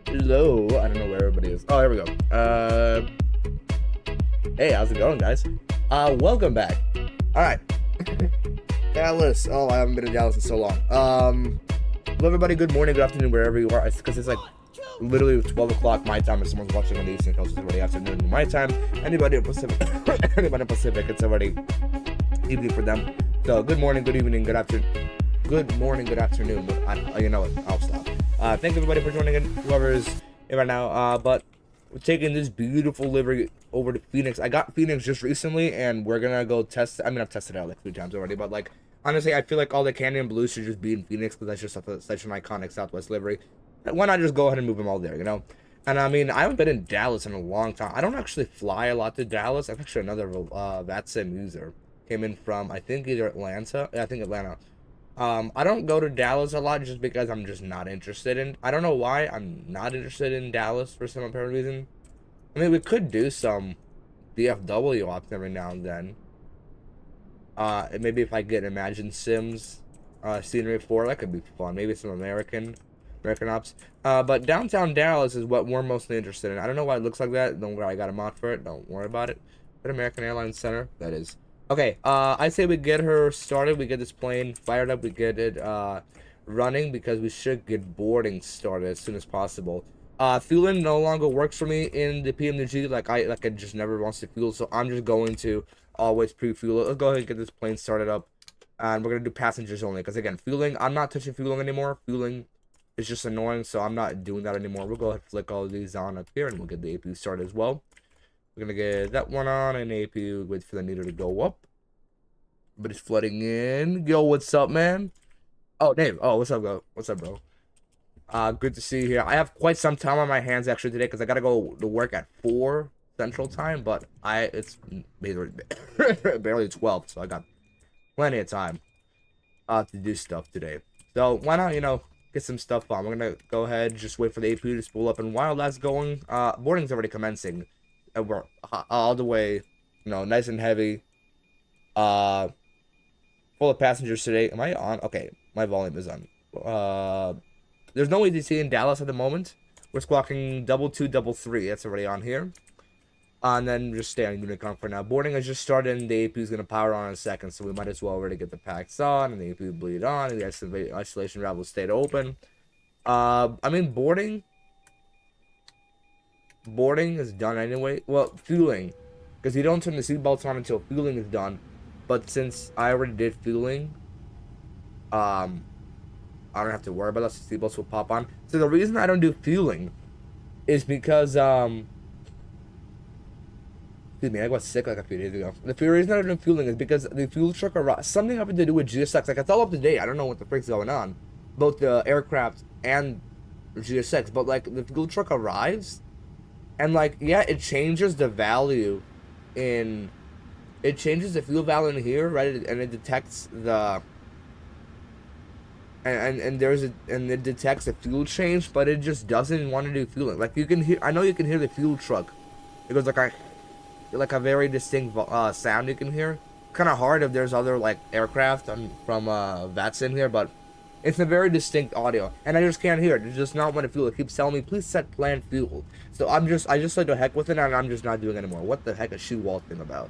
Hello, I don't know where everybody is. Oh, here we go. Hey, how's it going, guys? Welcome back. All right, Dallas. Oh, I haven't been to Dallas in so long. Hello, everybody. Good morning, good afternoon, wherever you are. Because it's like literally 12 o'clock my time. If someone's watching on the Eastern Coast, it's already afternoon my time. Anybody in Pacific, anybody in Pacific, it's already evening for them. So, good morning, good evening, good afternoon. good morning, good afternoon. You know what? I'll stop. Thank everybody for joining in, whoever's in right now. But we're taking this beautiful livery over to Phoenix. I got Phoenix just recently, and we're gonna go test. I mean, I've tested it out like 3 times already, but like honestly, I feel like all the Canyon Blues should just be in Phoenix because that's just such an iconic Southwest livery. Why not just go ahead and move them all there, you know? And I mean, I haven't been in Dallas in a long time. I don't actually fly a lot to Dallas. I'm actually another VATSIM user. Came in from, I think, either Atlanta. Yeah, I think Atlanta. I don't go to Dallas a lot just because I'm just not interested in. I don't know why I'm not interested in Dallas for some apparent reason. I mean, we could do some DFW ops every now and then. Maybe if I get Imagine Sims scenery for, that could be fun. Maybe some American ops. But downtown Dallas is what we're mostly interested in. I don't know why it looks like that. Don't worry, I got a mod for it. Don't worry about it. But American Airlines Center, that is. Okay, I say we get her started. We get this plane fired up. We get it running because we should get boarding started as soon as possible. Fueling no longer works for me in the PMDG. Like I just never wants to fuel, so I'm just going to always pre-fuel it. Let's go ahead and get this plane started up, and we're gonna do passengers only. Because again, fueling, I'm not touching fueling anymore. Fueling is just annoying, so I'm not doing that anymore. We'll go ahead and flick all of these on up here, and we'll get the APU started as well. We're gonna get that one on, and APU, wait for the meter to go up. But it's flooding in. Yo, what's up, man? Oh, Dave. Oh, what's up, bro? What's up, bro? Good to see you here. I have quite some time on my hands actually today because I gotta go to work at 4 Central Time, but it's barely 12, so I got plenty of time to do stuff today. So why not, you know, get some stuff on. We're gonna go ahead, just wait for the APU to spool up, and while that's going, boarding's already commencing. And we're all the way, you know, nice and heavy. Full of passengers today. Am I on? Okay, my volume is on. There's no EDC in Dallas at the moment. We're squawking 2233. That's already on here. And then just stay on Unicon for now. Boarding has just started, and the APU is gonna power on in a second, so we might as well already get the packs on, and the APU bleed on, and the isolation valve will stay open. I mean, boarding is done anyway. Well, fueling, because you don't turn the seatbelts on until fueling is done. But since I already did fueling, I don't have to worry about that. The seatbelts will pop on. So the reason I don't do fueling is because, excuse me, I got sick like a few days ago. The reason I don't do fueling is because the fuel truck arrived. Something having to do with GSX. Like, it's all up to date. I don't know what the frick's going on. Both the aircraft and the GSX. But, like, the fuel truck arrives. And, like, yeah, it changes the value in... It changes the fuel value in here, right? And it detects the... And it detects the fuel change, but it just doesn't want to do fueling. Like, you can hear... I know you can hear the fuel truck. It goes like a very distinct sound you can hear. Kind of hard if there's other, like, aircraft from VATSIM here, but... It's a very distinct audio, and I just can't hear it. It's just not want to fuel. It keeps telling me, please set planned fuel. So I just like to heck with it, and I'm just not doing it anymore. What the heck is she waltzing about?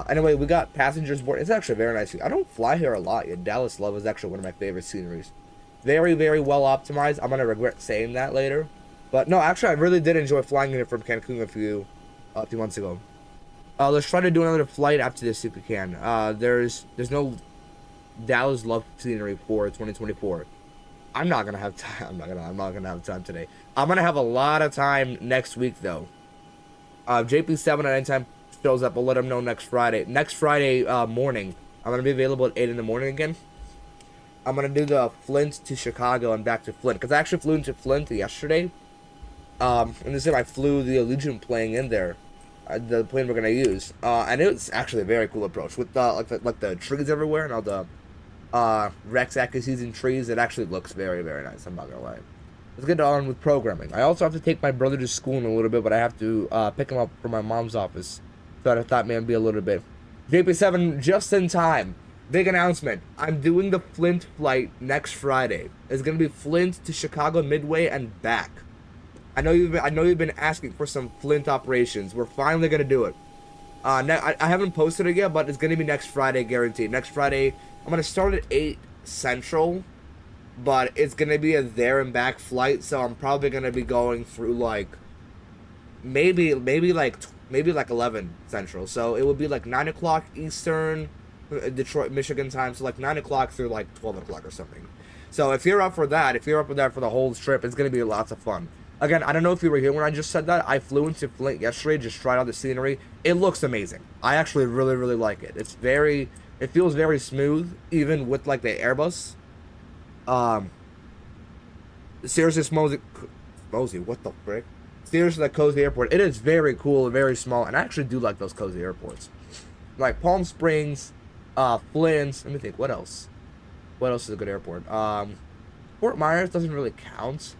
Anyway, we got passengers board. It's actually very nice. I don't fly here a lot yet. Dallas Love is actually one of my favorite sceneries. Very, very well optimized. I'm gonna regret saying that later, but no, actually, I really did enjoy flying here from Cancun a few months ago. Let's try to do another flight after this if we can. There's no Dallas Love scenery for 2024. I'm not gonna have time. I'm not gonna have time today. I'm gonna have a lot of time next week though. JP7 at any time shows up. I'll let him know next Friday. Next Friday morning, I'm gonna be available at 8 in the morning again. I'm gonna do the Flint to Chicago and back to Flint because I actually flew into Flint yesterday. And this time I flew the Allegiant plane in there. The plane we're gonna use, and it's actually a very cool approach with like the trees everywhere and all the Rex accuracies and trees. It actually looks very, very nice. I'm not gonna lie. Let's get on with programming. I also have to take my brother to school in a little bit, but I have to pick him up from my mom's office. So I thought maybe a little bit. JP7 just in time. Big announcement. I'm doing the Flint flight next Friday. It's gonna be Flint to Chicago Midway and back. I know you've been asking for some Flint operations. We're finally gonna do it. I haven't posted it yet, but it's gonna be next Friday, guaranteed. Next Friday, I'm gonna start at 8 Central, but it's gonna be a there and back flight. So I'm probably gonna be going through like maybe like 11 Central. So it would be like 9 o'clock Eastern, Detroit, Michigan time, so like 9 o'clock through like 12 o'clock or something. So if you're up for that, if you're up for that for the whole trip, it's going to be lots of fun. Again, I don't know if you were here when I just said that. I flew into Flint yesterday, just tried out the scenery. It looks amazing. I actually really, really like it. It feels very smooth, even with like the Airbus. Seriously, Mosey, what the frick? Seriously, that cozy airport. It is very cool, very small, and I actually do like those cozy airports. Like Palm Springs, Flint. Let me think. What else? What else is a good airport? Fort Myers doesn't really count.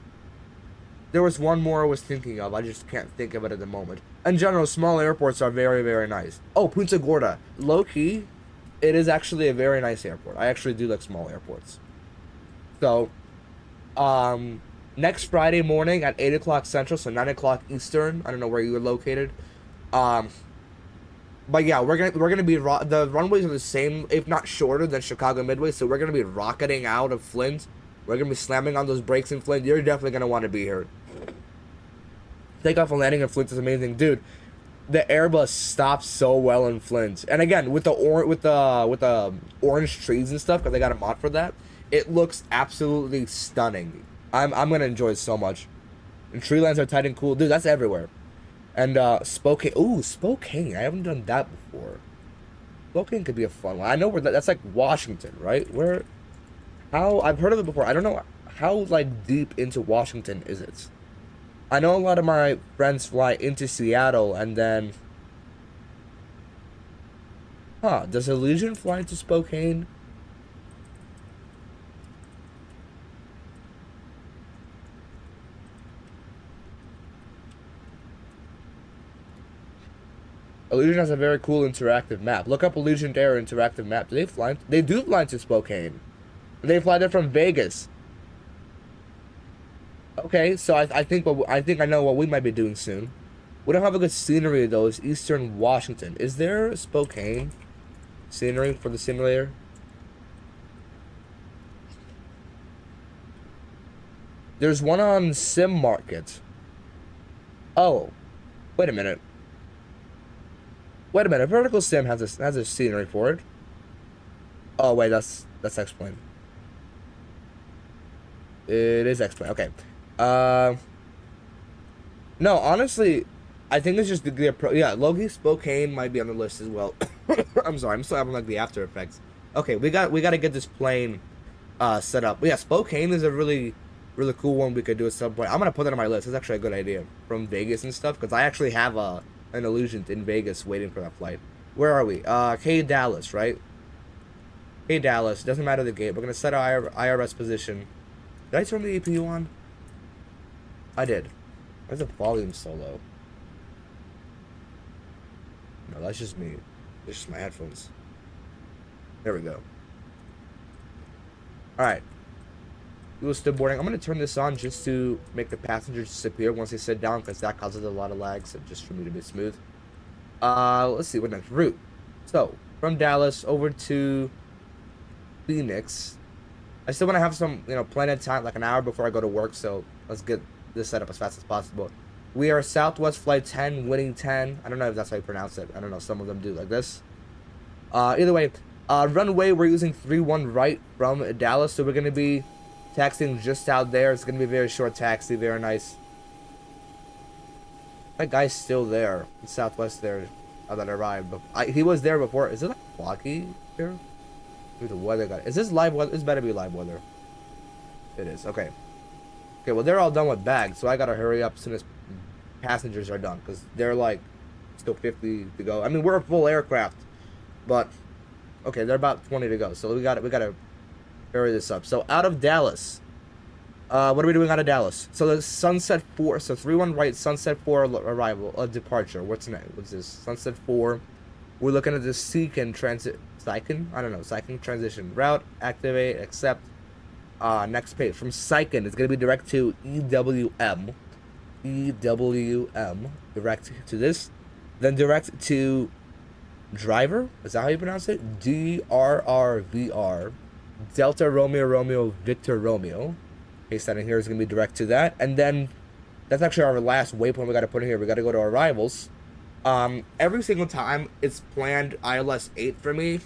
There was one more I was thinking of. I just can't think of it at the moment. In general, small airports are very, very nice. Oh, Punta Gorda. Low key, it is actually a very nice airport. I actually do like small airports. So, next Friday morning at 8 o'clock Central, so 9 o'clock Eastern. I don't know where you were located. But yeah, we're gonna be the runways are the same, if not shorter than Chicago Midway. So we're gonna be rocketing out of Flint. We're gonna be slamming on those brakes in Flint. You're definitely gonna want to be here. Takeoff and landing in Flint is amazing, dude. The Airbus stops so well in Flint, and again with the orange trees and stuff, because they got a mod for that. It looks absolutely stunning. I'm gonna enjoy it so much. And tree lines are tight and cool, dude. That's everywhere. And Spokane. Ooh, Spokane. I haven't done that before. Spokane could be a fun one. I know where that's like Washington, right? Where? How? I've heard of it before. I don't know how like deep into Washington is it. I know a lot of my friends fly into Seattle and then. Huh? Does Illusion fly into Spokane? Illusion has a very cool interactive map. Look up Illusion Air interactive map. Do they fly? They do fly to Spokane. They fly there from Vegas. Okay, so I think I know what we might be doing soon. We don't have a good scenery though. It's Eastern Washington. Is there Spokane scenery for the simulator? There's one on Sim Market. Oh, wait a minute. Wait a minute. Vertical Sim has a scenery for it. Oh wait, that's explained. It is explained. Okay. No, honestly, I think it's just the approach. Yeah, Loki Spokane might be on the list as well. I'm sorry, I'm still having like the after effects. Okay, we got to get this plane set up. But yeah, Spokane is a really cool one we could do at some point. I'm gonna put that on my list. It's actually a good idea from Vegas and stuff because I actually have an Illusion in Vegas waiting for that flight. Where are we? K Dallas, right? K Dallas. Doesn't matter the gate. We're gonna set our IRS position. Did I turn the APU on? I did. Why is the volume so low? No, that's just me. It's just my headphones. There we go. Alright. We will still boarding. I'm going to turn this on just to make the passengers disappear once they sit down, because that causes a lot of lag, so just for me to be smooth. Let's see, what next? Route. So, from Dallas over to Phoenix. I still want to have some, plenty of time, like an hour before I go to work, so let's get this set up as fast as possible. We are Southwest Flight 10, winning 10. I don't know if that's how you pronounce it. I don't know. Some of them do like this. Either way, runway, we're using 3-1 right from Dallas, so we're going to be taxiing just out there. It's going to be a very short taxi, very nice. That guy's still there. In Southwest there that arrived. But he was there before. Is it like blocky here? Maybe the weather guy. Is this live weather? This better be live weather. It is. Okay. Okay, well, they're all done with bags, so I gotta hurry up as soon as passengers are done, because they're, like, still 50 to go. I mean, we're a full aircraft, but, okay, they're about 20 to go, so we gotta hurry this up. So, out of Dallas, what are we doing out of Dallas? So, the Sunset 4, so 3-1 right, Sunset 4 arrival, departure. What's next? What's this? Sunset 4. We're looking at the Cancun transit, Cancun transition. Route, activate, accept. Next page from Cancun, it's gonna be direct to EWM, direct to this, then direct to driver. Is that how you pronounce it? DRRVR, Delta Romeo Romeo Victor Romeo. Paste that in here. Is gonna be direct to that, and then that's actually our last waypoint we got to put in here. We got to go to arrivals. Every single time it's planned ILS 8 for me.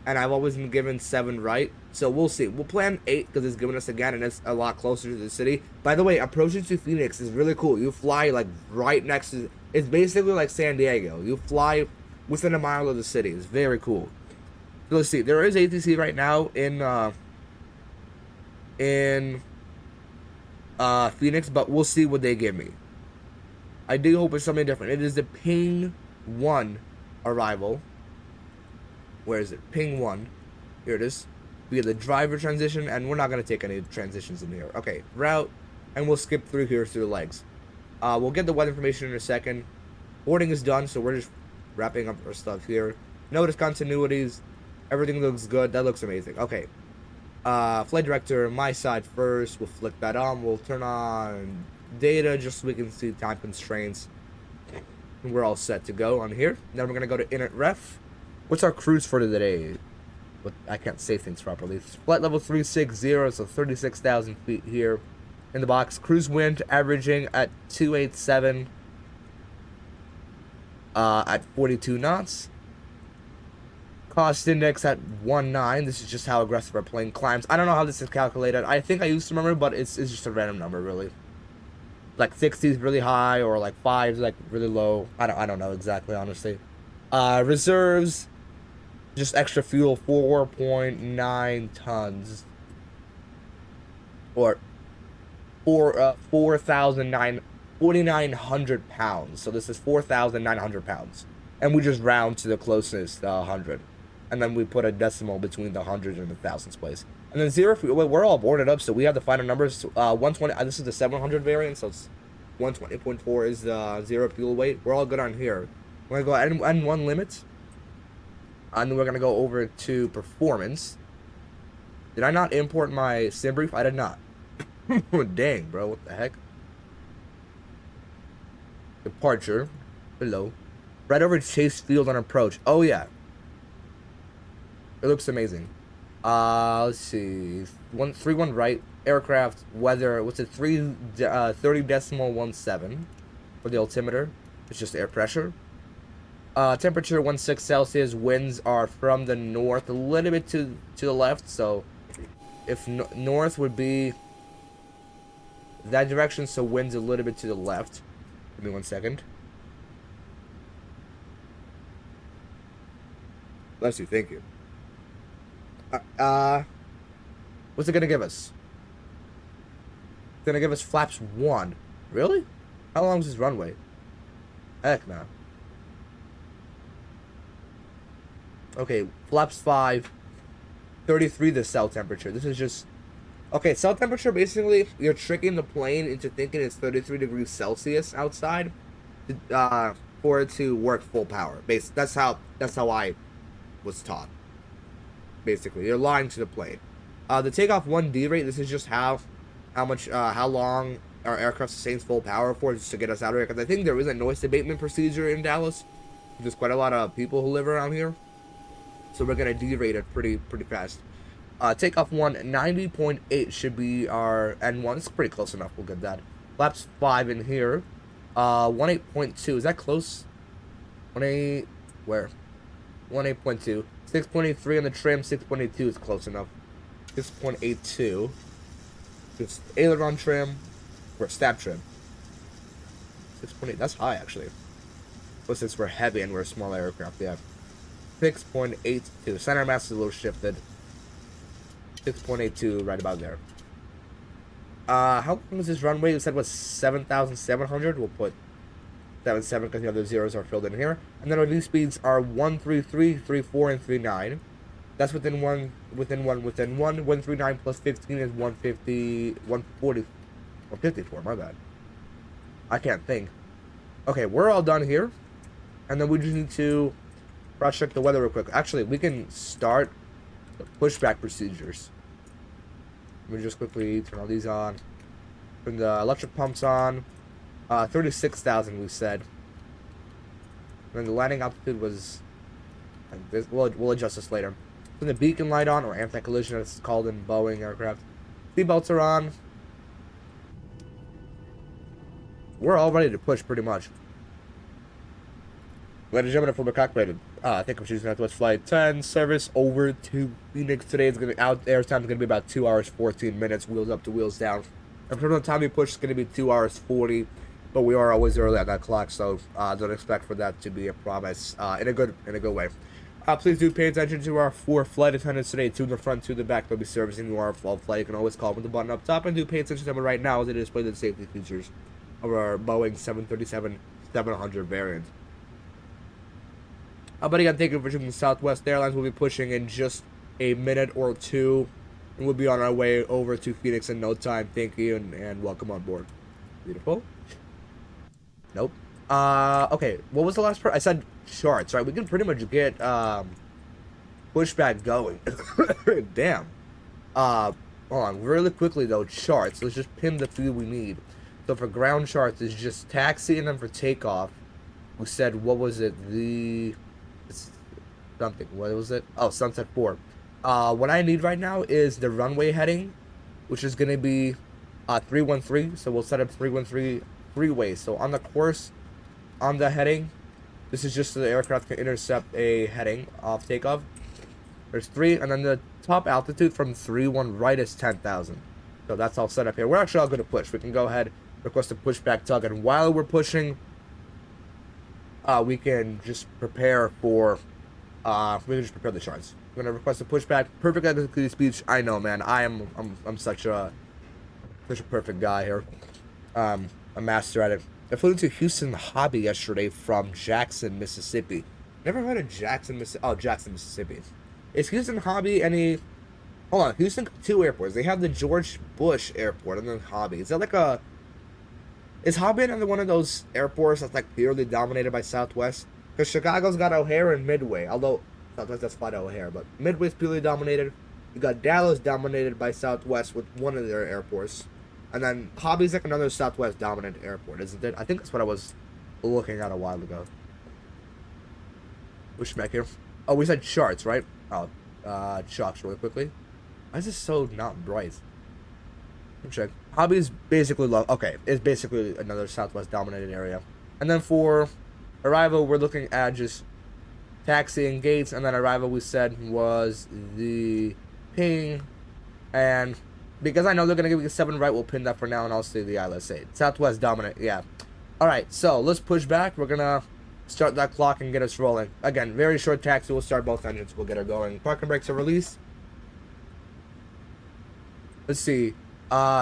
and I've always been given 7 right. So we'll see. We'll plan 8 because it's giving us again, and it's a lot closer to the city. By the way, approaching to Phoenix is really cool. You fly like right next to. It's basically like San Diego. You fly within a mile of the city. It's very cool. So let's see. There is ATC right now in Phoenix, but we'll see what they give me. I do hope it's something different. It is the Ping 1 arrival. Where is it? Ping 1. Here it is. We have the driver transition, and we're not going to take any transitions in here. Okay, route, and we'll skip through here through the legs. We'll get the weather information in a second. Boarding is done, so we're just wrapping up our stuff here. Notice continuities. Everything looks good. That looks amazing. Okay. Flight director, my side first. We'll flick that on. We'll turn on data just so we can see time constraints. We're all set to go on here. Then we're going to go to init ref. What's our cruise for today? But I can't say things properly. Flight level 360, so 36,000 feet here in the box. Cruise wind averaging at 287 at 42 knots. Cost index at 19. This is just how aggressive our plane climbs. I don't know how this is calculated. I think I used to remember, but it's just a random number, really. Like 60 is really high, or like 5 is like really low. I don't know exactly, honestly. Reserves, just extra fuel, 4.9 tons, or 4,900 pounds. So this is 4,900 pounds, and we just round to the closest 100, and then we put a decimal between the 100 and the thousands place, and then 0 fuel. We're all boarded up, so we have the final numbers. 120. This is the 700 variant, so it's 120.4 is the 0 fuel weight. We're all good on here. We're going to go N1 limits. And then we're going to go over to performance. Did I not import my sim brief? I did not. Dang, bro. What the heck? Departure. Below. Right over Chase Field on approach. Oh, yeah. It looks amazing. Let's see. 31 right. Aircraft. Weather. What's it? 30.17 for the altimeter. It's just air pressure. Temperature 16 Celsius. Winds are from the north, a little bit to the left. So, if north would be that direction, so winds a little bit to the left. Give me 1 second. Bless you. Thank you. What's it gonna give us? It's gonna give us flaps 1. Really? How long is this runway? Heck no. Okay, flaps 5, 33 the cell temperature. This is just... Okay, cell temperature, basically, you're tricking the plane into thinking it's 33 degrees Celsius outside for it to work full power. That's how I was taught. Basically, you're lying to the plane. The takeoff 1D rate, this is just how long our aircraft sustains full power for, just to get us out of here. Because I think there is a noise abatement procedure in Dallas. There's quite a lot of people who live around here. So we're going to derate it pretty fast. Takeoff 1, 90.8 should be our N1. It's pretty close enough. We'll get that. Flaps 5 in here. 18.2. Is that close? 18... Where? 18.2. 6.83 on the trim. 6.82 is close enough. 6.82. It's aileron trim. Or stab trim. 6.8. That's high, actually. But since we're heavy and we're a small aircraft, yeah. 6.82. Center mass is a little shifted. 6.82, right about there. How long is this runway? You said was 7,700. We'll put 7.7 because the other zeros are filled in here. And then our V speeds are 133, 34, and 39. That's within 139 plus 15 is 150, 140, or 54. My bad. I can't think. Okay, we're all done here, and then we just need to cross-check the weather real quick. Actually, we can start the pushback procedures. Let me just quickly turn all these on. Turn the electric pumps on. 36,000 we said. And then the landing altitude was... We'll adjust this later. Turn the beacon light on, or anti-collision as it's called in Boeing aircraft. Seatbelts are on. We're all ready to push pretty much. Ladies and gentlemen, from the cockpit, thank you for choosing Southwest Flight 10 service over to Phoenix. Today is going to out air time is going to be about 2 hours 14 minutes, wheels up to wheels down. And from the time we push, it's going to be 2 hours 40. But we are always early on that clock, so don't expect for that to be a promise in a good way. Please do pay attention to our 4 flight attendants today, 2 in the front, 2 in the back. They'll be servicing you our flight. You can always call with the button up top, and do pay attention to them right now as they display the safety features of our Boeing 737-700 variant. But again, thank you for choosing Southwest Airlines. We'll be pushing in just a minute or two, and we'll be on our way over to Phoenix in no time. Thank you, and welcome on board. Beautiful. Nope. Okay, what was the last part? I said charts, right? We can pretty much get pushback going. Damn. Hold on, really quickly though, charts. Let's just pin the few we need. So for ground charts, it's just taxi, and then for takeoff, we said, what was it? Something. What was it? Oh, Sunset 4. What I need right now is the runway heading, which is going to be 313. So we'll set up 313 freeway. So on the course, on the heading, this is just so the aircraft can intercept a heading off takeoff. There's 3, and then the top altitude from 3-1 right is 10,000. So that's all set up here. We're actually all going to push. We can go ahead, request a pushback tug, and while we're pushing, we can just prepare for, we can just prepare the charts. We're gonna request a pushback. Perfect executive speech. I know, man. I'm such a perfect guy here. A master at it. I flew into Houston Hobby yesterday from Jackson, Mississippi. Never heard of Jackson, Jackson, Mississippi. Is Houston Hobby any? Hold on, Houston 2 airports. They have the George Bush Airport and then Hobby. Is that like a? Is Hobby another one of those airports that's like purely dominated by Southwest? Because Chicago's got O'Hare and Midway, although Southwest does fly to O'Hare, but Midway's purely dominated. You got Dallas dominated by Southwest with one of their airports, and then Hobby's like another Southwest dominant airport, isn't it? I think that's what I was looking at a while ago. Pushback here. Oh, we said charts, right? Oh, charts really quickly. Why is this so not bright? Check. Hobby's basically it's basically another Southwest dominated area. And then for arrival, we're looking at just taxi and gates, and then arrival we said was the ping. And because I know they're gonna give me a 7 right, we'll pin that for now, and I'll say the ILS8. Southwest dominant, yeah. Alright, so let's push back. We're gonna start that clock and get us rolling. Again, very short taxi, we'll start both engines, we'll get her going. Parking brakes are released. Let's see.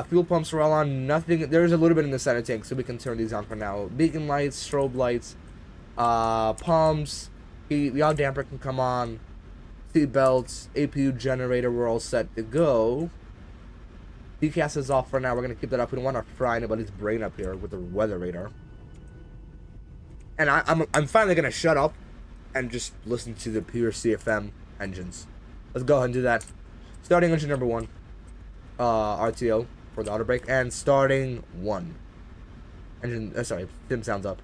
Fuel pumps are all on. Nothing. There's a little bit in the center tank, so we can turn these on for now. Beacon lights, strobe lights, pumps, the yaw damper can come on. Seat belts, APU generator. We're all set to go. DCAS is off for now. We're gonna keep that up. We don't want to fry anybody's brain up here with the weather radar. And I'm finally gonna shut up and just listen to the pure CFM engines. Let's go ahead and do that. Starting engine number 1. RTO for the auto brake, and starting 1. Engine, sorry, dim sounds up.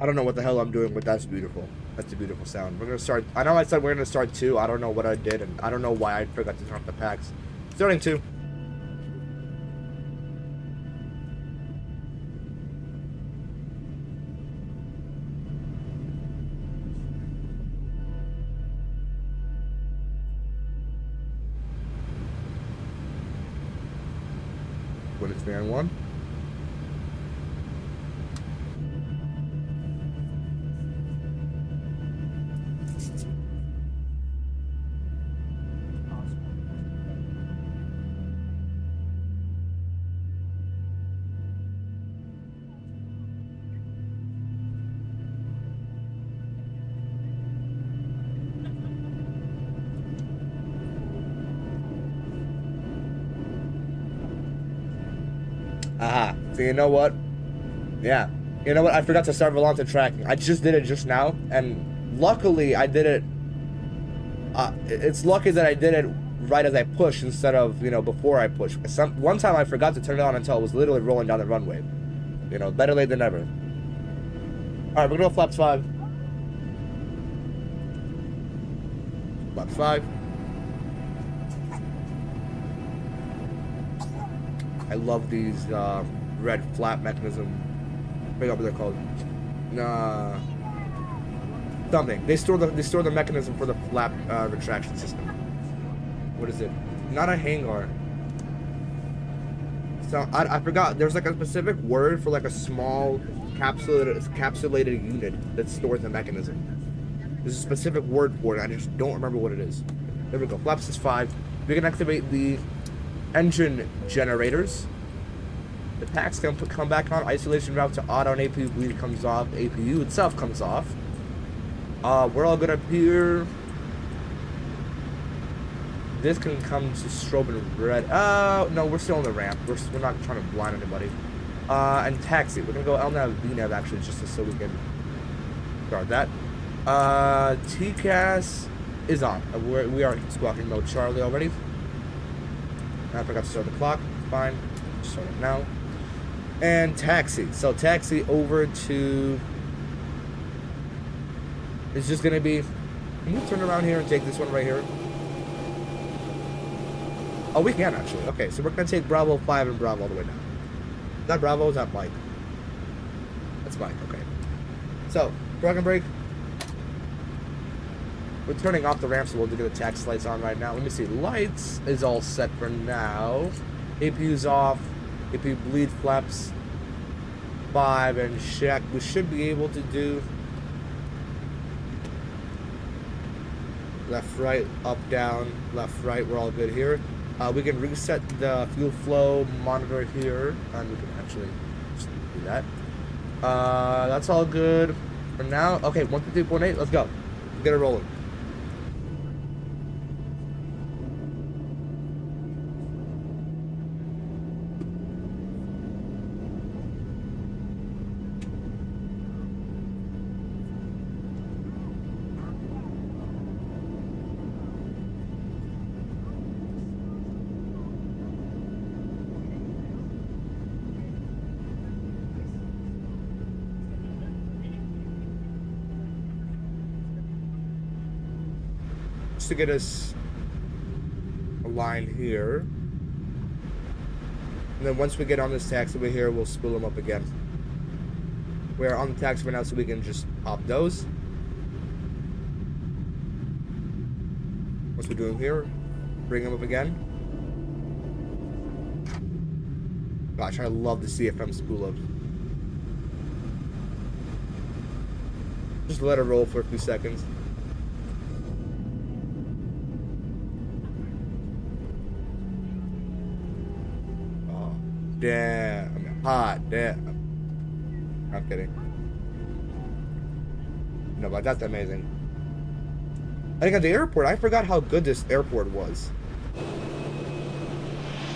I don't know what the hell I'm doing, but that's beautiful. That's a beautiful sound. We're gonna start. I know I said we're gonna start 2. I don't know what I did, and I don't know why I forgot to turn off the packs. Starting 2. minutes 391. Aha. So you know what? Yeah. You know what? I forgot to start Volante tracking. I just did it just now, and luckily I did it. It's lucky that I did it right as I pushed instead of, you know, before I pushed. One time I forgot to turn it on until it was literally rolling down the runway. You know, better late than never. All right, we're gonna go flaps 5. Flaps 5. I love these red flap mechanism. I forget what they're called. Something. They store the mechanism for the flap retraction system. What is it? Not a hangar. So I forgot. There's like a specific word for like a small capsulated unit that stores the mechanism. There's a specific word for it. I just don't remember what it is. There we go. Flaps is 5. We can activate the engine generators. The packs can come back on. Isolation route to auto and APU bleed comes off. APU itself comes off. We're all good up here. This can come to strobe and red. No, we're still on the ramp. We're not trying to blind anybody. And taxi. We're gonna go LNAV, VNAV actually, just so we can start that. TCAS is on. We are in squawking mode Charlie already. I forgot to start the clock. Fine. Start it now. And taxi. So taxi over to. It's just gonna be. Can you turn around here and take this one right here? Oh, we can actually. Okay, so we're gonna take Bravo 5 and Bravo all the way down. Is that Bravo? Is that Mike? That's Mike. Okay. So drag and brake. We're turning off the ramp, so we'll get the taxi lights on right now. Let me see. Lights is all set for now. APU's off. APU bleed flaps 5 and check. We should be able to do left, right, up, down, left, right. We're all good here. We can reset the fuel flow monitor here, and we can actually just do that. That's all good for now. Okay, 153.8. Let's go. Get it rolling. To get us a line here, and then once we get on this taxiway here, we'll spool them up again. We're on the taxiway now, so we can just pop those. Once we do them here, bring them up again. Gosh, I love the CFM spool ups. Just let it roll for a few seconds. Damn, hot, damn. I'm kidding. No, but that's amazing. I think at the airport, I forgot how good this airport was.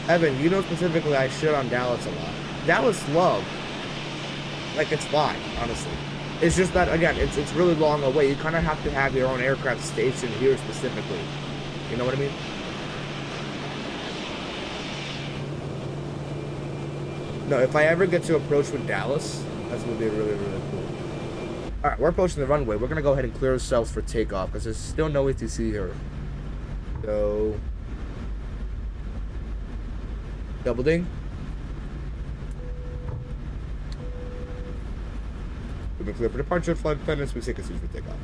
Evan, you know specifically I shit on Dallas a lot. Dallas Love, like, it's fine, honestly. It's just that, again, it's really long away. You kind of have to have your own aircraft stationed here specifically. You know what I mean? No, if I ever get to approach with Dallas, that's going to be really, really cool. Alright, we're approaching the runway. We're going to go ahead and clear ourselves for takeoff, because there's still no ATC here. So, double ding. We've been cleared for departure, flight dependence, we take a seat for takeoff.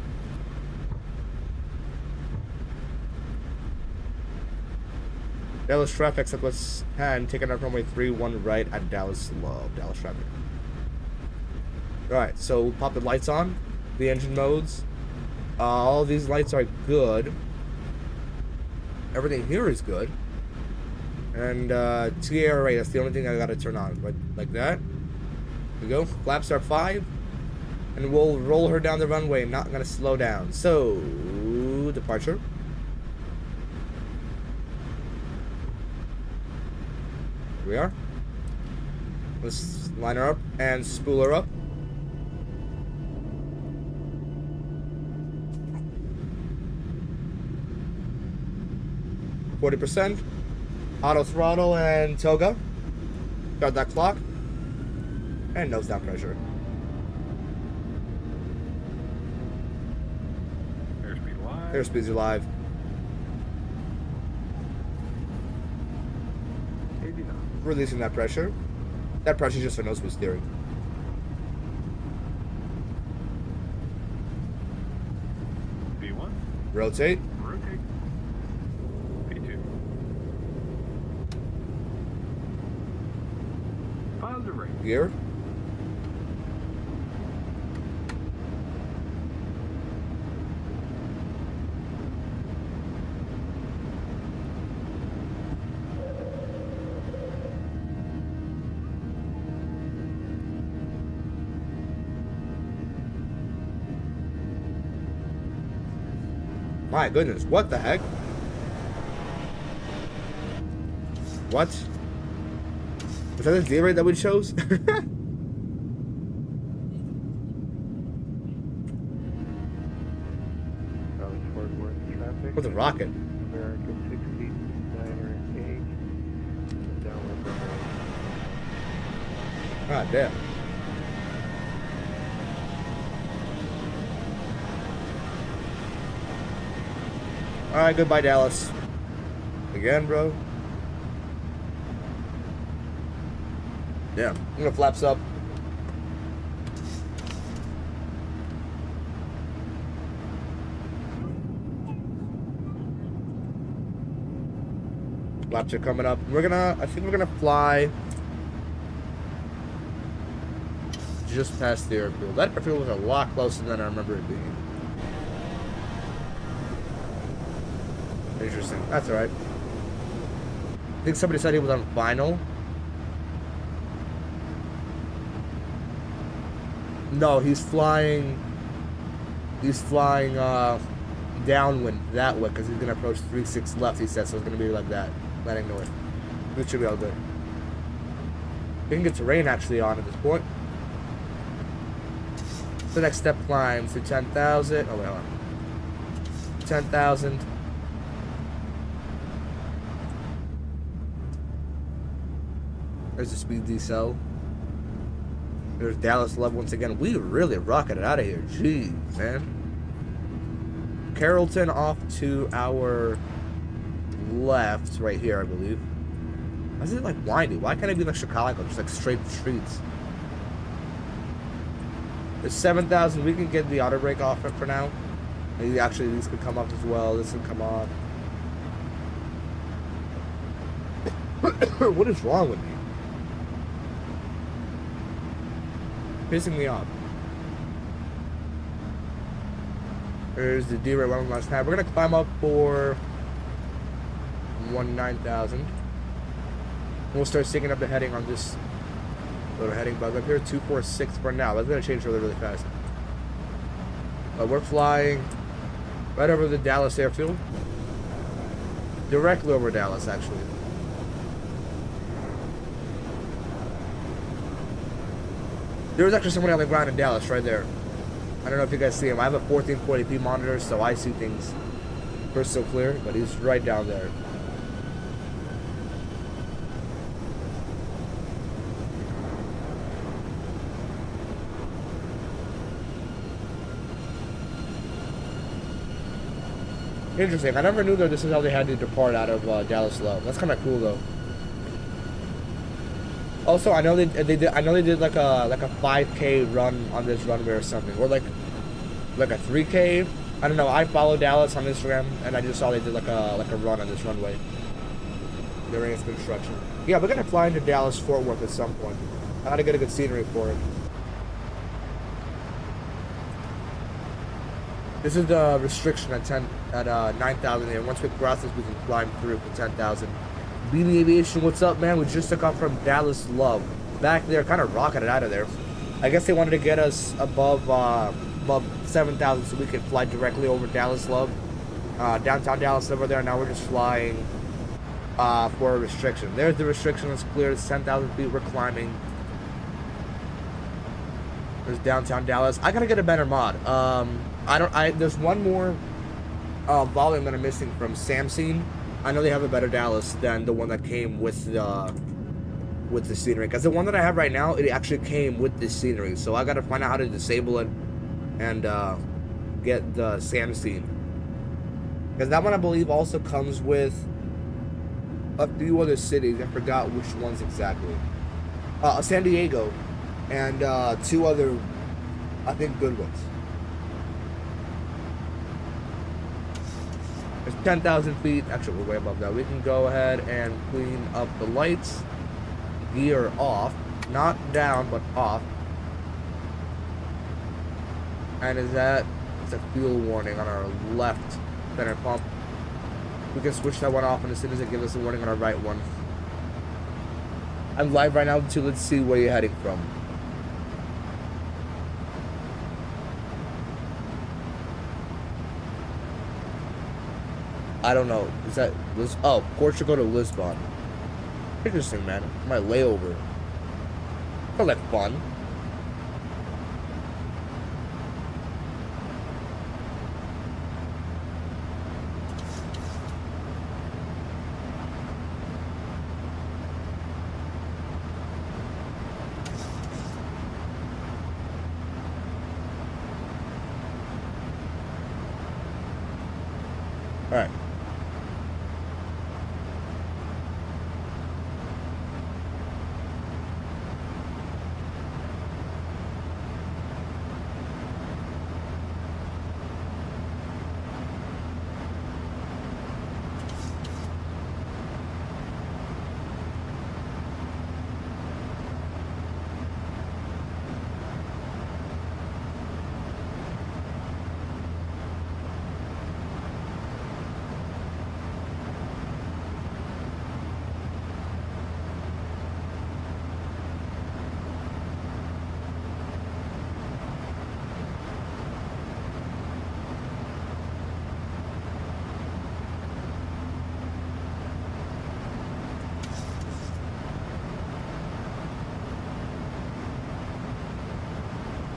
Dallas traffic, Southwest 10, taking up runway 31 right at Dallas Love, Dallas traffic. Alright, so we'll pop the lights on, the engine modes. All these lights are good. Everything here is good. And TRA, that's the only thing I gotta turn on. Right, like that. There we go. Flaps are 5. And we'll roll her down the runway, not gonna slow down. So, departure. Here we are. Let's line her up and spool her up. %, auto throttle and toga. Got that clock. And nose down pressure. Airspeed live. Airspeeds are live. Releasing that pressure. That pressure is just for nose boost steering. B1. Rotate. Rotate. B2. Positive rate. Gear. My goodness, what the heck? What? Was that the day rate that we chose? What's a rocket? American 69er 8. Downward runway. God damn. Alright, goodbye Dallas. Again, bro. Yeah, I'm gonna flaps up. Flaps are coming up. I think we're gonna fly just past the airfield. That airfield was a lot closer than I remember it being. Interesting. That's alright. I think somebody said he was on vinyl. No, he's flying downwind that way because he's gonna approach 36 left, he said, so it's gonna be like that, landing north. This should be all good. We can get terrain actually on at this point. The next step climbs to 10,000. Oh wait, hold on. 10,000. There's the speed decel. There's Dallas Love once again. We really rocketed out of here. Jeez, man. Carrollton off to our left, right here, I believe. Why is it like windy? Why can't it be like Chicago, just like straight streets? There's 7,000. We can get the auto brake off it for now. Maybe actually these could come up as well. This can come on. What is wrong with me? Pissing me off. There's the D-rate one last time. We're gonna climb up for 19,000. We'll start sticking up the heading on this little heading bug up here. 246 for now. That's gonna change really, really fast. But we're flying right over the Dallas airfield. Directly over Dallas, actually. There was actually somebody on the ground in Dallas right there. I don't know if you guys see him. I have a 1440p monitor, so I see things crystal clear, but he's right down there. Interesting. I never knew that this is how they had to depart out of Dallas Love. That's kind of cool, though. Also, I know they did like a 5K run on this runway or something, or like a 3K. I don't know. I follow Dallas on Instagram, and I just saw they did like a run on this runway. during its construction. Yeah, we're gonna fly into Dallas Fort Worth at some point. I gotta get a good scenery for it. This is the restriction at 9,000 here. Once we cross this, we can climb through for 10,000. BB Aviation, what's up, man? We just took off from Dallas Love. Back there, kind of rocketed out of there. I guess they wanted to get us above 7,000 so we could fly directly over Dallas Love. Downtown Dallas over there. Now we're just flying for a restriction. There's the restriction. It's clear. It's 10,000 feet. We're climbing. There's downtown Dallas. I gotta get a better mod. There's one more volume that I'm missing from Samsung. I know they have a better Dallas than the one that came with the scenery. Because the one that I have right now, it actually came with the scenery. So I gotta find out how to disable it and get the Samsung. Because that one I believe also comes with a few other cities. I forgot which ones exactly. San Diego and 2 other, I think, good ones. There's 10,000 feet. Actually, we're way above that. We can go ahead and clean up the lights. Gear off. Not down, but off. And it's a fuel warning on our left center pump. We can switch that one off, and as soon as it gives us a warning on our right one. I'm live right now, too. Let's see where you're heading from. I don't know. Is that Portugal to Lisbon? Interesting, man. My layover. Felt like fun. All right.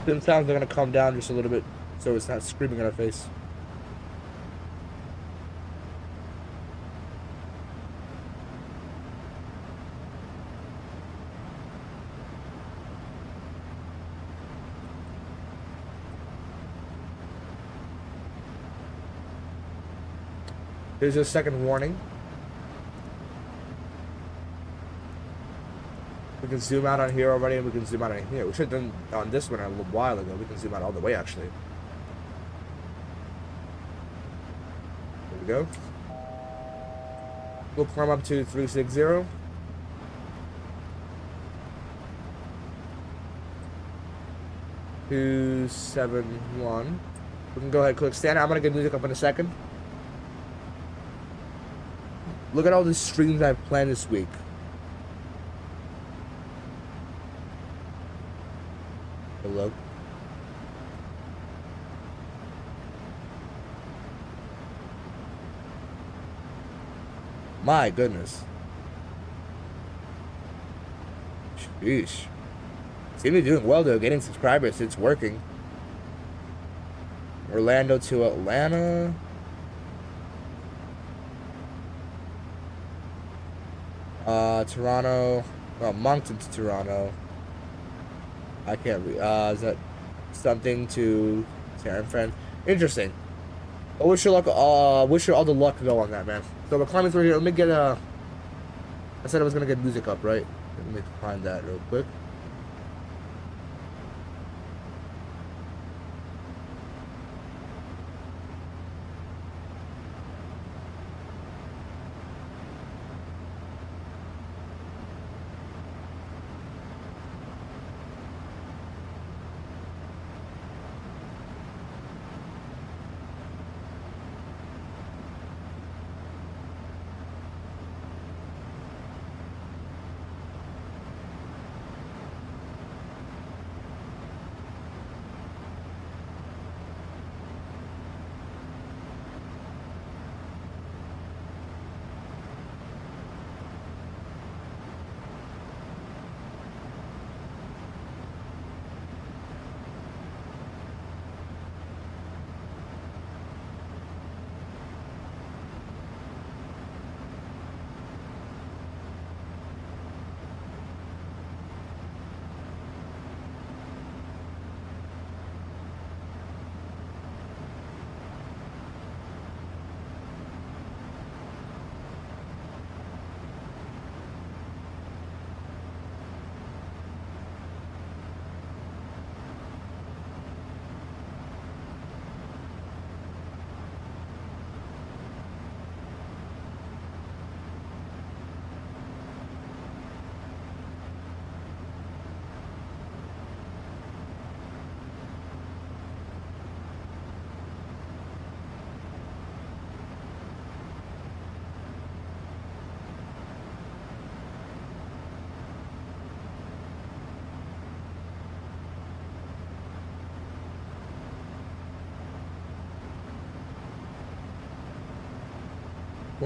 Sometimes they're gonna calm down just a little bit so it's not screaming in our face. Here's a second warning. We can zoom out on here already, and we can zoom out on here. We should have done on this one a little while ago. We can zoom out all the way, actually. There we go. We'll climb up to 360. Two, 7, 1. We can go ahead and click stand. I'm gonna get music up in a second. Look at all the streams I've planned this week. Hello. My goodness. Sheesh. Seem to be doing well though, getting subscribers. It's working. Orlando to Atlanta. Toronto. Oh, Moncton to Toronto. I can't read. Is that something to San Fran? Interesting. I wish you luck. Wish you all the luck though on that, man. So we're climbing through here. Let me get I said I was gonna get music up, right? Let me find that real quick.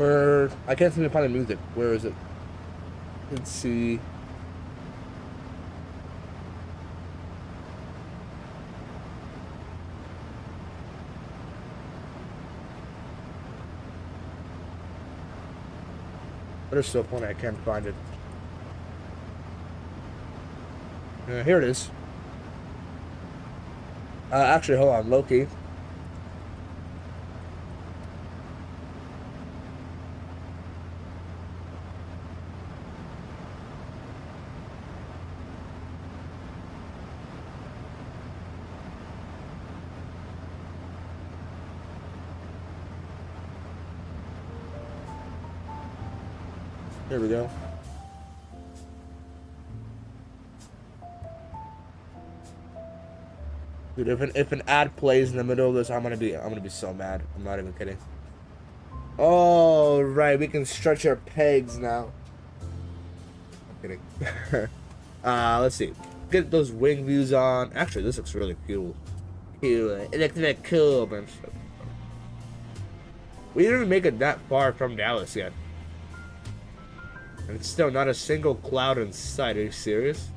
Where I can't seem to find the music. Where is it? Let's see. But it's so funny, I can't find it. Here it is. Actually, hold on, Loki. Here we go. Dude, if an ad plays in the middle of this, I'm gonna be so mad. I'm not even kidding. Oh right, we can stretch our pegs now. I'm kidding. Let's see. Get those wing views on. Actually, this looks really cool. It looks really cool, man. We didn't even make it that far from Dallas yet. And it's still not a single cloud in sight. Are you serious?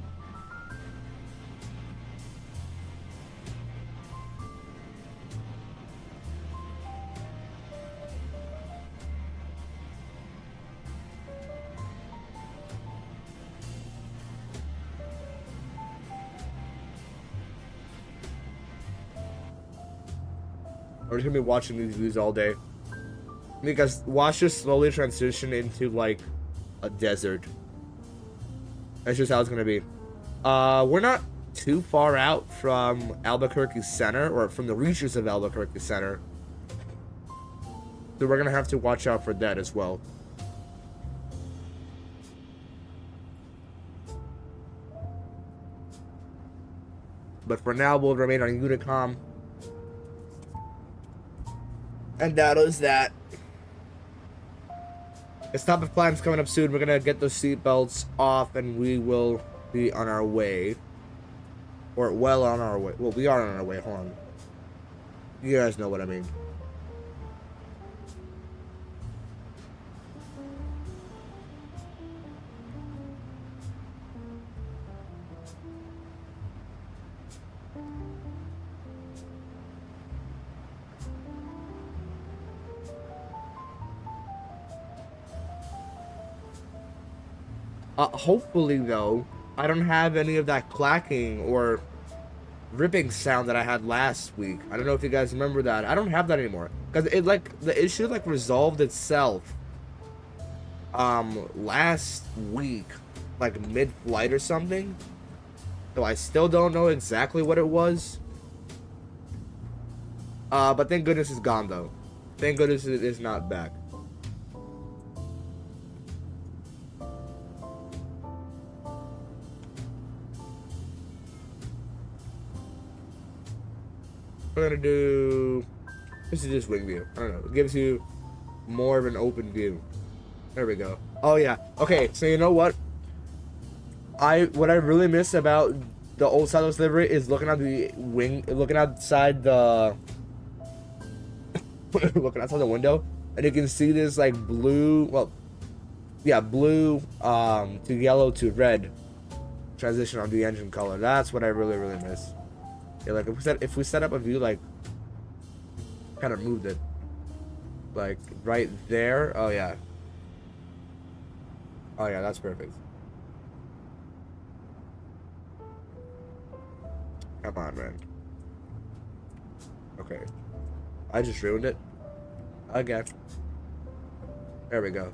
We're just gonna be watching these views all day. Because watch us slowly transition into like a desert. That's just how it's gonna be. We're not too far out from Albuquerque Center, or from the reaches of Albuquerque Center. So we're gonna have to watch out for that as well. But for now, we'll remain on Unicom. And that is that. The stop plan's coming up soon. We're gonna get those seatbelts off and we will be on our way. Or well on our way. Well, we are on our way. Hold on. You guys know what I mean. Hopefully, though, I don't have any of that clacking or ripping sound that I had last week. I don't know if you guys remember that. I don't have that anymore. Because it, like, the issue, like, resolved itself, last week, like, mid-flight or something. So I still don't know exactly what it was. But thank goodness it's gone, though. Thank goodness it is not back. We're gonna do. This is just wing view. I don't know. It gives you more of an open view. There we go. Oh yeah. Okay. So you know what? What I really miss about the old Southwest livery is looking at the wing, looking outside the, looking outside the window, and you can see this like blue. Well, yeah, blue to yellow to red transition on the engine color. That's what I really miss. Yeah, like if we set up a view like kind of moved it like right there. Oh yeah. Oh yeah, that's perfect. Come on, man. Okay. I just ruined it. Again. There we go.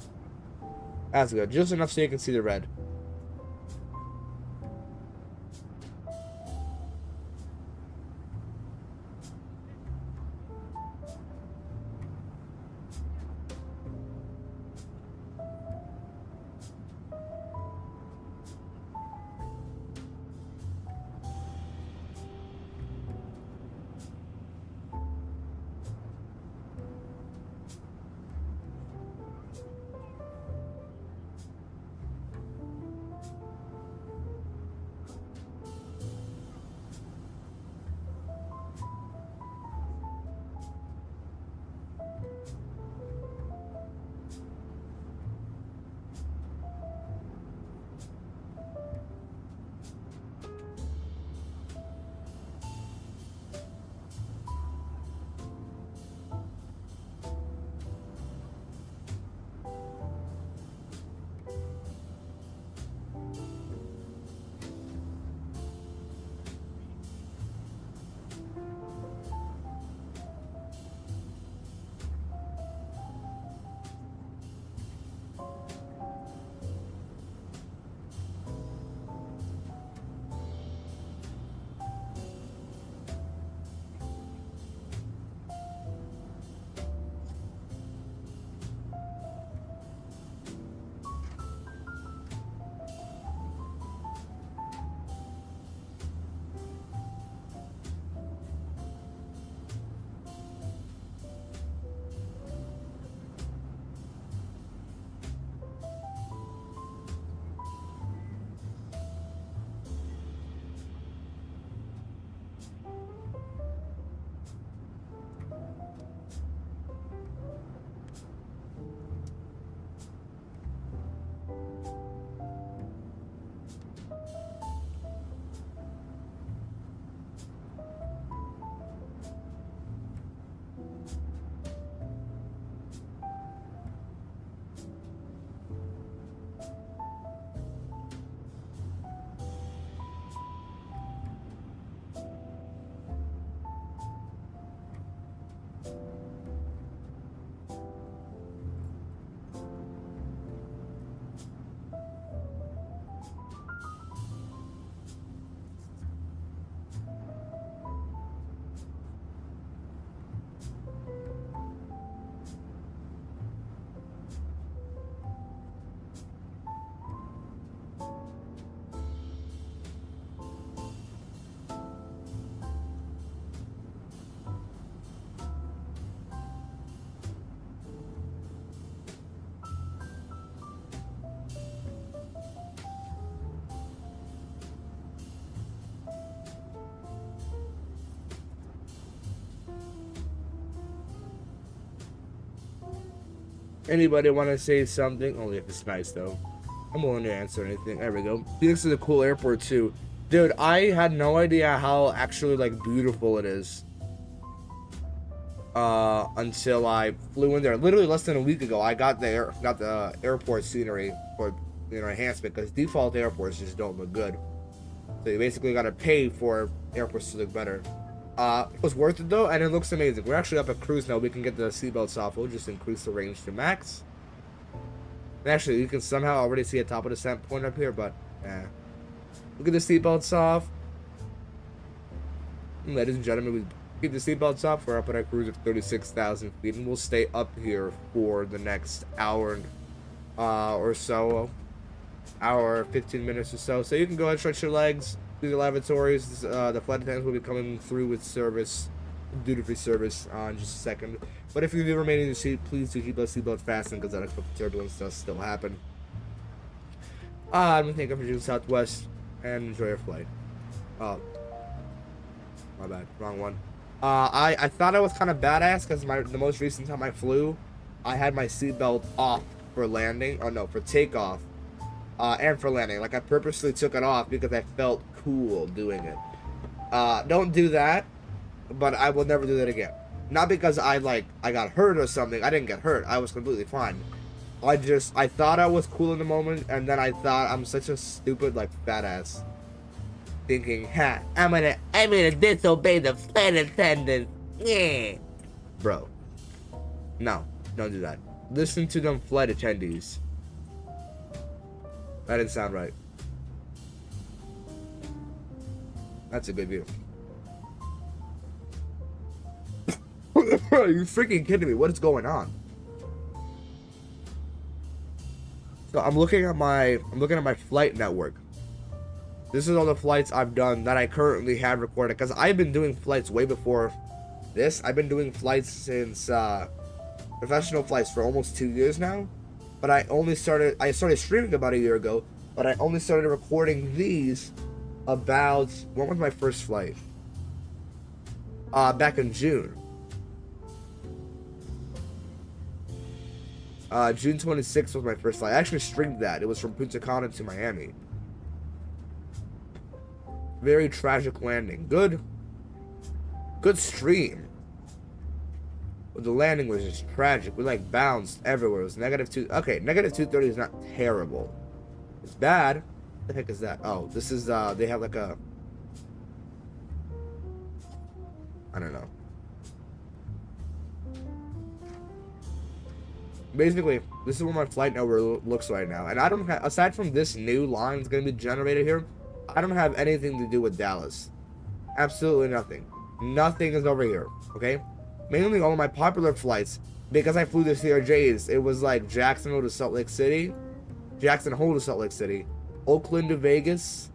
That's good. Just enough so you can see the red. Anybody want to say something? Only if it's nice, though. I'm willing to answer anything. There we go. Phoenix is a cool airport, too. Dude, I had no idea how actually, like, beautiful it is. Until I flew in there. Literally less than a week ago, I got the airport scenery for, you know, enhancement, because default airports just don't look good. So you basically got to pay for airports to look better. It was worth it though, and it looks amazing. We're actually up at cruise now. We can get the seatbelts off. We'll just increase the range to max. And actually, you can somehow already see a top of descent point up here, but we'll get the seatbelts off. And ladies and gentlemen, we keep the seatbelts off. We're up at our cruise of 36,000 feet, and we'll stay up here for the next hour or so. Hour, 15 minutes or so. So you can go ahead and stretch your legs, do the lavatories. The flight attendants will be coming through with service, duty-free service, in just a second. But if you do remain in your seat, please do keep those seatbelts fastened, because unexpected turbulence does still happen. I'm gonna take up for Southwest and enjoy your flight. Oh, my bad, wrong one. I thought I was kind of badass because the most recent time I flew, I had my seatbelt off for landing. Oh no, for takeoff. And for landing. Like, I purposely took it off because I felt cool doing it. Don't do that, but I will never do that again. Not because I got hurt or something. I didn't get hurt. I was completely fine. I thought I was cool in the moment, and then I thought I'm such a stupid, like, badass. Thinking, ha, I'm gonna disobey the flight attendant. Yeah. Bro. No, don't do that. Listen to them flight attendees. That didn't sound right. That's a good view. Are you freaking kidding me? What is going on? So I'm looking at my flight network. This is all the flights I've done that I currently have recorded, because I've been doing flights way before this. I've been doing flights since professional flights for almost 2 years now. But I started streaming about a year ago, but I only started recording these about, when was my first flight? Back in June. June 26th was my first flight. I actually streamed that. It was from Punta Cana to Miami. Very tragic landing. Good stream. But the landing was just tragic. We like bounced everywhere. It was -2. Okay, -230 is not terrible. It's bad. What the heck is that? Oh, this is they have like a, I don't know. Basically, this is what my flight network looks right now. And I don't have, aside from this new line that's gonna be generated here, I don't have anything to do with Dallas. Absolutely nothing. Nothing is over here. Okay? Mainly all of my popular flights, because I flew the CRJs, it was like Jacksonville to Salt Lake City, Jackson Hole to Salt Lake City, Oakland to Vegas,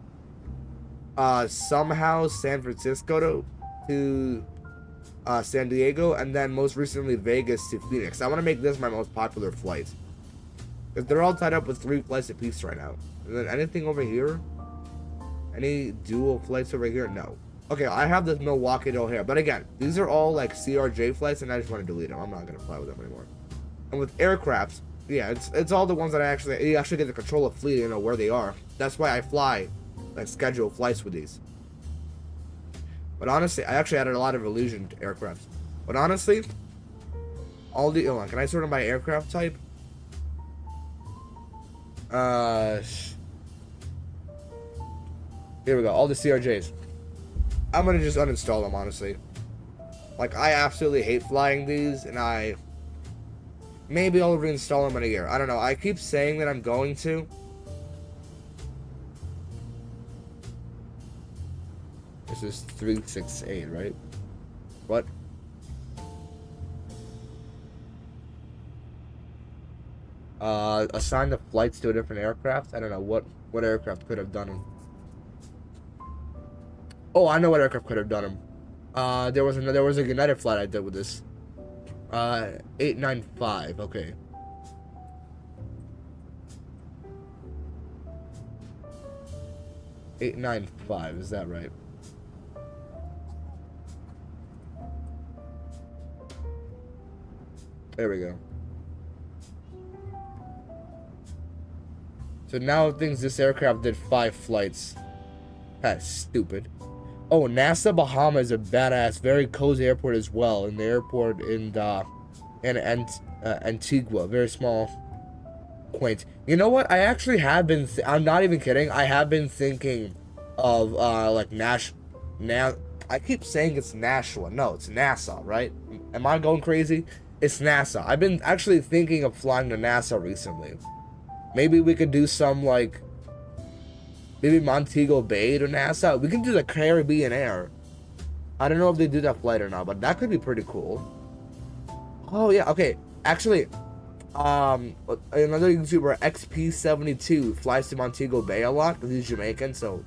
somehow San Francisco to San Diego, and then most recently Vegas to Phoenix. I want to make this my most popular flight, because they're all tied up with 3 flights apiece right now. And then anything over here? Any dual flights over here? No. Okay, I have this Milwaukee to O'Hare, but again, these are all like CRJ flights, and I just want to delete them. I'm not gonna fly with them anymore. And with aircrafts, yeah, it's all the ones that you actually get the control of fleet, you know where they are. That's why I fly, like, schedule flights with these. But honestly, I actually added a lot of illusion to aircrafts. But honestly, all the, hold on, can I sort them by aircraft type? Here we go, all the CRJs. I'm gonna just uninstall them, honestly. Like, I absolutely hate flying these, and maybe I'll reinstall them in a year. I don't know. I keep saying that I'm going to. This is 368, right? What? Assign the flights to a different aircraft? I don't know what aircraft could have done them. Oh, I know what aircraft could have done them. There was a United flight I did with this. 895. Okay. $895. Is that right? There we go. So now it thinks this aircraft did 5 flights. That's stupid. Oh, NASA Bahama is a badass, very cozy airport as well. And the airport in Antigua, very small, quaint. You know what? I actually have been. I'm not even kidding. I have been thinking of like I keep saying it's Nashua. No, it's NASA, right? Am I going crazy? It's NASA. I've been actually thinking of flying to NASA recently. Maybe we could do some like. Maybe Montego Bay to Nassau. We can do the Caribbean Air. I don't know if they do that flight or not, but that could be pretty cool. Oh yeah, okay. Actually, another YouTuber, XP72, flies to Montego Bay a lot because he's Jamaican, so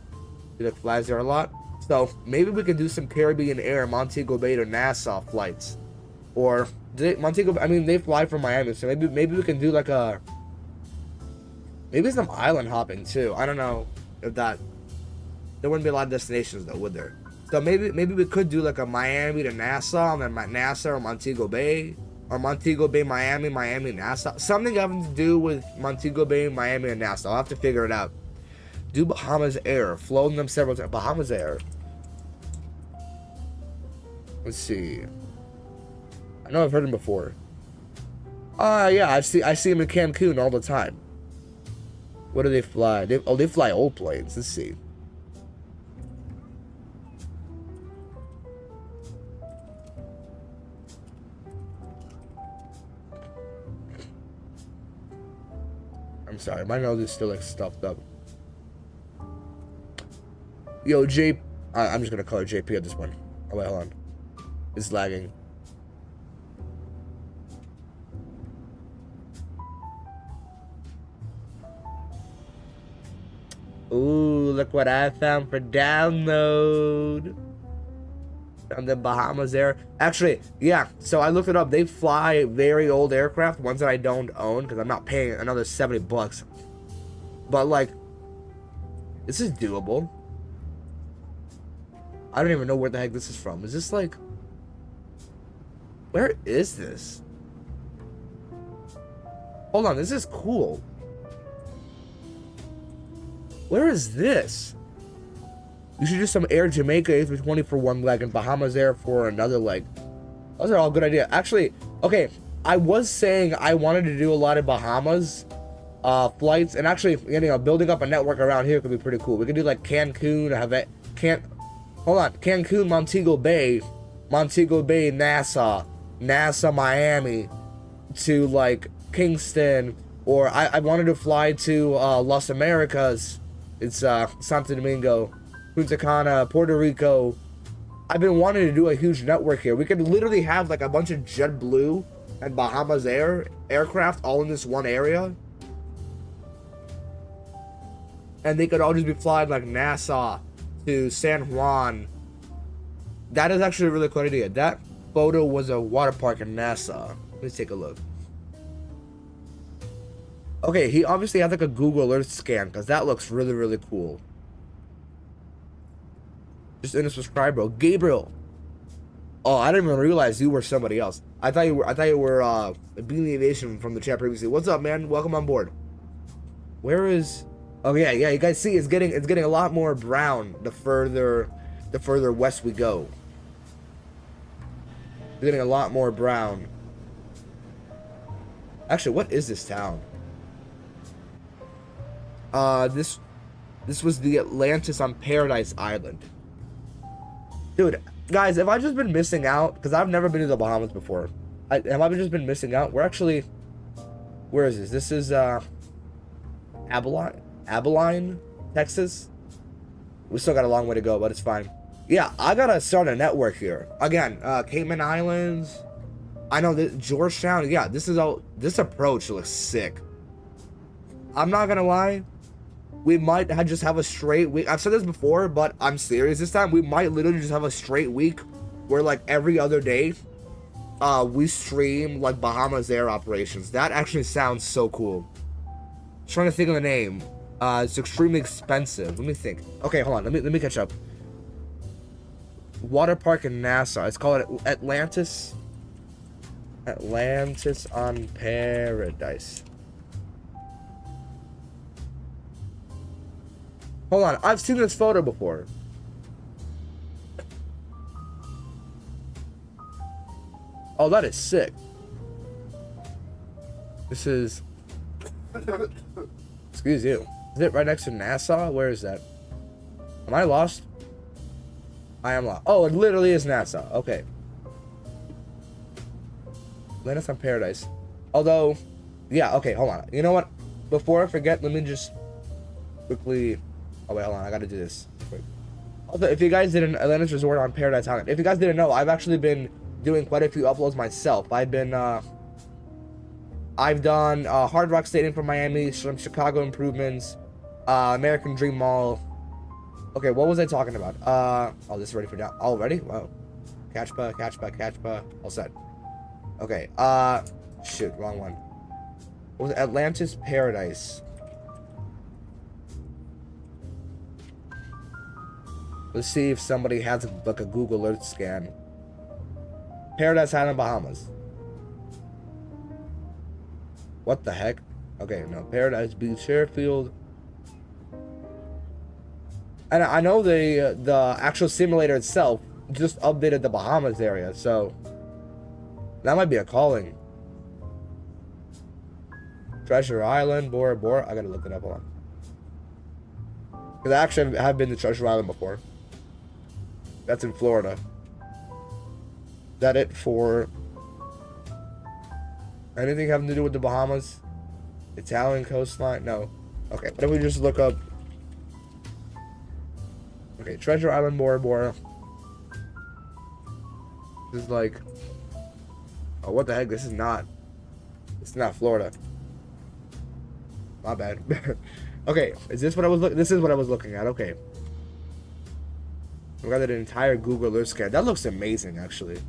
he like flies there a lot. So maybe we can do some Caribbean Air Montego Bay to Nassau flights, or Montego. I mean, they fly from Miami, so maybe we can do like maybe some island hopping too. I don't know. If that, there wouldn't be a lot of destinations though, would there? So maybe we could do like a Miami to Nassau, and then Nassau or Montego Bay, or Montego Bay, Miami, Nassau. Something having to do with Montego Bay, Miami, and Nassau. I'll have to figure it out. Do Bahamas Air, flown them several times. Bahamas Air. Let's see. I know I've heard him before. Yeah, I see him in Cancun all the time. What do they fly? They fly old planes. Let's see. I'm sorry, my nose is still like stuffed up. Yo, I'm just gonna call her JP at this point. Oh wait, hold on. It's lagging. Ooh, look what I found for download. On the Bahamas Air. Actually, yeah, so I looked it up. They fly very old aircraft, ones that I don't own, because I'm not paying another $70. But, like, this is doable. I don't even know where the heck this is from. Is this, like... Where is this? Hold on, this is cool. Where is this? You should do some Air Jamaica A320 for one leg and Bahamas Air for another leg. Those are all good ideas. Actually, okay, I was saying I wanted to do a lot of Bahamas flights, and actually, you know, building up a network around here could be pretty cool. We could do like Cancun, Cancun, Montego Bay, Nassau, Miami, to like Kingston, or I wanted to fly to Las Americas. It's Santo Domingo, Punta Cana, Puerto Rico. I've been wanting to do a huge network here. We could literally have like a bunch of JetBlue and Bahamas Air aircraft all in this one area. And they could all just be flying like Nassau to San Juan. That is actually a really cool idea. That photo was a water park in Nassau. Let's take a look. Okay, he obviously had like a Google Earth scan because that looks really, really cool. Just in a subscribe, bro. Gabriel. Oh, I didn't even realize you were somebody else. I thought you were Beanie Aviation from the chat previously. What's up, man? Welcome on board. Where is? Oh yeah. You guys see, it's getting a lot more brown the further west we go. It's getting a lot more brown. Actually, what is this town? This was the Atlantis on Paradise Island. Dude, guys, have I just been missing out? Because I've never been to the Bahamas before. Have I just been missing out? We're actually... Where is this? This is, Abilene, Texas? We still got a long way to go, but it's fine. Yeah, I gotta start a network here. Again, Cayman Islands. I know that Georgetown. Yeah, this approach looks sick. I'm not gonna lie. We might just have a straight week. I've said this before, but I'm serious this time. We might literally just have a straight week where, like, every other day, we stream, like, Bahamas Air operations. That actually sounds so cool. Trying to think of the name. It's extremely expensive. Let me think. Okay, hold on. Let me catch up. Water park in Nassau. It's called Atlantis. Atlantis on Paradise. Hold on, I've seen this photo before. Oh, that is sick. This is... Excuse you. Is it right next to NASA? Where is that? Am I lost? I am lost. Oh, it literally is NASA. Okay. Atlantis on Paradise. Although, yeah, okay, hold on. You know what? Before I forget, let me just quickly... Oh, wait, hold on. I gotta do this. Wait. Also, if you guys didn't... Atlantis Resort on Paradise Island. If you guys didn't know, I've actually been doing quite a few uploads myself. I've done Hard Rock Stadium from Miami, some Chicago improvements, American Dream Mall. Okay, what was I talking about? Oh, this is ready for down. Already? Wow. Catchpa. All set. Okay, shoot, wrong one. What was it? Atlantis Paradise. Let's see if somebody has like a Google Earth scan. Paradise Island, Bahamas. What the heck? Okay, no. Paradise Beach Airfield. And I know the actual simulator itself just updated the Bahamas area, so that might be a calling. Treasure Island, Bora Bora. I gotta look it up on. Because I actually have been to Treasure Island before. That's in Florida. Is that it for anything having to do with the Bahamas? Italian coastline? No. Okay, but if we just look up. Okay, Treasure Island, Bora Bora. This is like. Oh, what the heck? This is not. It's not Florida. My bad. Okay, is this what I was looking? This is what I was looking at. Okay. We got an entire Google Earth scan. That looks amazing, actually.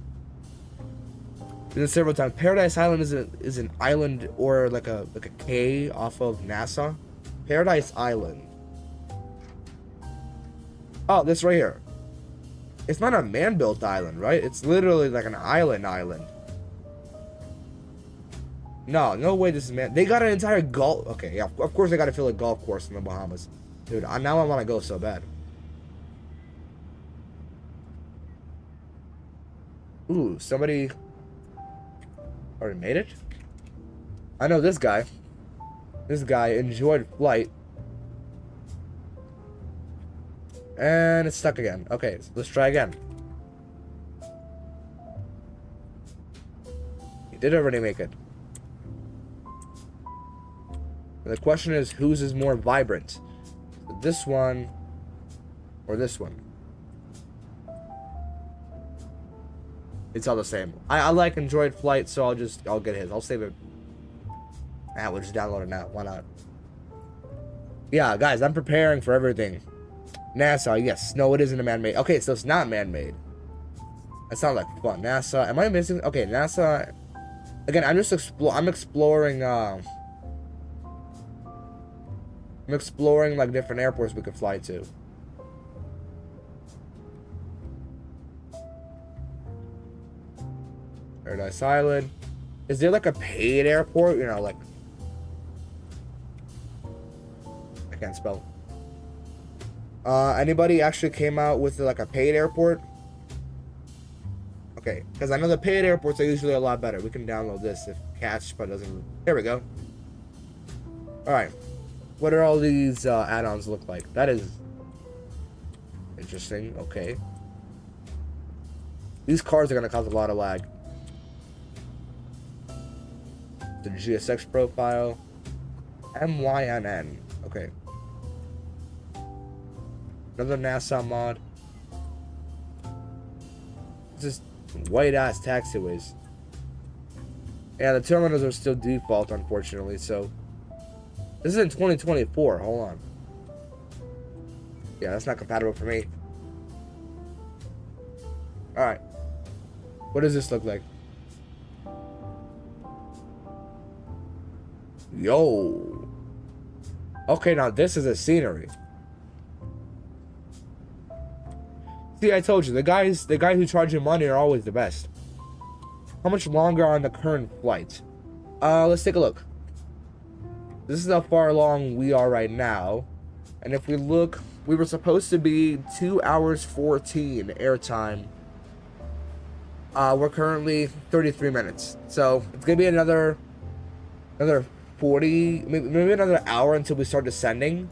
Been several times. Paradise Island is an island or like a K off of NASA. Paradise Island. Oh, this right here. It's not a man-built island, right? It's literally like an island. No way this is man. They got an entire golf. Okay, yeah, of course they got to fill a golf course in the Bahamas. Dude, now I want to go so bad. Ooh, somebody already made it? I know this guy. This guy enjoyed flight. And it's stuck again. Okay, so let's try again. He did already make it. And the question is, whose is more vibrant? This one or this one? It's all the same. I like enjoyed flight, so I'll get his. I'll save it. We'll just download it now. Why not? Yeah, guys, I'm preparing for everything. NASA, yes. No, it isn't a man-made. Okay, so it's not man-made. That sounds like fun. NASA. Am I missing? Okay, NASA. Again, I'm exploring. I'm exploring like different airports we could fly to. Paradise Island. Is there like a paid airport? You know, like I can't spell. Anybody actually came out with like a paid airport? Okay, because I know the paid airports are usually a lot better. We can download this if Catchpa doesn't. Here we go. All right, what are all these add-ons look like? That is interesting. Okay, these cars are gonna cause a lot of lag. The GSX profile, MYNN. Okay. Another NASA mod. Just white ass taxiways. Yeah, the terminals are still default, unfortunately. So this is in 2024. Hold on. Yeah, that's not compatible for me. All right. What does this look like? Yo. Okay, now this is a scenery. See, I told you, the guys who charge you money are always the best. How much longer on the current flight? Let's take a look. This is how far along we are right now. And if we look we were supposed to be 2 hours 14 airtime. We're currently 33 minutes, so it's gonna be another 40, maybe another hour until we start descending.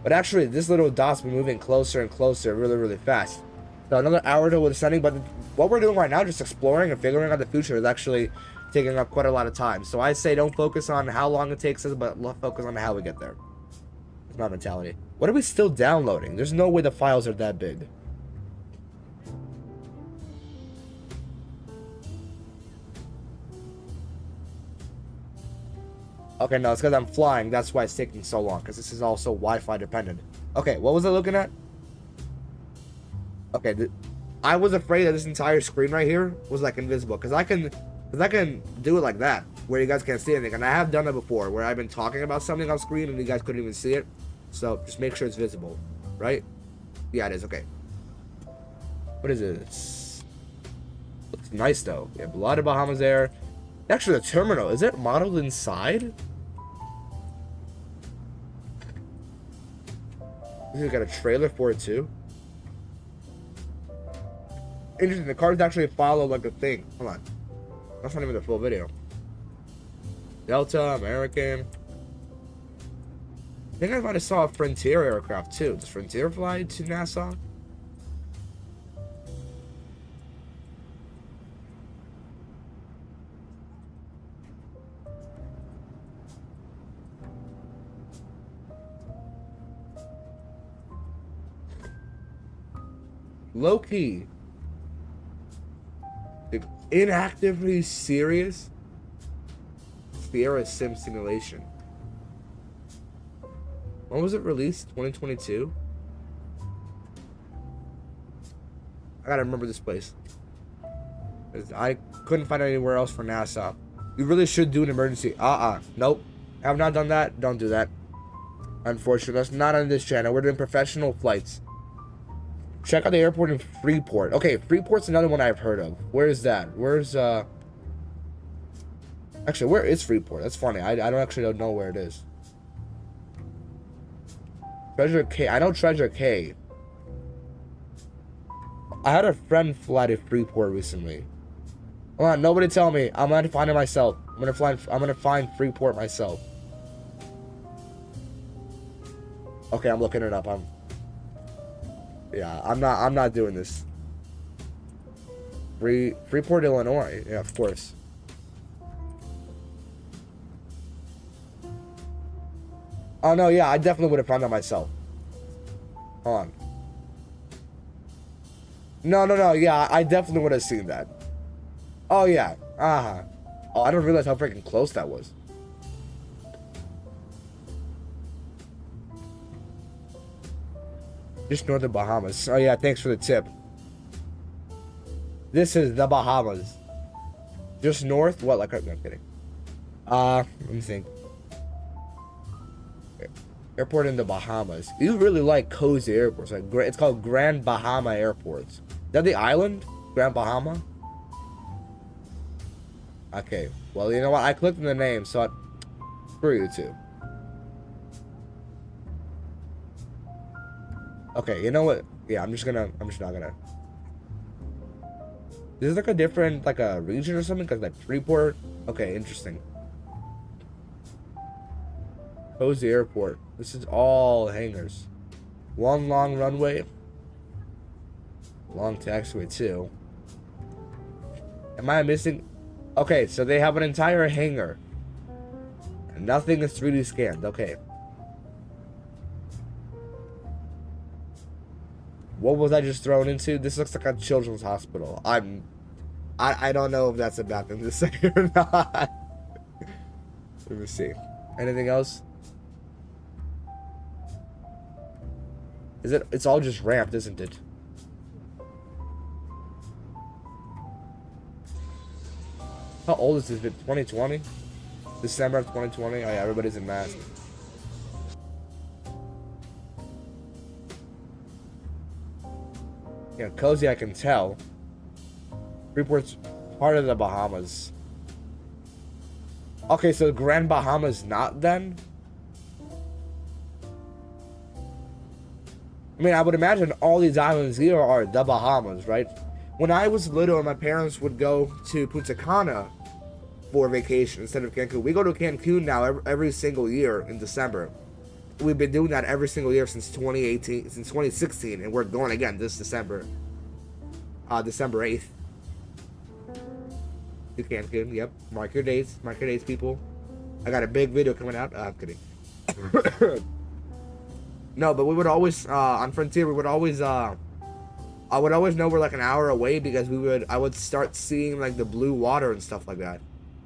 But actually, this little dot's been moving closer and closer really, really fast. So another hour till we're descending, but what we're doing right now, just exploring and figuring out the future, is actually taking up quite a lot of time. So I say don't focus on how long it takes us, but focus on how we get there. It's my mentality. What are we still downloading? There's no way the files are that big. Okay, no, it's because I'm flying. That's why it's taking so long, because this is also Wi-Fi dependent. Okay, what was I looking at? Okay, I was afraid that this entire screen right here was like invisible, because I can do it like that, where you guys can't see anything, and I have done it before, where I've been talking about something on screen and you guys couldn't even see it. So just make sure it's visible, right? Yeah, it is. Okay. What is this? Looks nice though. Yeah, Blood of Bahamas Air. Actually, the terminal, is it modeled inside? This has got a trailer for it too. Interesting, the cars actually follow like a thing. Hold on. That's not even the full video. Delta, American. I think I might have saw a Frontier aircraft too. Does Frontier fly to Nassau? Low key. Inactively serious. Sierra Sim Simulation. When was it released? 2022? I gotta remember this place. I couldn't find it anywhere else for Nassau. You really should do an emergency. Nope. Have not done that. Don't do that. Unfortunately, that's not on this channel. We're doing professional flights. Check out the airport in Freeport. Okay, Freeport's another one I've heard of. Where is that? Where's, actually, where is Freeport? That's funny. I don't know where it is. Treasure K. I know Treasure K. I had a friend fly to Freeport recently. Hold on, nobody tell me. I'm gonna find it myself. I'm gonna find Freeport myself. Okay, I'm looking it up. Yeah, I'm not doing this. Freeport, Illinois. Yeah, of course. Oh no, yeah, I definitely would have found that myself. Hold on. No, yeah, I definitely would have seen that. Oh yeah, Oh, I didn't realize how freaking close that was. Just north of Bahamas. Oh yeah, thanks for the tip. This is the Bahamas. Just north? What? Like, no, I'm kidding. Let me think. Airport in the Bahamas. You really like cozy airports. Like, it's called Grand Bahama Airports. Is that the island? Grand Bahama? Okay. Well, you know what? I clicked on the name, so screw you too. Okay, you know what? Yeah, I'm just not gonna. This is like a different, like a region or something, cause like Freeport. Okay, interesting. Cozy Airport. This is all hangars. One long runway. Long taxiway too. Am I missing? Okay, so they have an entire hangar. And nothing is 3D scanned. Okay. What was I just thrown into? This looks like a children's hospital. I don't know if that's a bad thing to say or not. Let me see. Anything else? It's all just ramped, isn't it? How old is this bit? 2020? December of 2020? Oh yeah, everybody's in masks. Yeah, cozy, I can tell. Freeport's part of the Bahamas. Okay, so Grand Bahama's not then? I mean, I would imagine all these islands here are the Bahamas, right? When I was little, my parents would go to Punta Cana for vacation instead of Cancun. We go to Cancun now every single year in December. We've been doing that every single year since 2018, since 2016, and we're going again this December. December 8th. To Cancun, yep. Mark your dates, people. I got a big video coming out. I'm kidding. No, but we would always, on Frontier, we would always, I would always know we're like an hour away because I would start seeing like the blue water and stuff like that.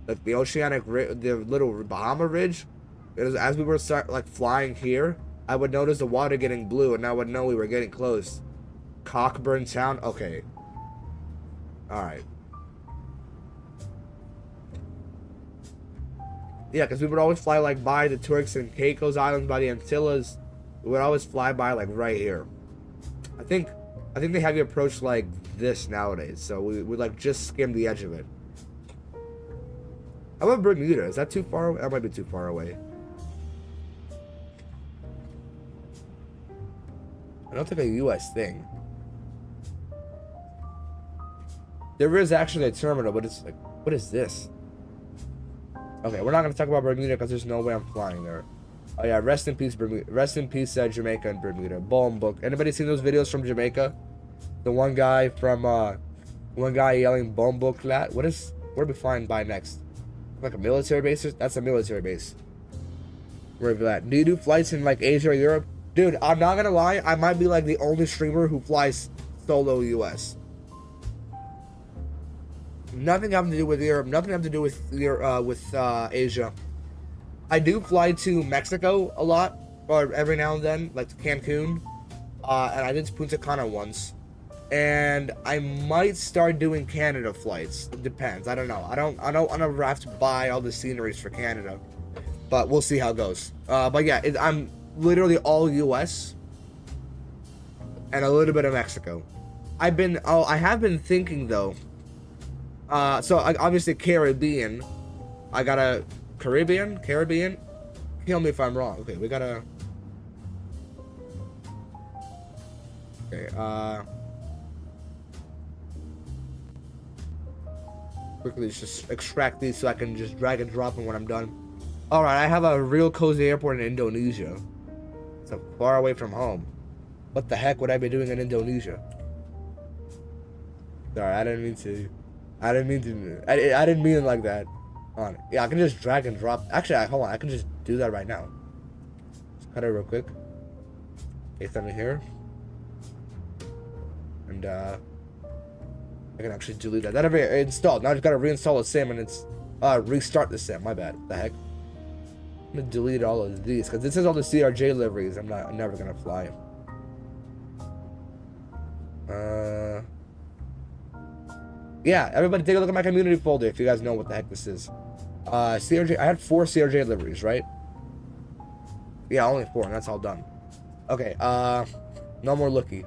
Like the oceanic, the little Bahama Ridge. As we were like flying here, I would notice the water getting blue, and I would know we were getting close. Cockburn Town, okay. All right. Yeah, because we would always fly like by the Turks and Caicos Islands, by the Antilles. We would always fly by like right here. I think they have you approach like this nowadays, so we would like just skim the edge of it. How about Bermuda? Is that too far away? That might be too far away. I don't think a U.S. thing. There is actually a terminal, but it's like, what is this? Okay, we're not gonna talk about Bermuda because there's no way I'm flying there. Oh yeah, rest in peace Bermuda. Rest in peace Jamaica and Bermuda. Boom book. Anybody seen those videos from Jamaica? The one guy yelling "Boom book" that. Where are we flying by next? Like a military base? That's a military base. Where are we at? Do you do flights in like Asia or Europe? Dude, I'm not gonna lie. I might be like the only streamer who flies solo US. Nothing having to do with Europe. Nothing having to do with Asia. I do fly to Mexico a lot, or every now and then, like to Cancun, and I did to Punta Cana once. And I might start doing Canada flights. It depends. I don't know. I don't ever have to buy all the sceneries for Canada, but we'll see how it goes. But yeah, I'm literally all US and a little bit of Mexico. I have been thinking though. So obviously Caribbean. I got a Caribbean. Kill me if I'm wrong. Okay, we gotta. Okay. Quickly just extract these so I can just drag and drop them when I'm done. All right, I have a real cozy airport in Indonesia. So far away from home. What the heck would I be doing in Indonesia? Sorry, I didn't mean it like that. Hold on. Yeah, I can just drag and drop. Actually, hold on. I can just do that right now. Just cut it real quick. Paste that in here. And I can actually delete that. That already installed. Now I just gotta reinstall the sim and it's restart the sim. My bad. What the heck? I'm gonna delete all of these because this is all the CRJ liveries. I'm never gonna fly. Yeah, everybody take a look at my community folder if you guys know what the heck this is. CRJ, I had 4 CRJ liveries, right? Yeah, only 4, and that's all done. Okay, no more looky.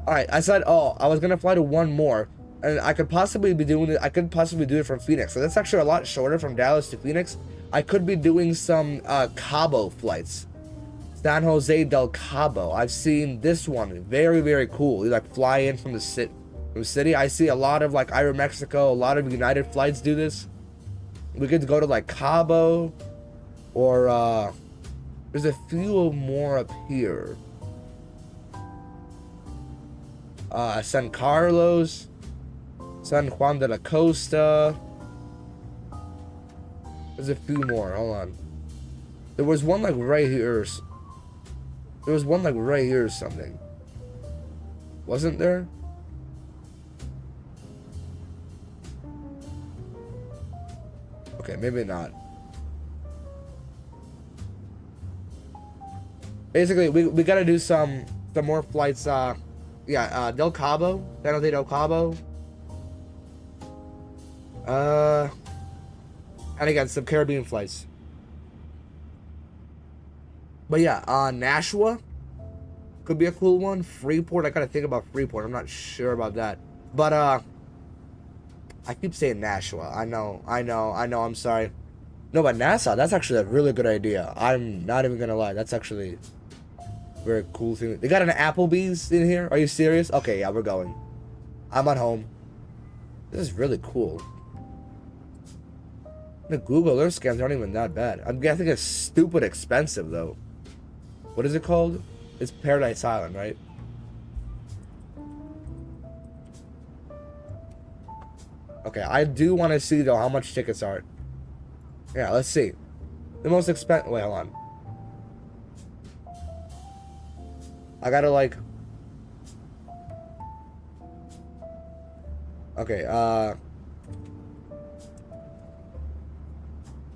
Alright, I said, I was gonna fly to one more, and I could possibly be doing it, do it from Phoenix. So that's actually a lot shorter from Dallas to Phoenix. I could be doing some, Cabo flights. San Jose del Cabo. I've seen this one, very, very cool. You like fly in from the city. I see a lot of like Aeromexico, a lot of United flights do this. We could go to like Cabo, or there's a few more up here. San Carlos, San Juan de la Costa. There's a few more. Hold on. There was one like right here. There was one like right here or something. Wasn't there? Okay, maybe not. Basically, we gotta do some more flights. Yeah, Del Cabo, San Jose del Cabo. And again, some Caribbean flights. But yeah, Nashua could be a cool one. Freeport, I gotta think about Freeport. I'm not sure about that. But I keep saying Nashua. I know. I'm sorry. No, but Nassau, that's actually a really good idea. I'm not even gonna lie. That's actually Very cool thing. They got an Applebee's in here. Are you serious? Okay, yeah, we're going. I'm on home. This is really cool. The Google Earth scans aren't even that bad. I'm guessing it's stupid expensive though. What is it called? It's Paradise Island, right? Okay, I do want to see though how much tickets are. Yeah, let's see. The most expensive. Wait, hold on. I gotta like. Okay,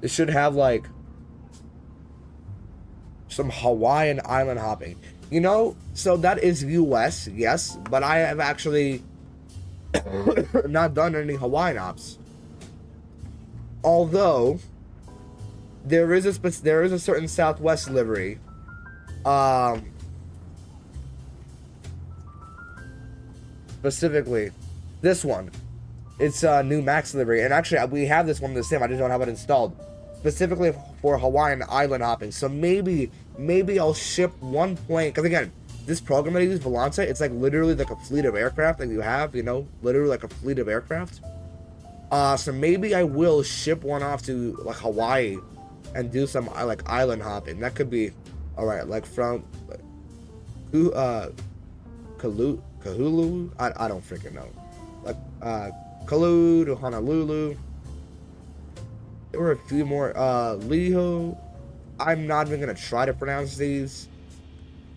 it should have like some Hawaiian island hopping. You know, so that is US, yes, but I have actually not done any Hawaiian hops. Although there is a certain Southwest livery, specifically this one. It's a new Max livery, and actually we have this one in the sim. I just don't have it installed, specifically for Hawaiian island hopping. So maybe I'll ship one plane, because again, this program that I use, Volante, it's like literally like a fleet of aircraft that you have, you know, literally like a fleet of aircraft. So maybe I will ship one off to like Hawaii and do some like island hopping. That could be all right. Like from Kahulu, I don't freaking know. Like Kalu to Honolulu. There were a few more. Liho. I'm not even gonna try to pronounce these.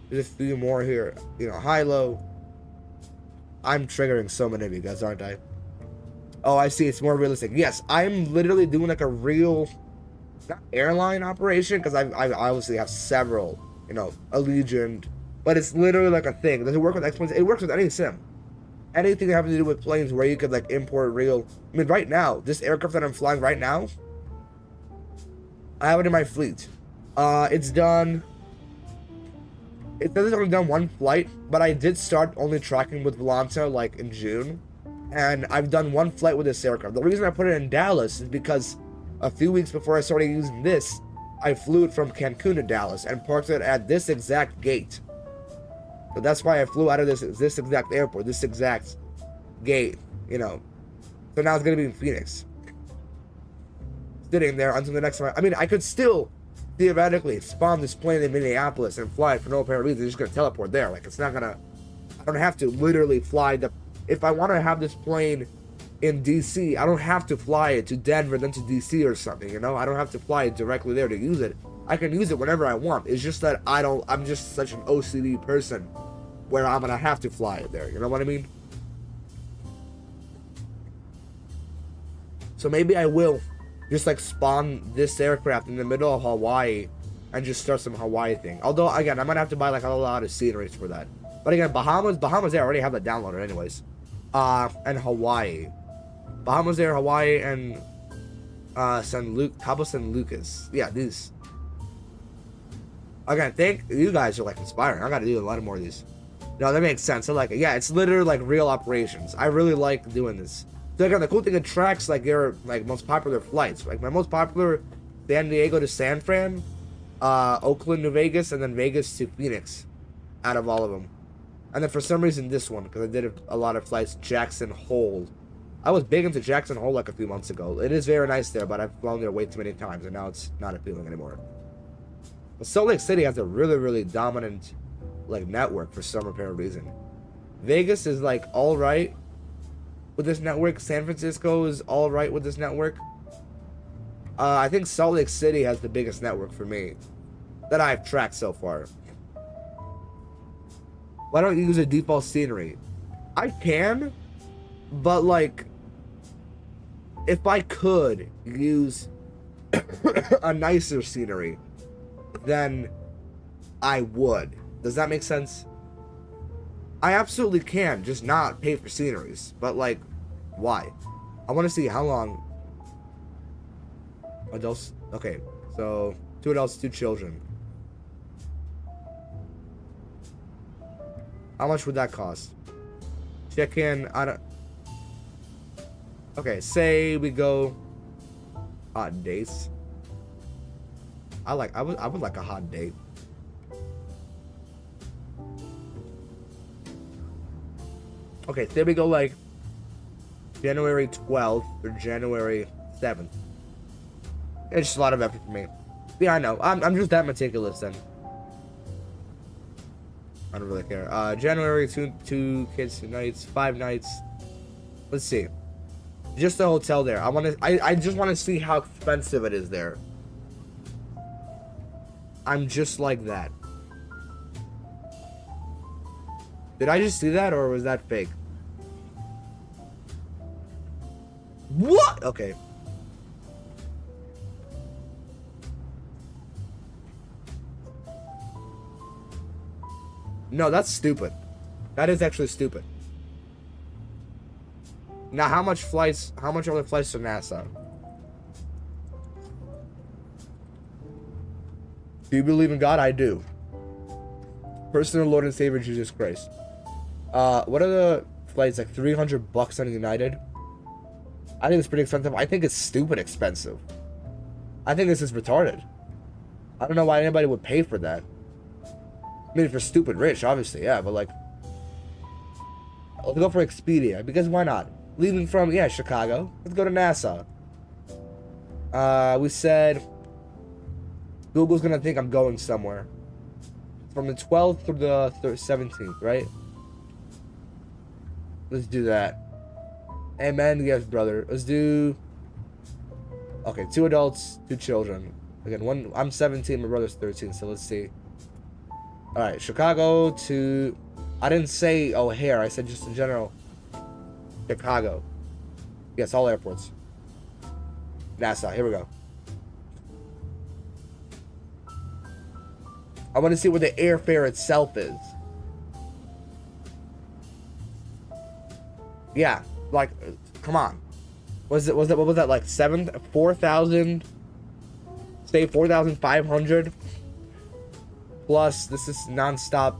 There's a few more here. You know, Hilo. I'm triggering so many of you guys, aren't I? Oh, I see. It's more realistic. Yes, I'm literally doing like a real, not airline operation, because I obviously have several. You know, Allegiant, but it's literally like a thing. Does it work with X-Planes? It works with any sim. Anything having to do with planes where you could like import real. I mean, right now, this aircraft that I'm flying right now, I have it in my fleet. It's done. It says it's only done one flight, but I did start only tracking with Volante like in June, and I've done one flight with this aircraft. The reason I put it in Dallas is because a few weeks before I started using this, I flew it from Cancun to Dallas and parked it at this exact gate. So that's why I flew out of this exact airport, this exact gate, you know. So now it's gonna be in Phoenix, sitting there until the next time. I mean, I could still theoretically spawn this plane in Minneapolis and fly it for no apparent reason. It's just gonna teleport there. Like, it's not gonna. I don't have to literally fly the. If I want to have this plane in DC, I don't have to fly it to Denver, then to DC or something. You know, I don't have to fly it directly there to use it. I can use it whenever I want. It's just that I'm just such an OCD person where I'm gonna have to fly it there. You know what I mean? So maybe I will just like spawn this aircraft in the middle of Hawaii and just start some Hawaii thing. Although again, I might have to buy like a lot of sceneries for that. But again, Bahamas, I already have that downloaded anyways. And Hawaii. Bahamas there, Hawaii, and Cabo San Lucas. Yeah, these. Again, thank you guys are like inspiring. I gotta do a lot more of these. No, that makes sense. I like it. Yeah, it's literally like real operations. I really like doing this. So again, the cool thing, it tracks like your like most popular flights. Like my most popular, San Diego to San Fran, Oakland to Vegas, and then Vegas to Phoenix, out of all of them. And then for some reason this one, because I did a lot of flights, Jackson Hole. I was big into Jackson Hole like a few months ago. It is very nice there, but I've flown there way too many times, and now it's not appealing anymore. But Salt Lake City has a really, really dominant like network for some apparent reason. Vegas is like all right with this network. San Francisco is all right with this network. I think Salt Lake City has the biggest network for me that I've tracked so far. Why don't you use a default scenery? I can, but like, if I could use a nicer scenery, then I would. Does that make sense? I absolutely can, just not pay for sceneries. But like, why? I want to see how long. Adults. Okay, so 2 adults, 2 children. How much would that cost? Check in. I don't. Okay, say we go hot dates. I would like a hot date. Okay, so there we go, like January 12th or January 7th. It's just a lot of effort for me. Yeah, I know. I'm just that meticulous then. I don't really care. January, two kids, 2 nights, 5 nights. Let's see. Just the hotel there. I just want to see how expensive it is there. I'm just like that. Did I just see that, or was that fake? What? Okay. No, that's stupid. That is actually stupid. Now, how much are the flights to NASA? Do you believe in God? I do. Personal Lord and Savior Jesus Christ. What are the flights, like $300 on United? I think it's pretty expensive. I think it's stupid expensive. I think this is retarded. I don't know why anybody would pay for that. I mean, if you're stupid rich, obviously, yeah, but like, let's go for Expedia, because why not? Leaving from, yeah, Chicago. Let's go to NASA. We said Google's gonna think I'm going somewhere. From the 12th through the 17th, right? Let's do that. Amen, yes, brother. Let's do... Okay, 2 adults, 2 children. Again, I'm 17, my brother's 13, so let's see. Alright, Chicago to... I didn't say O'Hare, I said just in general. Chicago. Yes, all airports. NASA, here we go. I want to see what the airfare itself is. Yeah, like, come on. What was that like 4,000? Say 4,500 plus. This is non-stop.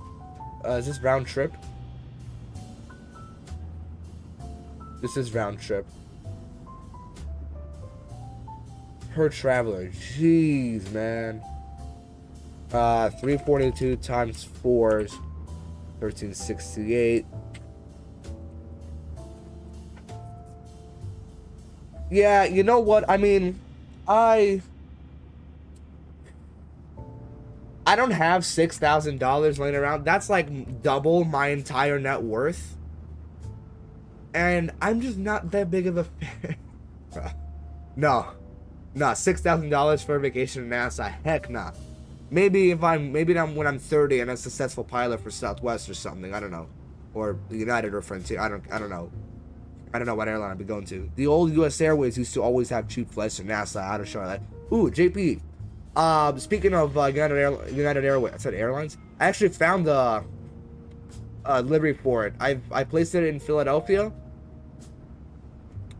Is this round trip? This is round trip. Per traveler. Jeez, man. 342 times 4 is 1368. Yeah, you know what? I mean, I don't have $6,000 laying around. That's like double my entire net worth. And I'm just not that big of a fan. No, $6,000 for a vacation in NASA. Heck nah. Maybe when I'm 30 and a successful pilot for Southwest or something. I don't know, or United or Frontier. I don't know. I don't know what airline I'd be going to. The old U.S. Airways used to always have cheap flights to NASA out of Charlotte. Ooh, JP. Speaking of United Airways, I said airlines. I actually found the livery for it. I placed it in Philadelphia.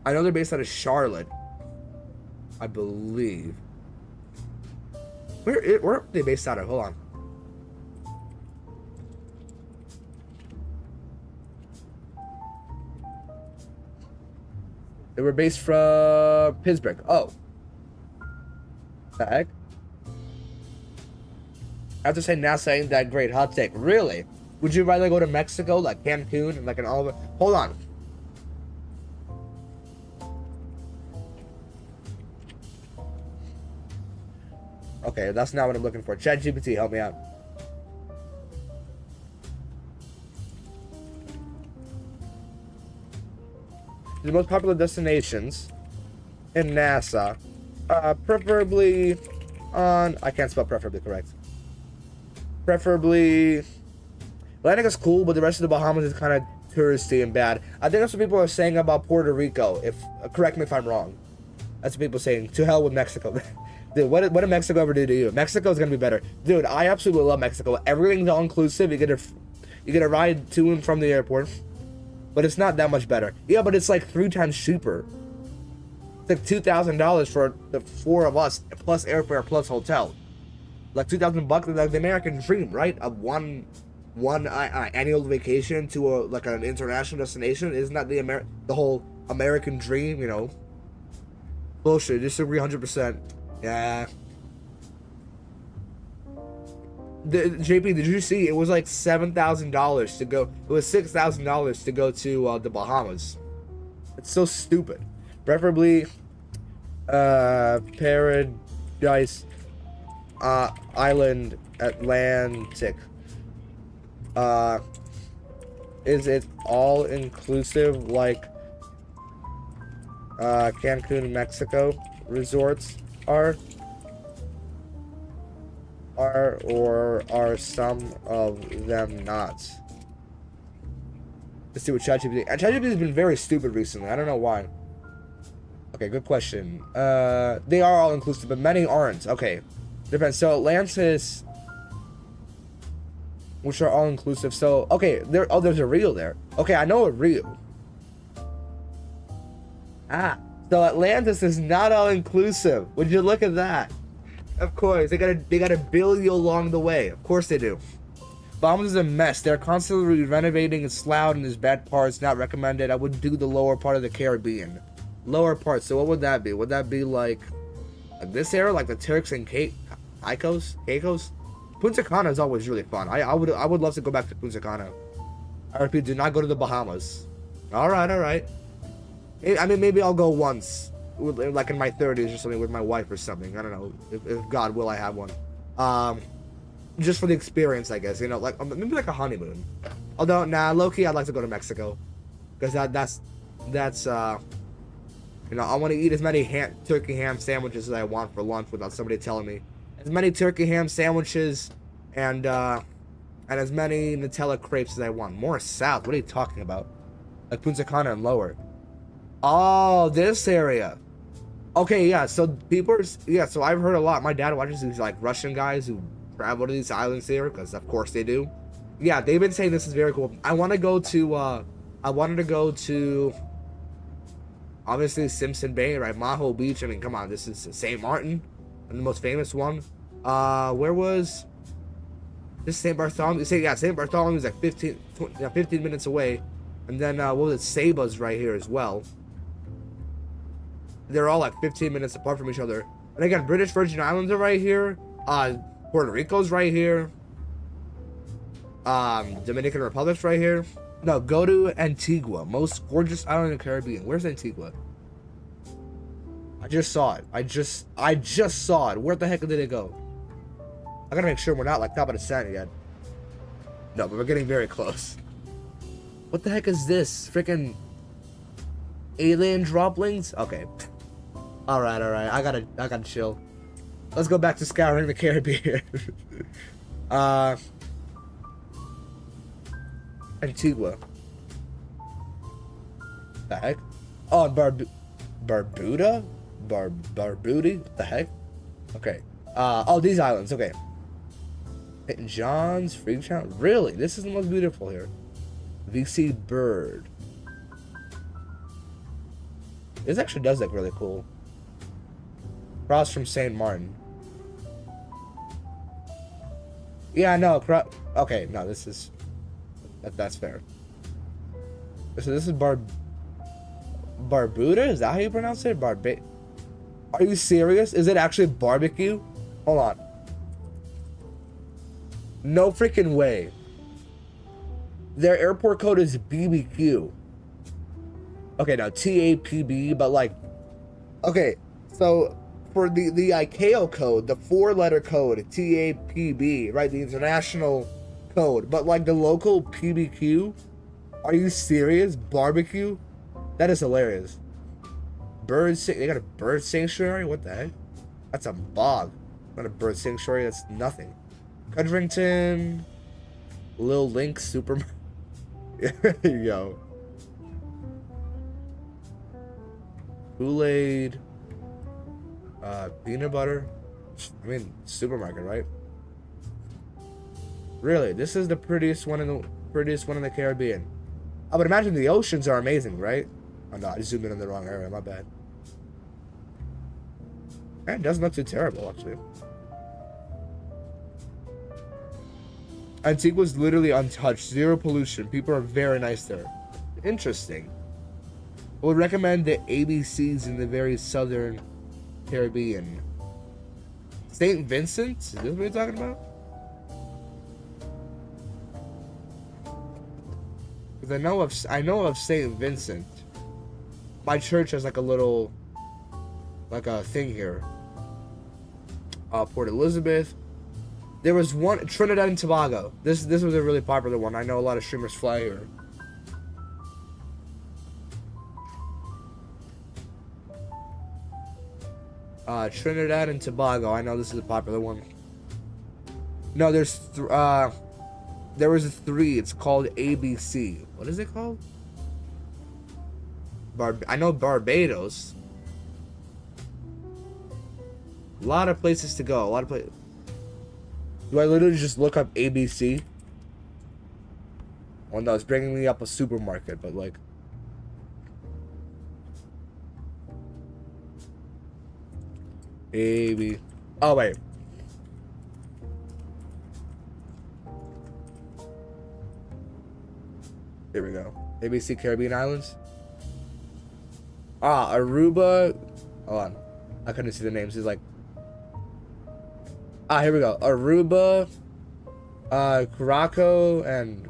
I know they're based out of Charlotte, I believe. Where are they based out of? Hold on. They were based from Pittsburgh. Oh. The heck? I have to say NASA ain't that great. Hot take. Really? Would you rather go to Mexico, like Cancun, and like an all? Hold on. Okay, that's not what I'm looking for. ChatGPT, help me out. The most popular destinations in NASA, preferably on... I can't spell preferably correct. Preferably... Atlantic is cool, but the rest of the Bahamas is kind of touristy and bad. I think that's what people are saying about Puerto Rico. Correct me if I'm wrong. That's what people are saying. To hell with Mexico. Dude, what did Mexico ever do to you? Mexico's gonna be better. Dude, I absolutely love Mexico. Everything's all inclusive. You get a ride to and from the airport. But it's not that much better. Yeah, but it's like 3 times cheaper. It's like $2,000 for the 4 of us, plus airfare, plus hotel. Like $2,000, like the American dream, right? Of one annual vacation to like an international destination. Isn't that the whole American dream? You know, bullshit. Disagree 100%. Yeah. JP, did you see? It was like $7,000 to go. It was $6,000 to go to the Bahamas. It's so stupid. Preferably, Paradise Island Atlantic. Is it all inclusive like Cancun, Mexico resorts are? Or are some of them not? Let's see what ChatGPT. ChatGPT has been very stupid recently. I don't know why. Okay, good question. They are all inclusive, but many aren't. Okay, depends. So Atlantis, which are all inclusive. So okay, there's a Rio there. Okay, I know a Rio. So Atlantis is not all inclusive. Would you look at that? Of course, they gotta bill you along the way. Of course they do. Bahamas is a mess. They're constantly renovating. It's loud and there's bad parts. Not recommended. I would do the lower part of the Caribbean. Lower part. So what would that be? Would that be like this area, like the Turks and Caicos? Punta Cana is always really fun. I would love to go back to Punta Cana. I repeat, do not go to the Bahamas. All right. I mean, maybe I'll go once, like in my 30s or something, with my wife or something. I don't know, if God will, I have one. Just for the experience, I guess. You know, like maybe like a honeymoon. Although, nah, low-key, I'd like to go to Mexico, because that's you know, I want to eat as many turkey ham sandwiches as I want for lunch without somebody telling me. As many turkey ham sandwiches and as many Nutella crepes as I want. More south. What are you talking about? Like Punta Cana and lower. Oh, this area. Okay, yeah. So so I've heard a lot. My dad watches these like Russian guys who travel to these islands here, because of course they do. Yeah, they've been saying this is very cool. I wanted to go to obviously Simpson Bay, right? Maho Beach. I mean, come on, this is St. Martin, the most famous one. Where was this? St. Bartholomew? St. Bartholomew is like 15 minutes away. And then, what was it? Saba's right here as well. They're all like 15 minutes apart from each other. And again, British Virgin Islands are right here. Puerto Rico's right here. Dominican Republic's right here. No, go to Antigua. Most gorgeous island in the Caribbean. Where's Antigua? I just saw it. I just saw it. Where the heck did it go? I gotta make sure we're not like top of the sand yet. No, but we're getting very close. What the heck is this? Freaking alien droplings? Okay. Alright. I gotta chill. Let's go back to scouring the Caribbean. Antigua. The heck? Oh, Barbuda? Barbuda? What the heck? Okay. Oh, these islands. Okay. St. John's, Freetown. Really? This is the most beautiful here. VC Bird. This actually does look really cool. Across from St. Martin. Yeah, no. Okay, no, this is... That's fair. So this is Barbuda? Is that how you pronounce it? Are you serious? Is it actually barbecue? Hold on. No freaking way. Their airport code is BBQ. Okay, now TAPB, but like... Okay, so for the ICAO code, the 4-letter code, TAPB, right? The international code, but like the local PBQ? Are you serious? Barbecue? That is hilarious. They got a bird sanctuary? What the heck? That's a bog. Not a bird sanctuary, that's nothing. Cudrington, Lil Link, Super... Yo. Kool-Aid, peanut butter. I mean, supermarket, right? Really, this is the prettiest one in the Caribbean. I would imagine the oceans are amazing, right? Oh no, I zoomed in the wrong area. My bad. It doesn't look too terrible, actually. Antigua's literally untouched, zero pollution. People are very nice there. Interesting. I would recommend the ABCs in the very southern Caribbean. St. Vincent? Is this what you're talking about? Because I know of St. Vincent. My church has like a little, like a thing here. Port Elizabeth. There was one, Trinidad and Tobago. This was a really popular one. I know a lot of streamers fly here. Trinidad and Tobago. I know this is a popular one. No, there was a 3. It's called ABC. What is it called? I know Barbados. A lot of places to go. A lot of places. Do I literally just look up ABC? Well, no, it's bringing me up a supermarket, but like. AB. Oh, wait. Here we go. ABC Caribbean Islands. Aruba. Hold on. I couldn't see the names. He's like. Here we go. Aruba, Curaçao, and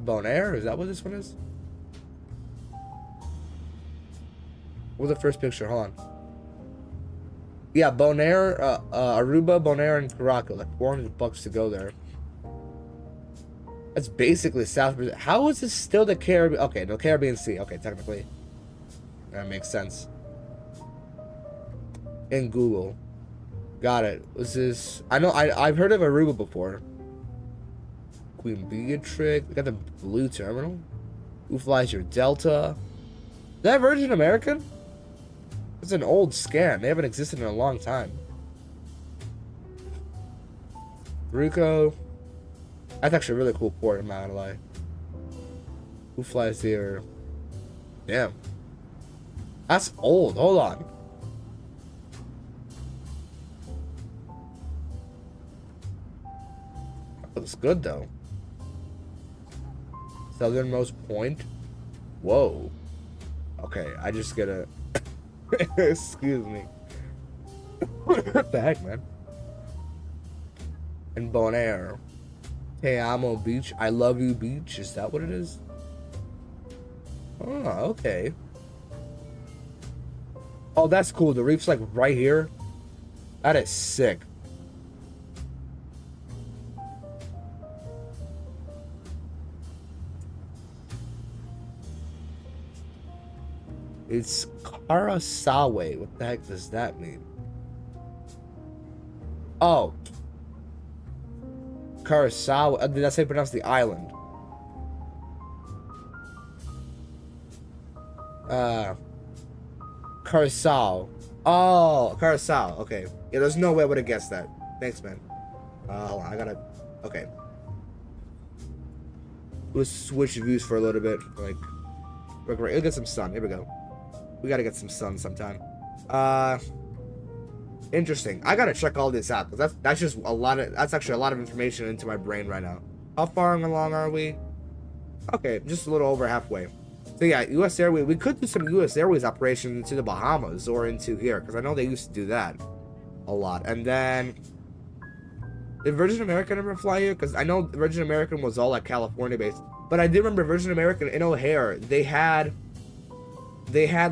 Bonaire. Is that what this one is? What's the first picture? Hold on. Yeah, Bonaire, Aruba, Bonaire, and Curaçao. Like $400 to go there. That's basically South Brazil. How is this still the Caribbean? Okay, no, Caribbean Sea. Okay, technically. That makes sense. In Google. Got it. Was this? I know. I've heard of Aruba before. Queen Beatrix. We got the Blue Terminal. Who flies your Delta? Is that Virgin American? It's an old scam. They haven't existed in a long time. Rico. That's actually a really cool port. I'm not gonna lie. Who flies here? Damn. That's old. Hold on. Looks good though. Southernmost point. Whoa. Okay, I just gotta. Excuse me. What the heck, man? And Bonaire. Te Amo Beach. I love you beach. Is that what it is? Oh, okay. Oh, that's cool. The reef's like right here. That is sick. It's Curaçao. What the heck does that mean? Oh. Curaçao. That's how you pronounce the island. Curaçao. Oh, Curaçao. Okay. Yeah, there's no way I would have guessed that. Thanks, man. Hold on. I gotta... Okay. Let's switch views for a little bit. Like... We'll get some sun. Here we go. We gotta get some sun sometime. Interesting. I gotta check all this out because that's just a lot of actually a lot of information into my brain right now. How far along are we? Okay, just a little over halfway. So yeah, U.S. Airways. We could do some U.S. Airways operations into the Bahamas or into here because I know they used to do that a lot. And then did Virgin American ever fly here? Because I know Virgin American was all like California based, but I did remember Virgin American in O'Hare. They had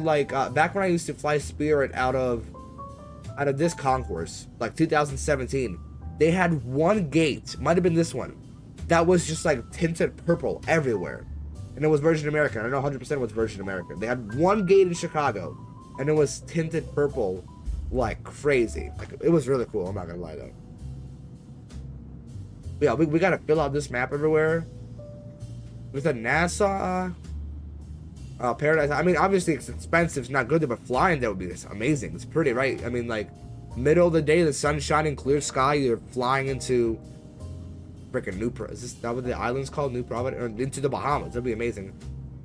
like back when I used to fly Spirit out of this concourse, like 2017, they had one gate, might have been this one, that was just like tinted purple everywhere, and it was Virgin American. I know 100% was Virgin American. They had one gate in Chicago, and it was tinted purple like crazy. Like it was really cool. I'm not gonna lie though. But yeah, we gotta fill out this map everywhere. With a Nassau. Paradise. I mean, obviously it's expensive, it's not good there, but flying there would be amazing. It's pretty, right? I mean, like, middle of the day, the sun's shining, clear sky, you're flying into freaking is that what the island's called? New Providence? Or into the Bahamas. That'd be amazing.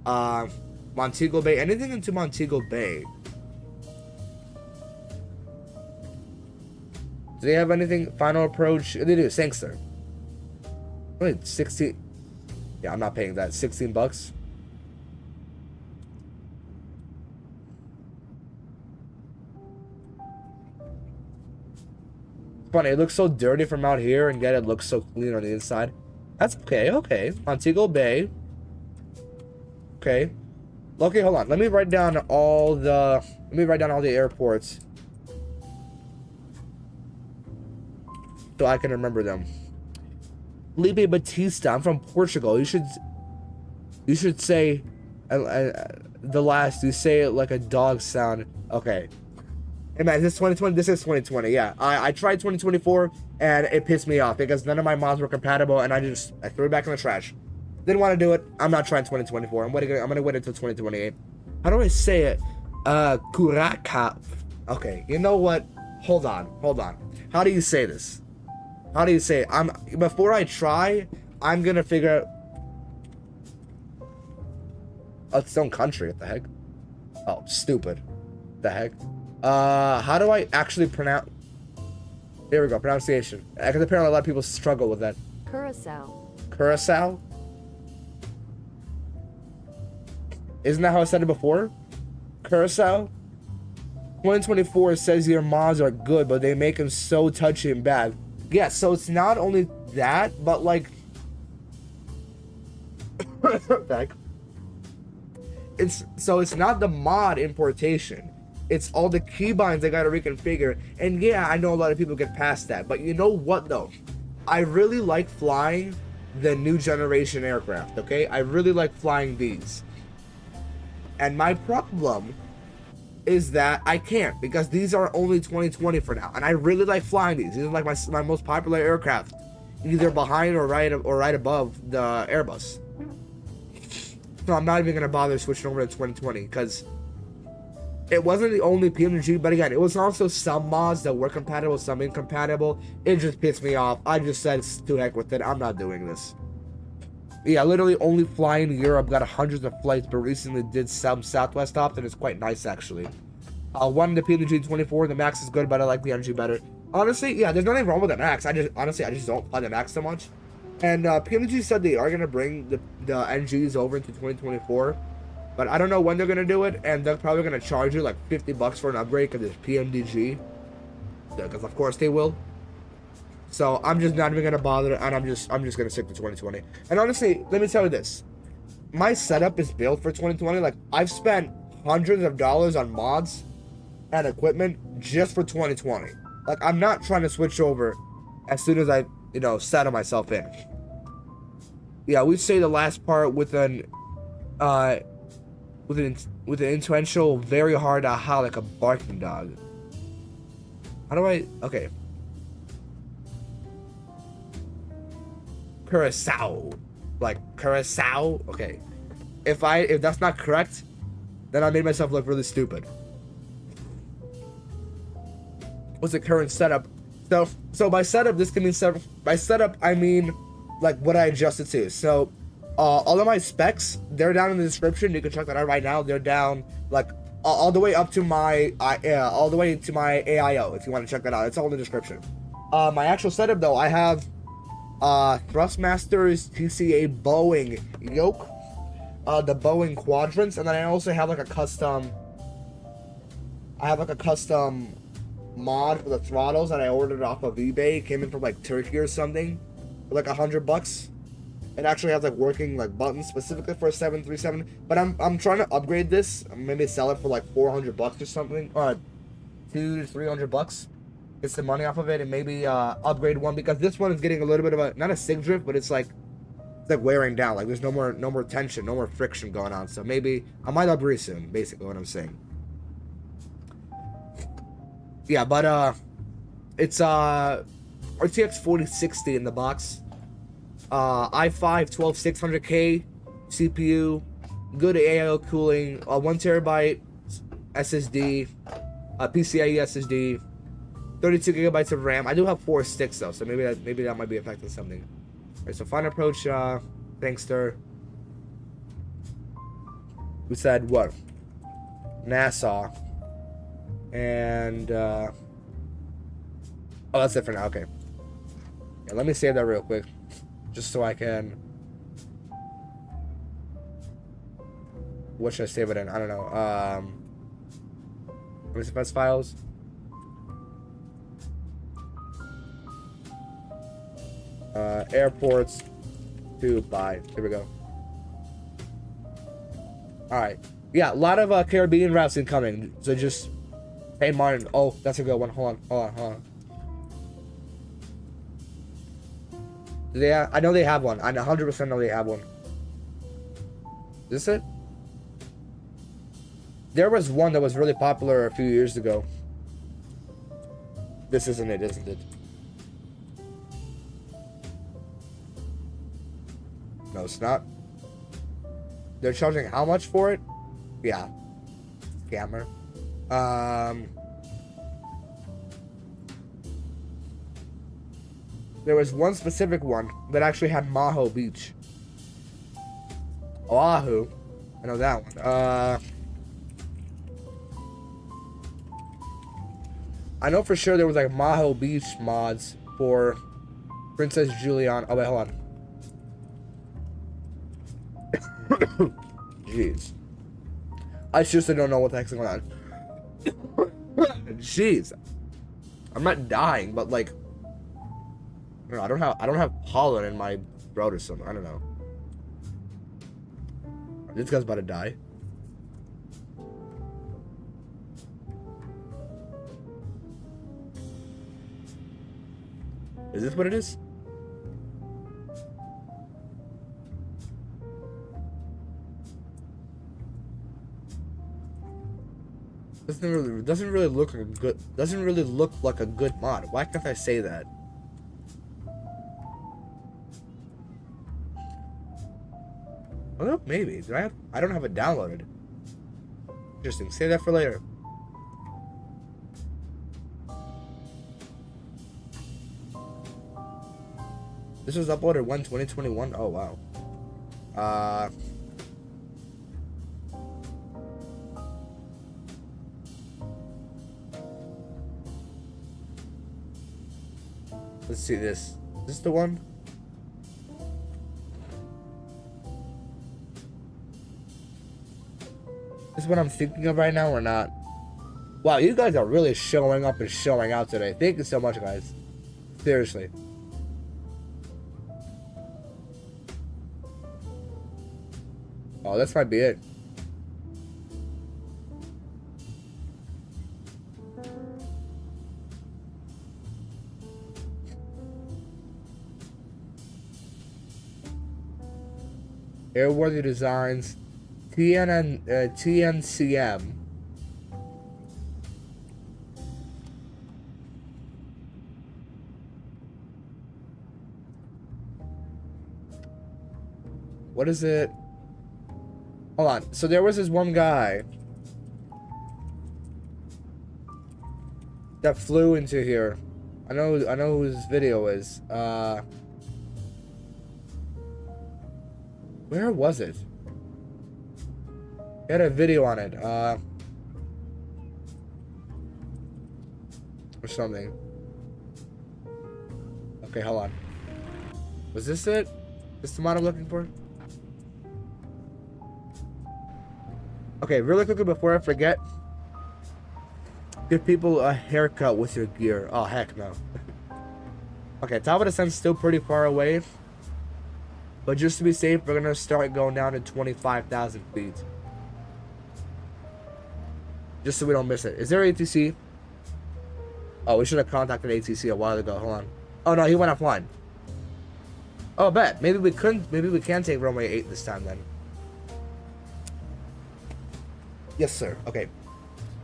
Montego Bay. Anything into Montego Bay. Do they have anything? Final approach? They do. Sangster. Wait, 16. Yeah, I'm not paying that. $16. Funny, it looks so dirty from out here, and yet it looks so clean on the inside. That's okay. Okay, Montego Bay. Okay. Okay, hold on. Let me write down all the airports so I can remember them. Felipe Batista. I'm from Portugal. You should say the last. You say it like a dog sound. Okay. Hey man, is this 2020? This is 2020. Yeah. I tried 2024 and it pissed me off because none of my mods were compatible and I threw it back in the trash. Didn't want to do it. I'm not trying 2024. I'm gonna wait until 2028. How do I say it? Curacao. Okay. You know what? Hold on. How do you say this? How do you say it? Before I try, I'm gonna figure out. Oh, it's its own country. What the heck? Oh, stupid. What the heck? How do I actually pronounce? Here we go. Pronunciation. Because apparently a lot of people struggle with that. Curacao? Isn't that how I said it before? Curacao? 2024 says your mods are good, but they make them so touchy and bad. Yeah, so it's not only that, but like... It's not the mod importation. It's all the keybinds I gotta reconfigure. And yeah, I know a lot of people get past that. But you know what though? I really like flying the new generation aircraft, okay? I really like flying these. And my problem is that I can't because these are only 2020 for now. And I really like flying these. These are like my most popular aircraft. Either behind or right above the Airbus. So I'm not even gonna bother switching over to 2020 because it wasn't the only PMDG, but again, it was also some mods that were compatible, some incompatible. It just pissed me off. I just said, to heck with it. I'm not doing this. Yeah, literally only flying to Europe, got hundreds of flights, but recently did some Southwest stops, and it's quite nice, actually. One, the PMDG 24, the Max is good, but I like the NG better. Honestly, yeah, there's nothing wrong with the Max. I just don't fly the Max so much. And PMDG said they are going to bring the NGs over into 2024. But I don't know when they're going to do it, and they're probably going to charge you like $50 for an upgrade because it's PMDG. Because of course they will. So I'm just not even going to bother, and I'm just going to stick to 2020. And honestly, let me tell you this. My setup is built for 2020. Like, I've spent hundreds of dollars on mods and equipment just for 2020. Like, I'm not trying to switch over as soon as I, settle myself in. Yeah, we say the last part with an influential, very hard aha like a barking dog. How do I? Okay. Curacao, like Curacao. Okay. If that's not correct, then I made myself look really stupid. What's the current setup? So by setup, this can mean by setup I mean like what I adjusted to. So all of my specs, they're down in the description. You can check that out right now. They're down like all the way up to my all the way to my AIO. If you want to check that out, it's all in the description. My actual setup though, I have Thrustmasters TCA Boeing yoke, the Boeing quadrants, and then I also have like a custom. I have like a custom mod for the throttles that I ordered off of eBay. It came in from like Turkey or something, for like $100. It actually has like working like buttons specifically for a 737. But I'm trying to upgrade this. Maybe sell it for like $400 or something, or $200 to $300. Get some money off of it and maybe upgrade one, because this one is getting a little bit of a, not a sig drift, but it's like wearing down. Like there's no more tension, no more friction going on. So maybe I might upgrade soon. Basically, what I'm saying. Yeah, but it's RTX 4060 in the box. i5 12600K CPU, good AIO cooling, 1 terabyte SSD, PCIe SSD, 32 gigabytes of RAM. I do have 4 sticks though, so maybe that might be affecting something. Alright, so fine approach, Thankster. We said what? Nassau. And oh, that's it for now. Okay. Yeah, let me save that real quick, just so I can. What should I save it in? I don't know. Let me see best files. Airports to buy. Here we go. All right. Yeah, a lot of Caribbean routes incoming. So just hey Martin. Oh, that's a good one. Hold on. I know they have one. I 100% know they have one. Is this it? There was one that was really popular a few years ago. This isn't it, isn't it? No, it's not. They're charging how much for it? Yeah. Scammer. There was one specific one that actually had Maho Beach. Oahu. I know that one. I know for sure there was like Maho Beach mods for Princess Juliana. Oh wait, hold on. Jeez. I seriously don't know what the heck's going on. Jeez. I'm not dying, but like I don't have pollen in my throat or something. I don't know. This guy's about to die. Is this what it is? Doesn't really look like a good. Doesn't really look like a good mod. Why can't I say that? Well, maybe. I don't have it downloaded. Interesting. Save that for later. This was uploaded 2021. Oh wow. Let's see this. Is this the one? This is what I'm thinking of right now or not? Wow, you guys are really showing up and showing out today. Thank you so much, guys. Seriously. Oh, this might be it. Airworthy Designs, TNCM. What is it? Hold on. So there was this one guy that flew into here. I know who his video is. Where was it? He had a video on it. Or something. Okay, hold on. Was this it? This the mod I'm looking for? Okay, really quickly before I forget, give people a haircut with your gear. Oh, heck no. Okay, top of the sun's still pretty far away. But just to be safe, we're going to start going down to 25,000 feet. Just so we don't miss it. Is there ATC? Oh, we should have contacted ATC a while ago. Hold on. Oh, no, he went offline. Oh, bet. Maybe we can take runway 8 this time then. Yes, sir. Okay.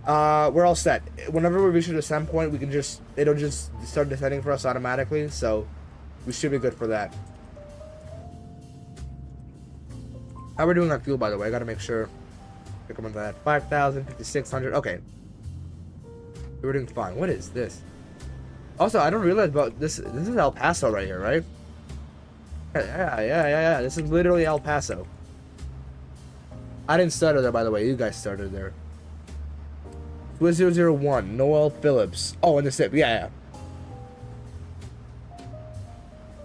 We're all set. Whenever we reach a descent point, it'll just start descending for us automatically, so we should be good for that. How we're doing on fuel, by the way? I gotta make sure. Pick up on that. 5,000, 5,600. Okay. We're doing fine. What is this? Also, I don't realize about this. This is El Paso right here, right? Yeah. This is literally El Paso. I didn't start there, by the way. You guys started there. Swiss 001, Noel Phillips. Oh, and the SIP. Yeah.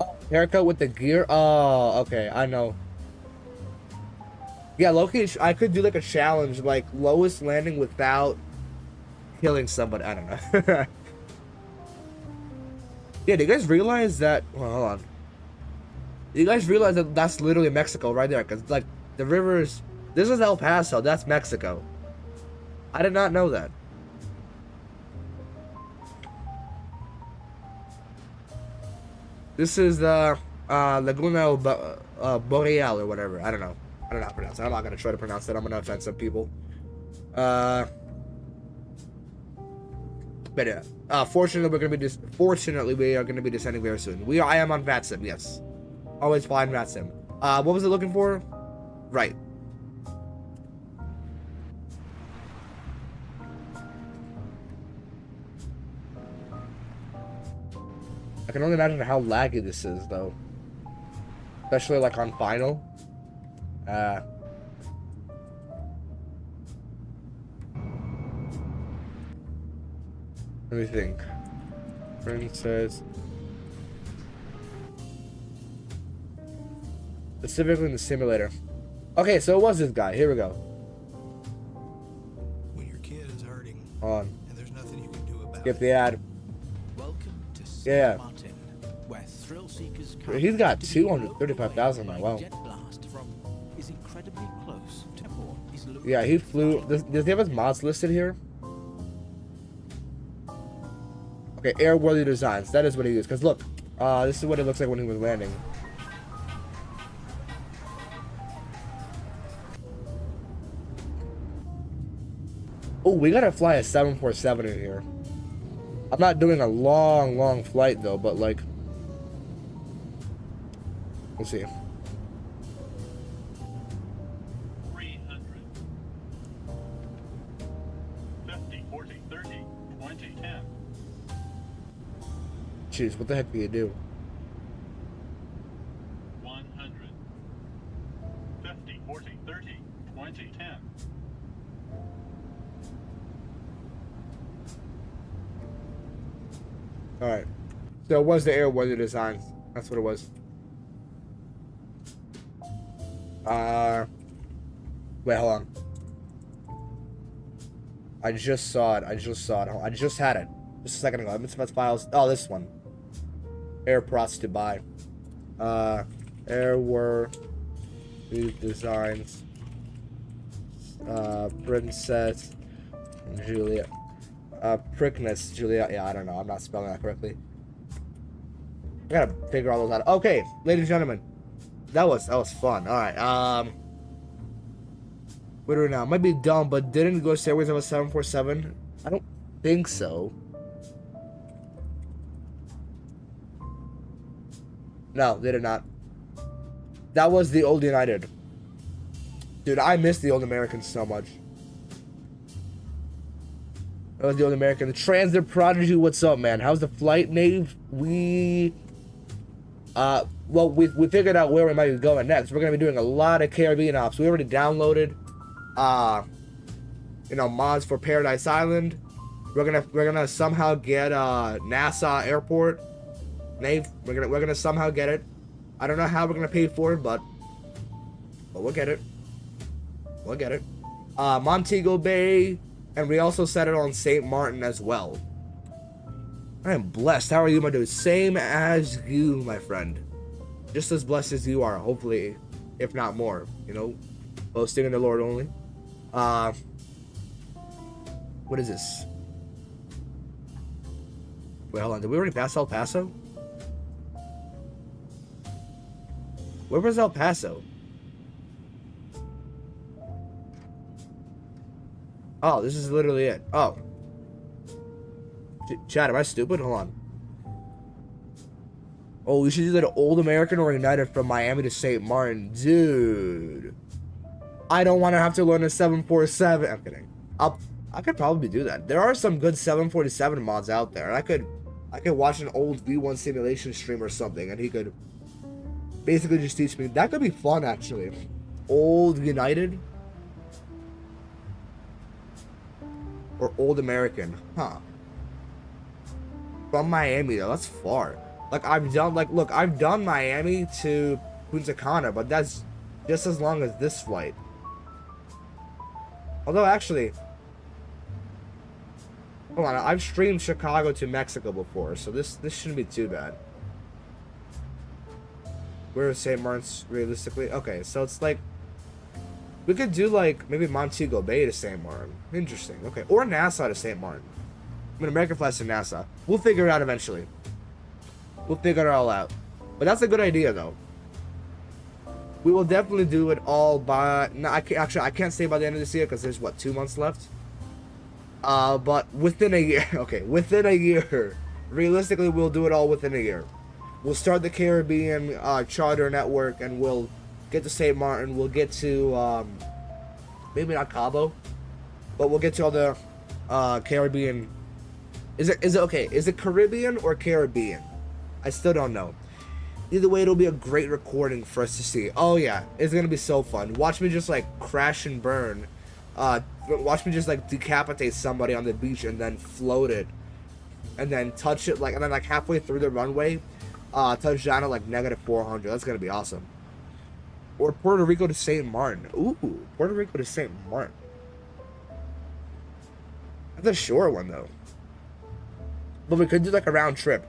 Oh, haircut with the gear. Oh, okay. I know. Yeah, Loki, I could do like a challenge, like lowest landing without killing somebody. I don't know. Yeah, do you guys realize that? Well, hold on. Do you guys realize that that's literally Mexico right there? Because like the river is This is El Paso. That's Mexico. I did not know that. This is the Laguna Boreal or whatever. I don't know. I don't know how to pronounce it. I'm not gonna try to pronounce it. I'm gonna offend some people. But yeah. Fortunately, we are gonna be descending very soon. I am on VATSIM. Yes. Always flying VATSIM. What was it looking for? Right. I can only imagine how laggy this is, though. Especially, like, on final. Let me think. Princess. Specifically in the simulator. Okay, so it was this guy. Here we go. When your kid is hurting, On. and there's nothing you can do about Skip it. the ad. Welcome to Yeah. Martin, where thrill seekers come. He's got to be 235,000 now. Wow. Jet blast from is incredibly close to airport is located. Yeah, he flew. Does he have his mods listed here? Okay, airworthy designs. That is what he used. Because look, this is what it looks like when he was landing. Oh, we gotta fly a 747 in here. I'm not doing a long flight though, but like, we'll see. 300. 50, 40, 30, 20, 10. Jeez, what the heck do you do? 100. 50, 40, 30, 20, 10. Alright. So it was the airworthy designs. That's what it was. Wait, hold on. I just saw it. I just had it. Just a second ago. Let's files. Oh, this one. Airprots to buy. Airworthy designs. Princess Julia. Prickness Julia. Yeah, I don't know. I'm not spelling that correctly. I gotta figure all those out. Okay, ladies and gentlemen. That was fun. Alright, what do we do now? Might be dumb, but didn't Ghost Airways have a 747? I don't think so. No, they did not. That was the old United. Dude, I miss the old Americans so much. That was the old American. The Transit Prodigy, what's up, man? How's the flight, Nave? We figured out where we might be going next. We're gonna be doing a lot of Caribbean ops. We already downloaded mods for Paradise Island. We're gonna somehow get Nassau Airport. Nave, we're gonna somehow get it. I don't know how we're gonna pay for it, but we'll get it. We'll get it. Montego Bay, and we also set it on St. Martin as well. I am blessed. How are you, my dude? Same as you, my friend. Just as blessed as you are, hopefully, if not more. You know, boasting in the Lord only. What is this? Wait, hold on. Did we already pass El Paso? Where was El Paso? Oh, this is literally it. Oh. Chad, am I stupid? Hold on. Oh, we should do that Old American or United from Miami to St. Martin. Dude. I don't want to have to learn a 747. I'm kidding. I could probably do that. There are some good 747 mods out there. I could watch an old V1 simulation stream or something, and he could basically just teach me. That could be fun, actually. Old United. Or Old American. Huh. From Miami, though. That's far. Like, I've done Miami to Punta Cana, but that's just as long as this flight. Although, actually, hold on, I've streamed Chicago to Mexico before, so this shouldn't be too bad. Where is St. Martin's realistically? Okay, so it's like We could do like maybe Montego Bay to St. Martin. Interesting. Okay. Or Nassau to St. Martin. I mean, American flights to Nassau. We'll figure it out eventually. We'll figure it all out. But that's a good idea, though. We will definitely do it all by... No, I can't say by the end of this year because there's, what, 2 months left? But within a year... Okay, within a year. Realistically, we'll do it all within a year. We'll start the Caribbean charter network, and we'll get to St. Martin. We'll get to... maybe not Cabo. But we'll get to all the Caribbean... Is it okay? Is it Caribbean or Caribbean? I still don't know. Either way, it'll be a great recording for us to see. Oh yeah, it's gonna be so fun. Watch me just like crash and burn. Watch me just like decapitate somebody on the beach and then float it, and then touch it and then halfway through the runway, touch down at like -400. That's gonna be awesome. Or Puerto Rico to St. Martin. Ooh, Puerto Rico to St. Martin. That's a short one though. But we could do like a round trip.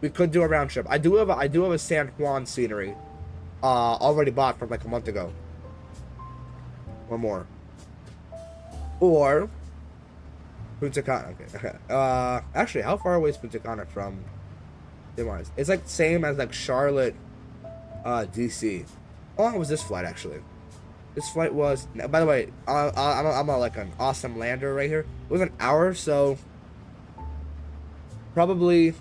We could do a round trip. I do have a San Juan scenery already bought from like a month ago. One more. Or Punta Cana. Okay. Actually, how far away is Punta Cana from Mars? It's like same as like Charlotte, DC. How long was this flight actually? This flight was. By the way, I'm like an awesome lander right here. It was an hour, so probably.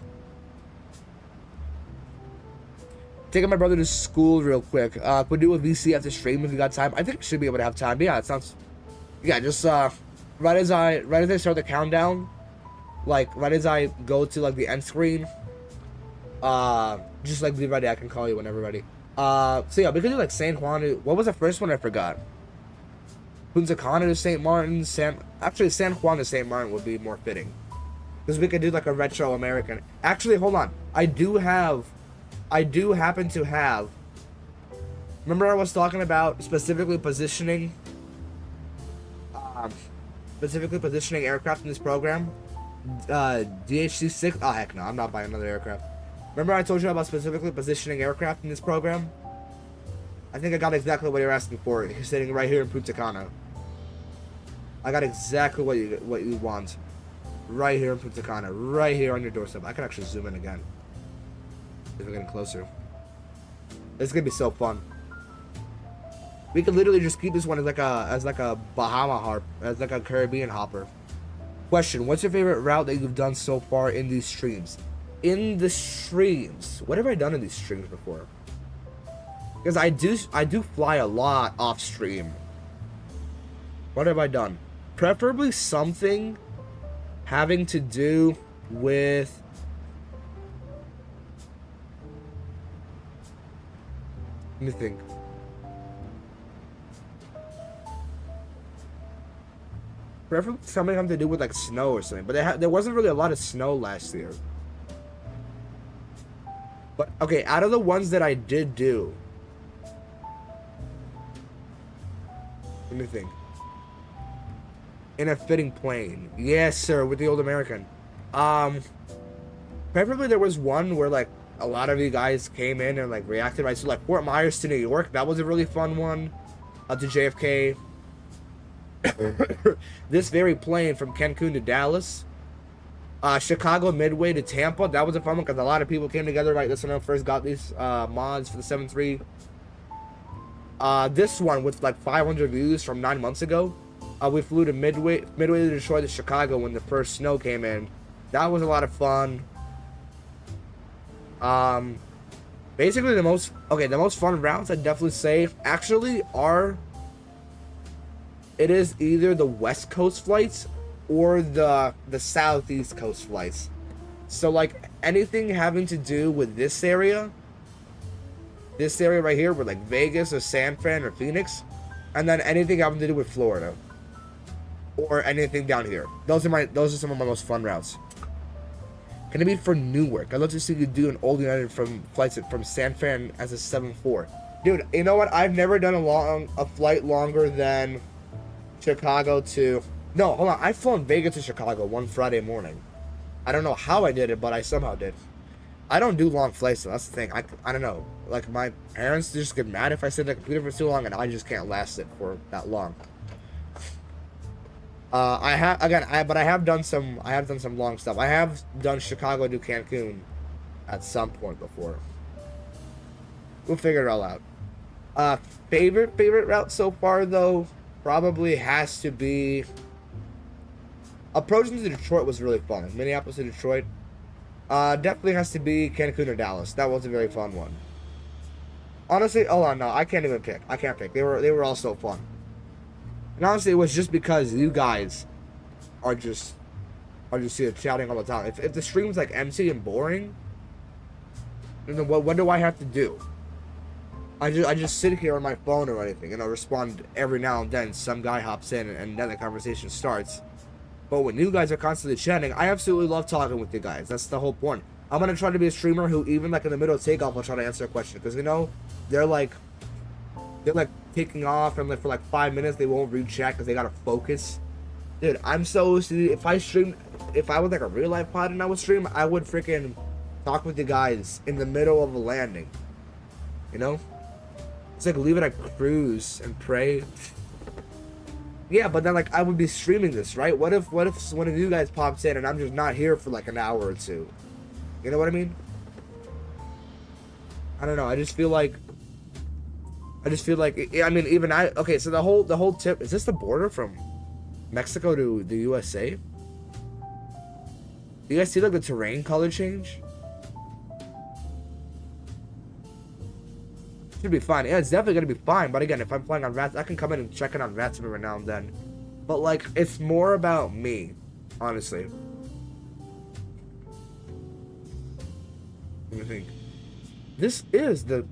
Taking my brother to school real quick. We'll do a VC after stream if we got time. I think we should be able to have time. But yeah, it sounds. Yeah, just right as I start the countdown, like right as I go to like the end screen, just like be ready. I can call you whenever ready. So yeah, we could do like San Juan. What was the first one? I forgot. Punta Cana to St. Martin. Actually, San Juan to St. Martin would be more fitting, because we could do like a retro American. Actually, hold on. I do happen to have. Remember I was talking about specifically positioning aircraft in this program? DHC-6. Oh heck no, I'm not buying another aircraft. Remember I told you about specifically positioning aircraft in this program? I think I got exactly what you're asking for. You're sitting right here in Punta Cana. I got exactly what you want. Right here in Punta Cana. Right here on your doorstep. I can actually zoom in again. If we're getting closer. It's gonna be so fun. We could literally just keep this one as like a Bahama harp, as like a Caribbean hopper. Question: what's your favorite route that you've done so far in these streams? In the streams, what have I done in these streams before? Because I do fly a lot off stream. What have I done? Preferably something having to do with. Let me think. Preferably something having to do with like snow or something. But there wasn't really a lot of snow last year. But okay, out of the ones that I did do, let me think. In a fitting plane, yes sir, with the old American. Preferably there was one where like a lot of you guys came in and like reacted right. So like Fort Myers to New York, that was a really fun one. To JFK. This very plane from Cancun to Dallas. Chicago Midway to Tampa, that was a fun one because a lot of people came together right. That's when I first got these mods for the 7.3. This one with like 500 views from 9 months ago. We flew to Midway to Detroit to Chicago when the first snow came in. That was a lot of fun. Basically the most fun routes I'd definitely say actually are. It is either the West Coast flights or the Southeast Coast flights. So like anything having to do with this area right here, with like Vegas or San Fran or Phoenix, and then anything having to do with Florida or anything down here. Those are some of my most fun routes. Can it be for Newark? I'd love to see you do an old United from flights from San Fran as a 7.4. Dude, you know what? I've never done a flight longer than Chicago to. No, hold on. I've flown Vegas to Chicago one Friday morning. I don't know how I did it, but I somehow did. I don't do long flights, so that's the thing. I don't know. like my parents just get mad if I sit at the computer for too long, and I just can't last it for that long. I have done some long stuff. I have done Chicago to Cancun at some point before. We'll figure it all out. Favorite route so far though probably has to be approaching to Detroit was really fun. Minneapolis to Detroit. Definitely has to be Cancun or Dallas. That was a very fun one. Honestly, no, I can't even pick. I can't pick. They were all so fun. And honestly, it was just because you guys are just here shouting all the time. If the stream's like empty and boring, then what do I have to do? I just sit here on my phone or anything, and I respond every now and then. Some guy hops in, and then the conversation starts. But when you guys are constantly chatting, I absolutely love talking with you guys. That's the whole point. I'm gonna try to be a streamer who, even like in the middle of takeoff, will try to answer a question, because you know they're like taking off, and like for like 5 minutes they won't read chat because they gotta focus. Dude, I'm so if I was like a real life pod and I would stream, I would freaking talk with you guys in the middle of a landing. You know, it's like leave it at cruise and pray. Yeah, but then like I would be streaming this, right? What if one of you guys pops in and I'm just not here for like an hour or two? You know what I mean? I don't know. I just feel like I mean, even okay, so the whole tip, is this the border from Mexico to the USA? Do you guys see like the terrain color change? Should be fine. Yeah, it's definitely gonna be fine. But again, if I'm playing on VATSIM, I can come in and check it on VATSIM every now and then. But like, it's more about me, honestly. Let me think. This is the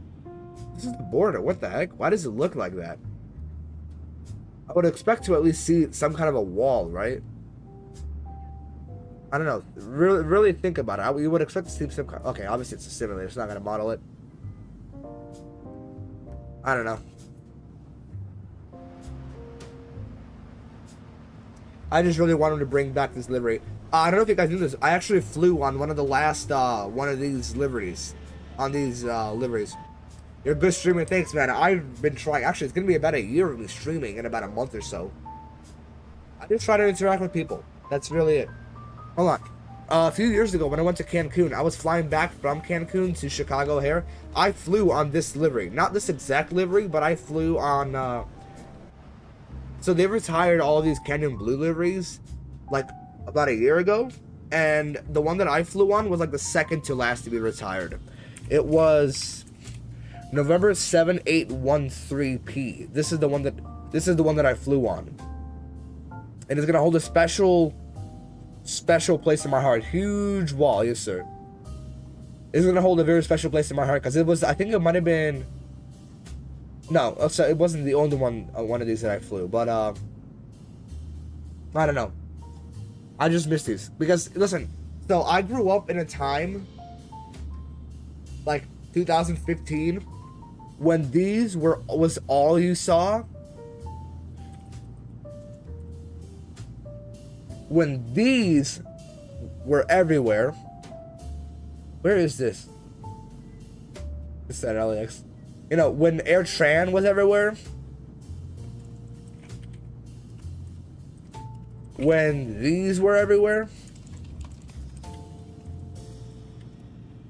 border. What the heck? Why does it look like that? I would expect to at least see some kind of a wall, right? I don't know. Really think about it. You would expect to see some kind. Okay, obviously it's a simulator. It's not gonna model it. I don't know. I just really wanted to bring back this livery. I don't know if you guys knew this. I actually flew on one of the last one of these liveries. On these liveries. You're a good streamer. Thanks, man. I've been trying. Actually, it's going to be about a year of me streaming in about a month or so. I just try to interact with people. That's really it. Hold on. A few years ago, when I went to Cancun, I was flying back from Cancun to Chicago here. I flew on this livery. Not this exact livery, but I flew on... So they retired all of these Canyon Blue liveries, like, about a year ago. And the one that I flew on was, like, the second to last to be retired. It was November 7813P. This is the one that I flew on. And it's gonna hold a special place in my heart. Huge wall, yes sir. It's gonna hold a very special place in my heart because it was. I think it might have been. No, so it wasn't the only one of these that I flew, but I don't know. I just missed these because listen. So I grew up in a time like 2015 when these was all you saw. When these were everywhere. Where is this? It's at LAX. You know, when Air Tran was everywhere. When these were everywhere.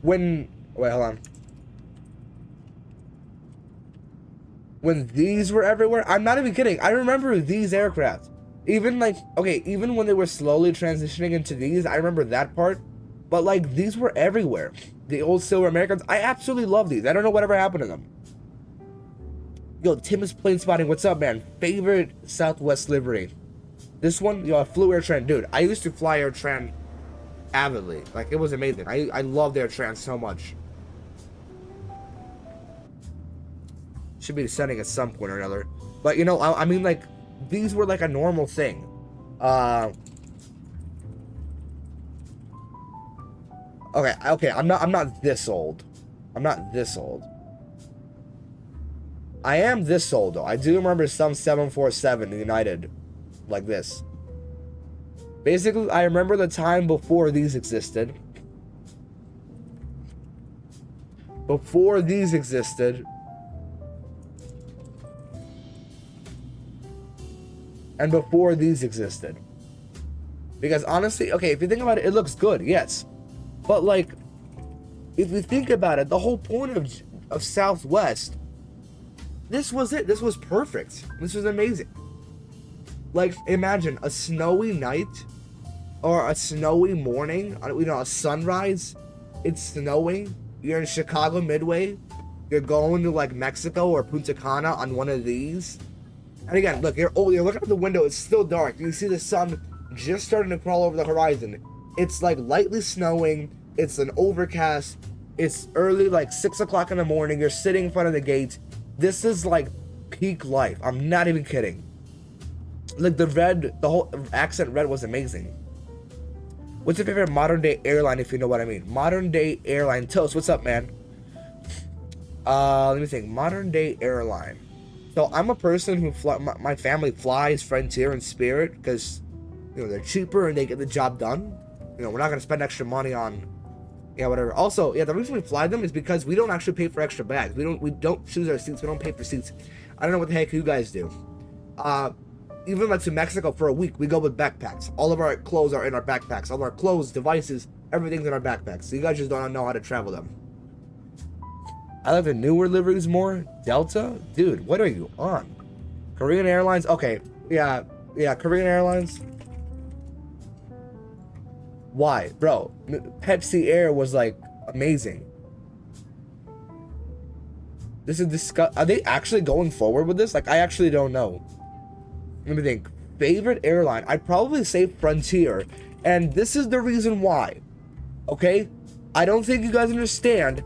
Wait, hold on. When these were everywhere. I'm not even kidding. I remember these aircraft. Even like, okay, even when they were slowly transitioning into these, I remember that part. But like, these were everywhere. The old Silver Americans, I absolutely love these. I don't know whatever happened to them. Yo, Tim is plane spotting. What's up, man? Favorite Southwest livery. This one, yo, I flew Air Tran. Dude, I used to fly Air Tran avidly. Like, it was amazing. I loved Air Tran so much. Should be setting at some point or another. But, you know, I mean, like, these were like a normal thing. Okay, I'm not this old. I'm not this old. I am this old though. I do remember some 747 United like this. Basically, I remember the time before these existed. before these existed, and before these existed. Because honestly, okay, if you think about it, it looks good, yes. But like, if you think about it, the whole point of Southwest, this was it. This was perfect. This was amazing. Like, imagine a snowy night or a snowy morning, you know, a sunrise. It's snowing. You're in Chicago Midway. You're going to like Mexico or Punta Cana on one of these. And again, look, you're looking out the window. It's still dark. You see the sun just starting to crawl over the horizon. It's like lightly snowing. It's an overcast. It's early, like 6 o'clock in the morning. You're sitting in front of the gate. This is like peak life. I'm not even kidding. Like the whole accent red was amazing. What's your favorite modern day airline, if you know what I mean? Modern day airline. Toast, what's up, man? Let me think. Modern day airline. So I'm a person who my family flies Frontier and Spirit because, you know, they're cheaper and they get the job done. You know, we're not gonna spend extra money on, yeah, whatever. Also, yeah, the reason we fly them is because we don't actually pay for extra bags. We don't choose our seats. We don't pay for seats. I don't know what the heck you guys do. Even like to Mexico for a week, we go with backpacks. All of our clothes are in our backpacks. All of our clothes, devices, everything's in our backpacks. So you guys just don't know how to travel them. I like the newer liveries more. Delta? Dude, what are you on? Korean Airlines? Okay, yeah, Korean Airlines. Why? Bro, Pepsi Air was like amazing. This is Are they actually going forward with this? Like, I actually don't know. Let me think. Favorite airline? I'd probably say Frontier. And this is the reason why. Okay? I don't think you guys understand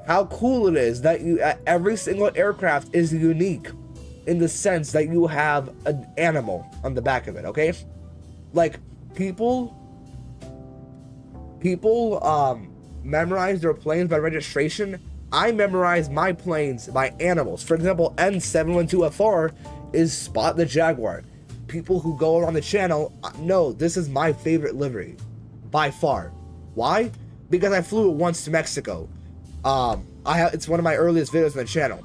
how cool it is that every single aircraft is unique in the sense that you have an animal on the back of it, okay? Like, people memorize their planes by registration. I memorize my planes by animals. For example, N712FR is Spot the Jaguar. People who go around the channel know this is my favorite livery by far. Why? Because I flew it once to Mexico. It's one of my earliest videos on the channel.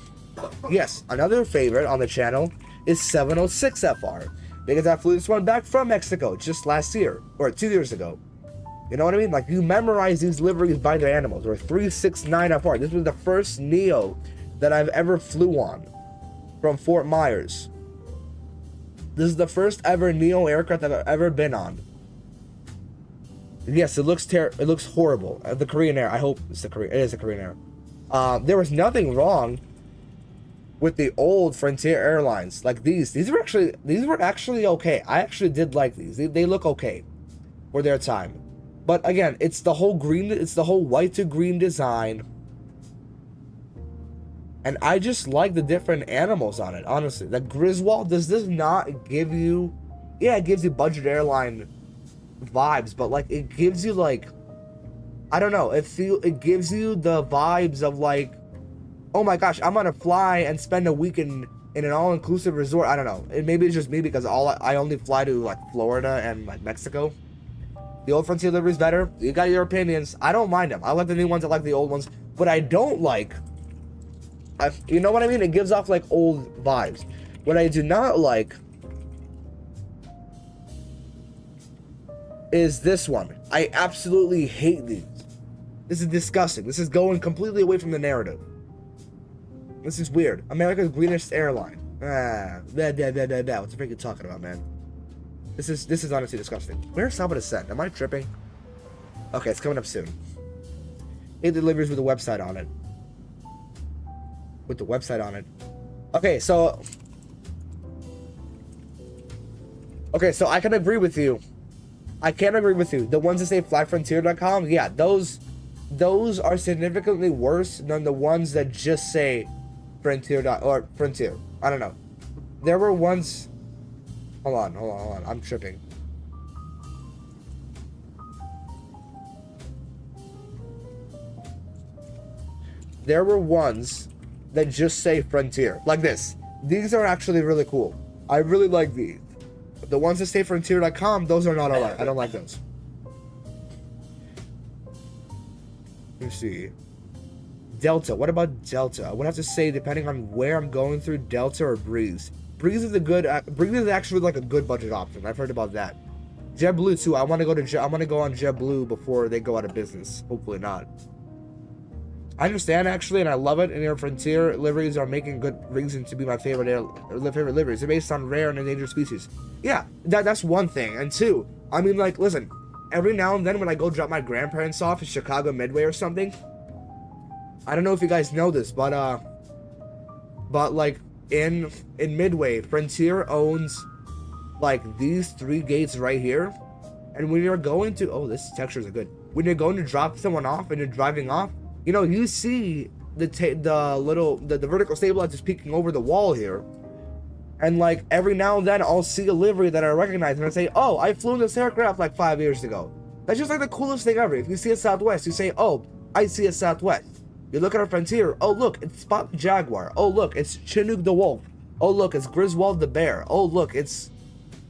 Yes, another favorite on the channel is 706FR because I flew this one back from Mexico just last year or 2 years ago. You know what I mean? Like, you memorize these liveries by their animals. Or 369FR. This was the first Neo that I've ever flew on from Fort Myers. This is the first ever Neo aircraft that I've ever been on. Yes, it looks horrible. The Korean Air. I hope it is a Korean Air. There was nothing wrong with the old Frontier Airlines. Like these were actually okay. I actually did like these. They look okay for their time. But again, it's the whole white to green design. And I just like the different animals on it, honestly. The Griswold, does this not give you... Yeah, it gives you budget airline vibes, but like, it gives you like... I don't know, it gives you the vibes of like, oh my gosh, I'm gonna fly and spend a week in an all-inclusive resort. I don't know. Maybe it's just me because I only fly to like Florida and like Mexico. The old Frontier livery is better. You got your opinions. I don't mind them. I like the new ones. I like the old ones. But I don't like... you know what I mean? It gives off like old vibes. What I do not like is this one. I absolutely hate these. This is disgusting. This is going completely away from the narrative. This is weird. America's greenest airline. What the freak are you talking about, man? This is honestly disgusting. Where's Southwest Ascent? Am I tripping? Okay, it's coming up soon. It delivers with a website on it. With the website on it. Okay, so I can agree with you. I can agree with you. The ones that say flyfrontier.com, yeah, those are significantly worse than the ones that just say Frontier. I don't know. There were ones... Hold on. I'm tripping. There were ones that just say Frontier. Like this. These are actually really cool. I really like these. But the ones that say Frontier.com, those are not alright. I don't like those. Let me see. Delta. What about Delta? I would have to say, depending on where I'm going through, Delta or Breeze. Breeze is actually like a good budget option. I've heard about that. JetBlue too. I want to go on JetBlue before they go out of business. Hopefully not. I understand actually, and I love it. And Air Frontier liveries are making good reason to be my favorite liveries. They're based on rare and endangered species. Yeah, that's one thing. And two, I mean, like, listen, every now and then when I go drop my grandparents off in Chicago Midway or something, I don't know if you guys know this, but like in Midway, Frontier owns like these 3 gates right here, and when you're going to, oh, this textures are good. When you're going to drop someone off and you're driving off, you know, you see the vertical stabilizers peeking over the wall here, and like every now and then I'll see a livery that I recognize and I say, oh, I flew in this aircraft like 5 years ago. That's just like the coolest thing ever. If you see a Southwest, you say, oh, I see a Southwest. You look at a Frontier, oh look, it's Spot the Jaguar. Oh look, it's Chinook the Wolf. Oh look, it's Griswold the Bear. Oh look, it's,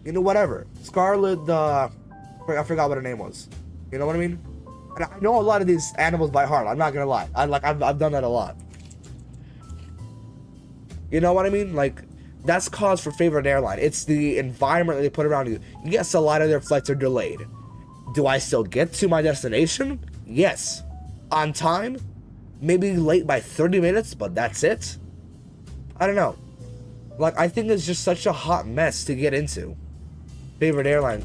you know, whatever, Scarlet the, I forgot what her name was. You know what I mean? And I know a lot of these animals by heart. I'm not gonna lie. I've done that a lot. You know what I mean? Like, that's cause for favorite airline. It's the environment that they put around you. Yes, a lot of their flights are delayed. Do I still get to my destination? Yes. On time? Maybe late by 30 minutes, but that's it. I don't know. Like, I think it's just such a hot mess to get into. Favorite airline.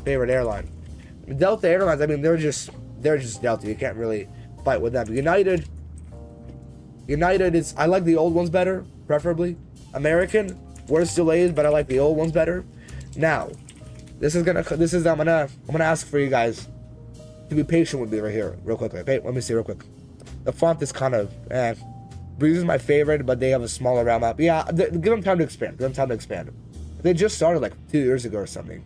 Delta Airlines, I mean, they're just Delta. You can't really fight with them. United is, I like the old ones better, preferably. American, worse delays, but I like the old ones better. Now, I'm gonna ask for you guys to be patient with me right here, real quick. Okay, let me see real quick. The font is kind of, Breeze is my favorite, but they have a smaller round map. Yeah, give them time to expand. They just started like 2 years ago or something.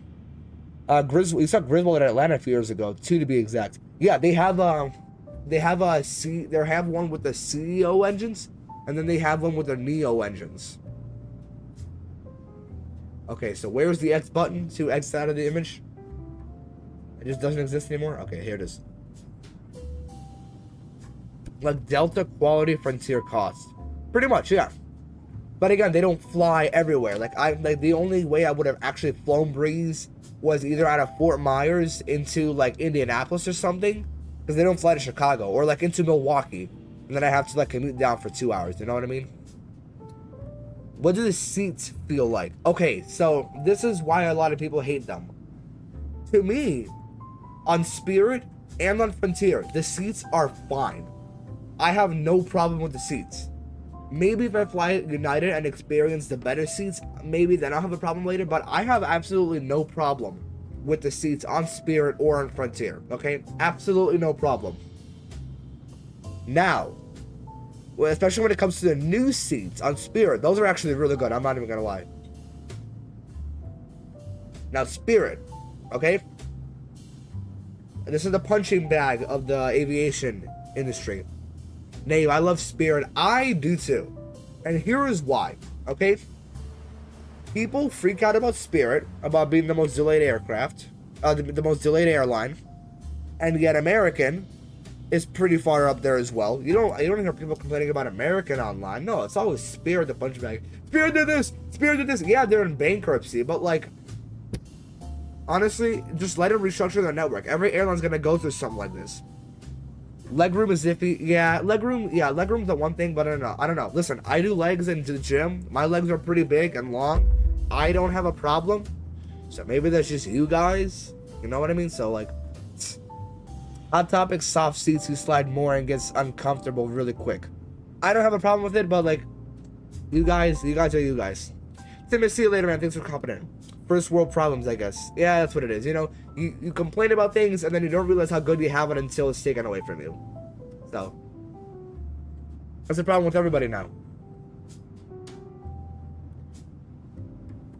You saw Griswold in Atlanta a few years ago, 2 to be exact. Yeah, they have one with the CEO engines, and then they have one with the Neo engines. Okay, so where's the X button to X out of the image? It just doesn't exist anymore? Okay, here it is. Like Delta quality, Frontier cost. Pretty much, yeah. But again, they don't fly everywhere. Like the only way I would have actually flown Breeze was either out of Fort Myers into like Indianapolis or something, because they don't fly to Chicago, or like into Milwaukee, and then I have to like commute down for 2 hours. You know what I mean? What do the seats feel like? Okay, so this is why a lot of people hate them. To me, on Spirit and on Frontier, the seats are fine. I have no problem with the seats. Maybe if I fly United and experience the better seats, maybe then I'll have a problem later, but I have absolutely no problem with the seats on Spirit or on Frontier, okay? Absolutely no problem. Now, well, especially when it comes to the new seats on Spirit, those are actually really good, I'm not even gonna lie. Now, Spirit, okay? This is the punching bag of the aviation industry. Nave, I love Spirit. I do too. And here is why, okay? People freak out about Spirit, about being the most delayed aircraft, the most delayed airline, and yet American is pretty far up there as well. You don't hear people complaining about American online. No, it's always Spirit the punching bag. Spirit did this! Spirit did this! Yeah, they're in bankruptcy, but like, honestly, just let them restructure their network. Every airline's gonna go through something like this. Legroom is iffy. Yeah, legroom's the one thing, but I don't know. Listen, I do legs into the gym. My legs are pretty big and long. I don't have a problem. So maybe that's just you guys. You know what I mean? So like, Hot Topic, soft seats, you slide more and gets uncomfortable really quick. I don't have a problem with it, but like, you guys are you guys. Tim, see you later, man. Thanks for coming in. First world problems, I guess. Yeah, that's what it is. You know, you complain about things and then you don't realize how good you have it until it's taken away from you. So, that's the problem with everybody now.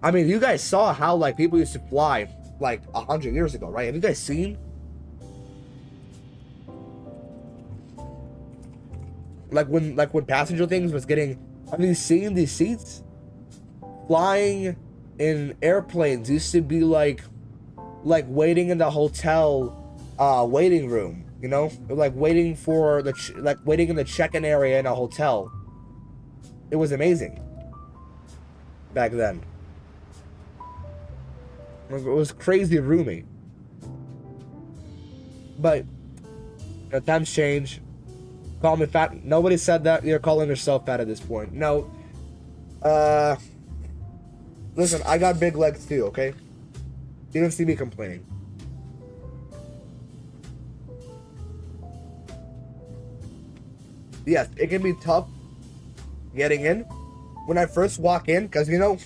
I mean, you guys saw how like people used to fly like 100 years ago, right? Have you guys seen? Like when passenger things was getting, have you seen these seats? Flying in airplanes used to be like waiting in the hotel waiting room. You know, like waiting for waiting in the check-in area in a hotel. It was amazing back then. It was crazy roomy. But times change. Call me fat. Nobody said that. You're calling yourself fat at this point. No. Listen, I got big legs too, okay? You don't see me complaining. Yes, it can be tough getting in. When I first walk in, because you know,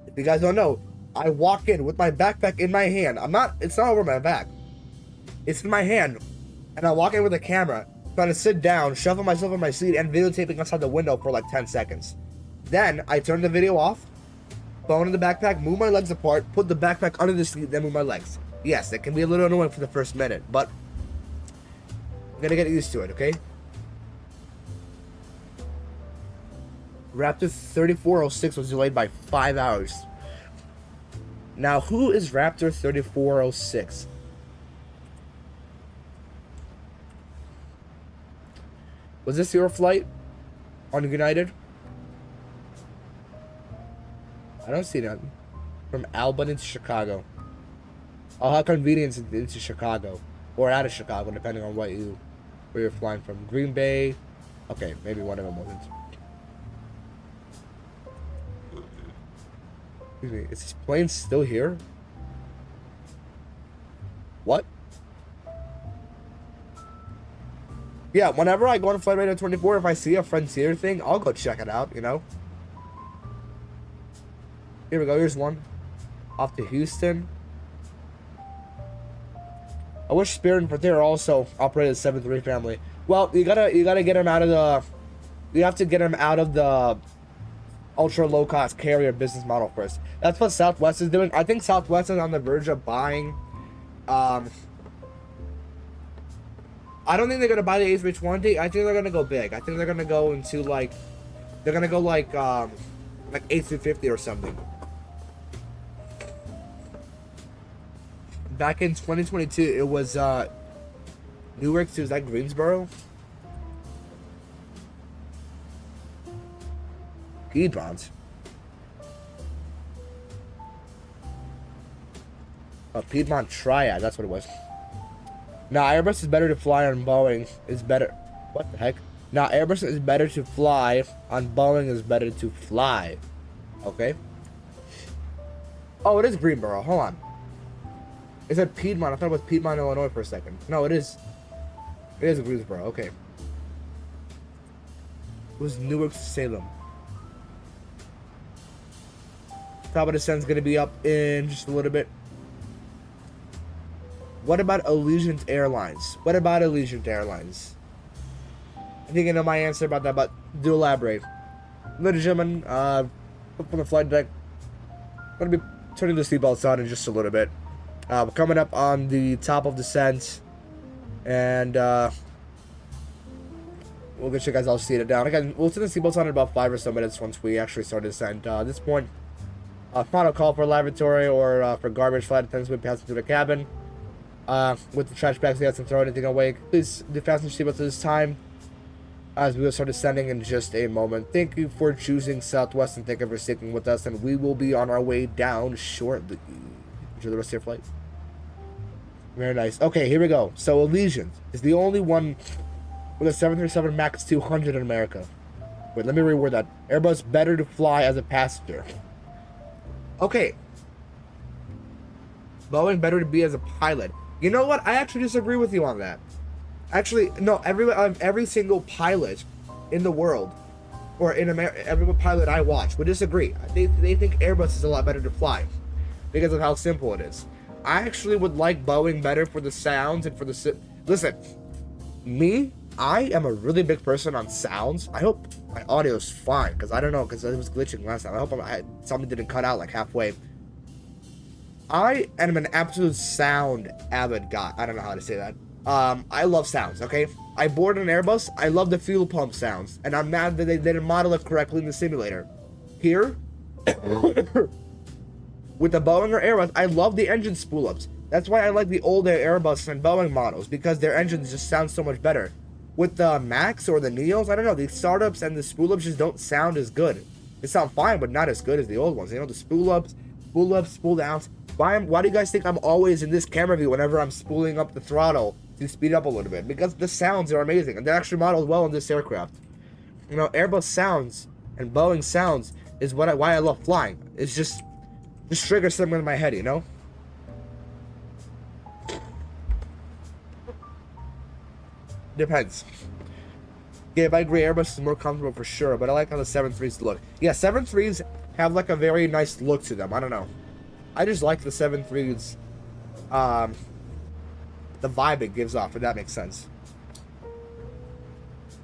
if you guys don't know, I walk in with my backpack in my hand. It's not over my back. It's in my hand. And I walk in with a camera, trying to sit down, shuffle myself in my seat, and videotaping outside the window for like 10 seconds. Then I turn the video off, phone in the backpack, move my legs apart, put the backpack under the seat, then move my legs. Yes, it can be a little annoying for the first minute, but I'm gonna get used to it, okay? Raptor 3406 was delayed by 5 hours. Now, who is Raptor 3406? Was this your flight on United? I don't see nothing. From Albany to Chicago. Oh, how convenient into Chicago. Or out of Chicago, depending on where you're flying from. Green Bay. Okay, maybe one of them wasn't. Excuse me, is this plane still here? What? Yeah, whenever I go on Flight Radar 24, if I see a Frontier thing, I'll go check it out, you know? Here we go, here's one. Off to Houston. I wish Spirit and Frontier also operated the 7-3 family. Well, you gotta get him out of the... You have to get him out of the ultra low-cost carrier business model first. That's what Southwest is doing. I think Southwest is on the verge of buying... I don't think they're gonna buy the A320. I think they're gonna go big. I think they're gonna go into like, they're gonna go like A350 or something. Back in 2022, it was Newark to, was that Greensboro? Piedmont. Oh, Piedmont Triad. That's what it was. Now, Airbus is better to fly on Boeing. Is better. What the heck? Now, Airbus is better to fly on Boeing is better to fly. Okay. Oh, it is Greenboro. Hold on. It said Piedmont. I thought it was Piedmont, Illinois for a second. No, it is. It is Greensboro. Okay. It was Newark to Salem. Top of the sun's gonna be up in just a little bit. What about Allegiant Airlines? What about Allegiant Airlines? I think I know my answer about that, but do elaborate. Ladies and gentlemen, up on the flight deck. I'm gonna be turning the seatbelts on in just a little bit. We're coming up on the top of descent, and we'll get you guys all seated down. Again, we'll turn the seatbelts on in about 5 or so minutes once we actually start descent. At this point, final call for lavatory or for garbage. Flight attendants will be passing through the cabin. With the trash bags, we have to throw anything away. Please do fasten your seatbelts at this time, as we will start descending in just a moment. Thank you for choosing Southwest, and thank you for sticking with us, and we will be on our way down shortly. Enjoy the rest of your flight. Very nice. Okay, here we go. So Allegiant is the only one with a 737 MAX 200 in America. Wait, let me reword that. Airbus better to fly as a passenger. Okay. Boeing better to be as a pilot. You know what? I actually disagree with you on that. Actually, no. Every single pilot in the world, or in America, every pilot I watch would disagree. They think Airbus is a lot better to fly because of how simple it is. I actually would like Boeing better for the sounds and for the... Listen, I am a really big person on sounds. I hope my audio is fine, because I don't know, because it was glitching last time. I hope something didn't cut out like halfway. I am an absolute sound avid guy. I don't know how to say that. I love sounds, okay? I board an Airbus. I love the fuel pump sounds, and I'm mad that they didn't model it correctly in the simulator. Here... With the Boeing or Airbus, I love the engine spool-ups. That's why I like the older Airbus and Boeing models, because their engines just sound so much better. With the Max or the Neos, I don't know, the startups and the spool-ups just don't sound as good. They sound fine, but not as good as the old ones. You know, the spool-ups, spool-downs. Why do you guys think I'm always in this camera view whenever I'm spooling up the throttle to speed up a little bit? Because the sounds are amazing, and they're actually modeled well in this aircraft. You know, Airbus sounds and Boeing sounds is why I love flying. It's just triggers something in my head, you know? Depends. Yeah, I agree, Airbus is more comfortable for sure, but I like how the 7.3s look. Yeah, 7.3s have like a very nice look to them. I don't know. I just like the 7.3s, the vibe it gives off, if that makes sense.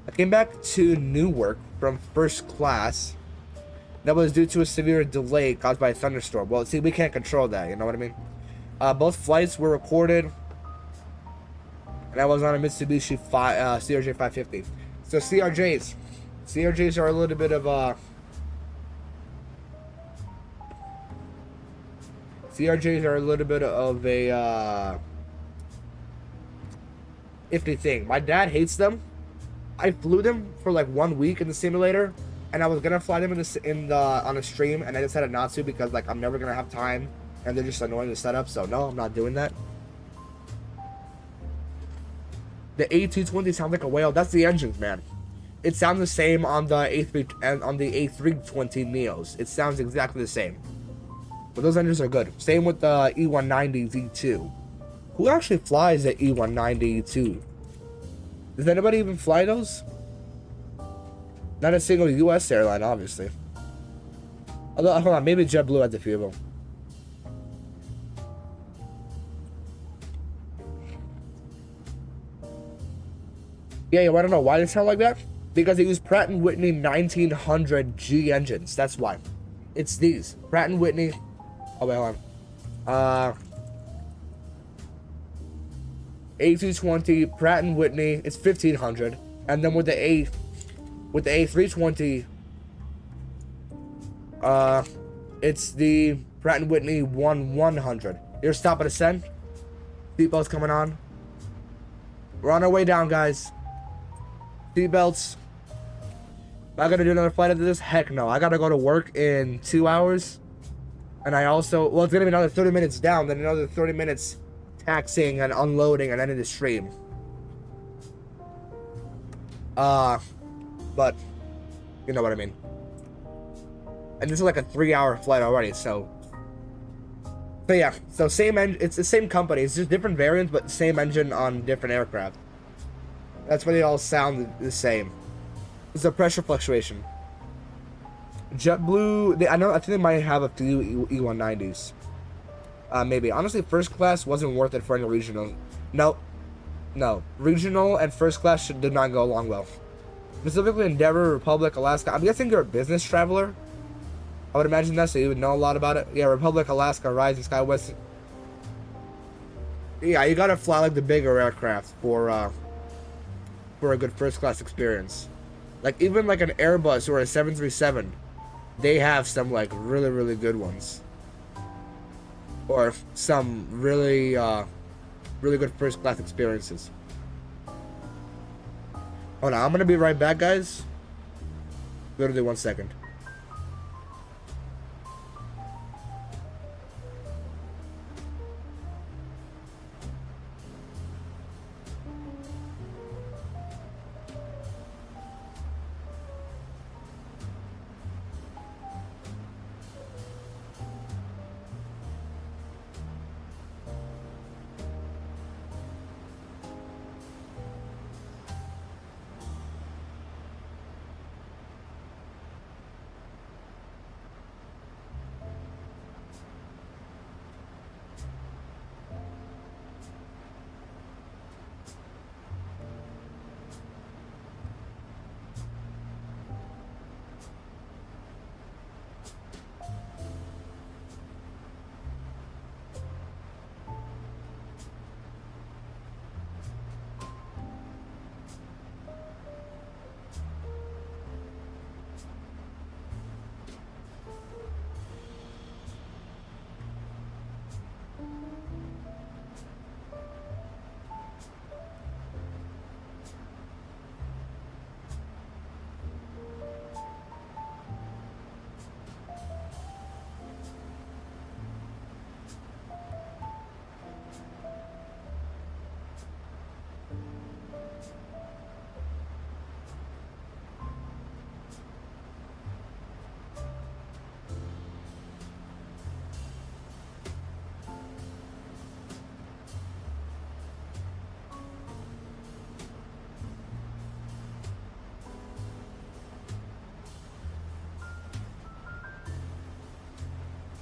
I came back to Newark from first class. That was due to a severe delay caused by a thunderstorm. Well, see, we can't control that, you know what I mean? Both flights were recorded, and I was on a Mitsubishi CRJ 550. So CRJs are a little bit of a... CRJs are a little bit of a iffy thing. My dad hates them. I flew them for like 1 week in the simulator, and I was gonna fly them on a stream, and I decided not to because like I'm never gonna have time, and they're just annoying to set up. So no, I'm not doing that. The A220 sounds like a whale. That's the engines, man. It sounds the same on the A3 and on the A320 Neos. It sounds exactly the same. But those engines are good. Same with the E190 Z2. Who actually flies the E190 Z2? Does anybody even fly those? Not a single U.S. airline, obviously. Although, hold on, maybe JetBlue has a few of them. Yeah, I don't know why they sound like that. Because they use Pratt & Whitney 1900G engines. That's why. It's these. Pratt & Whitney. Oh, wait, hold on. A220, Pratt & Whitney. It's 1500. And then with the A320, it's the Pratt & Whitney 1100. Here's stop and ascend. Seatbelts coming on. We're on our way down, guys. Seatbelts. Am I gonna do another flight after this? Heck no. I gotta go to work in 2 hours. And I also, well, it's gonna be another 30 minutes down, then another 30 minutes taxiing and unloading and ending the stream. But you know what I mean. And this is like a 3-hour flight already, so. But yeah, so it's the same company. It's just different variants, but same engine on different aircraft. That's why they all sound the same. It's a pressure fluctuation. JetBlue, I think they might have a few E190s. Maybe. Honestly, first class wasn't worth it for any regional. No. Regional and first class did not go along well. Specifically Endeavor, Republic, Alaska. I'm guessing you're a business traveler. I would imagine that, so you would know a lot about it. Yeah, Republic, Alaska, Rising, SkyWest. Yeah, you gotta fly like the bigger aircraft for a good first class experience. Like even like an Airbus or a 737, they have some like really, really good ones. Or some really really good first class experiences. Hold on, I'm gonna be right back, guys. Literally 1 second.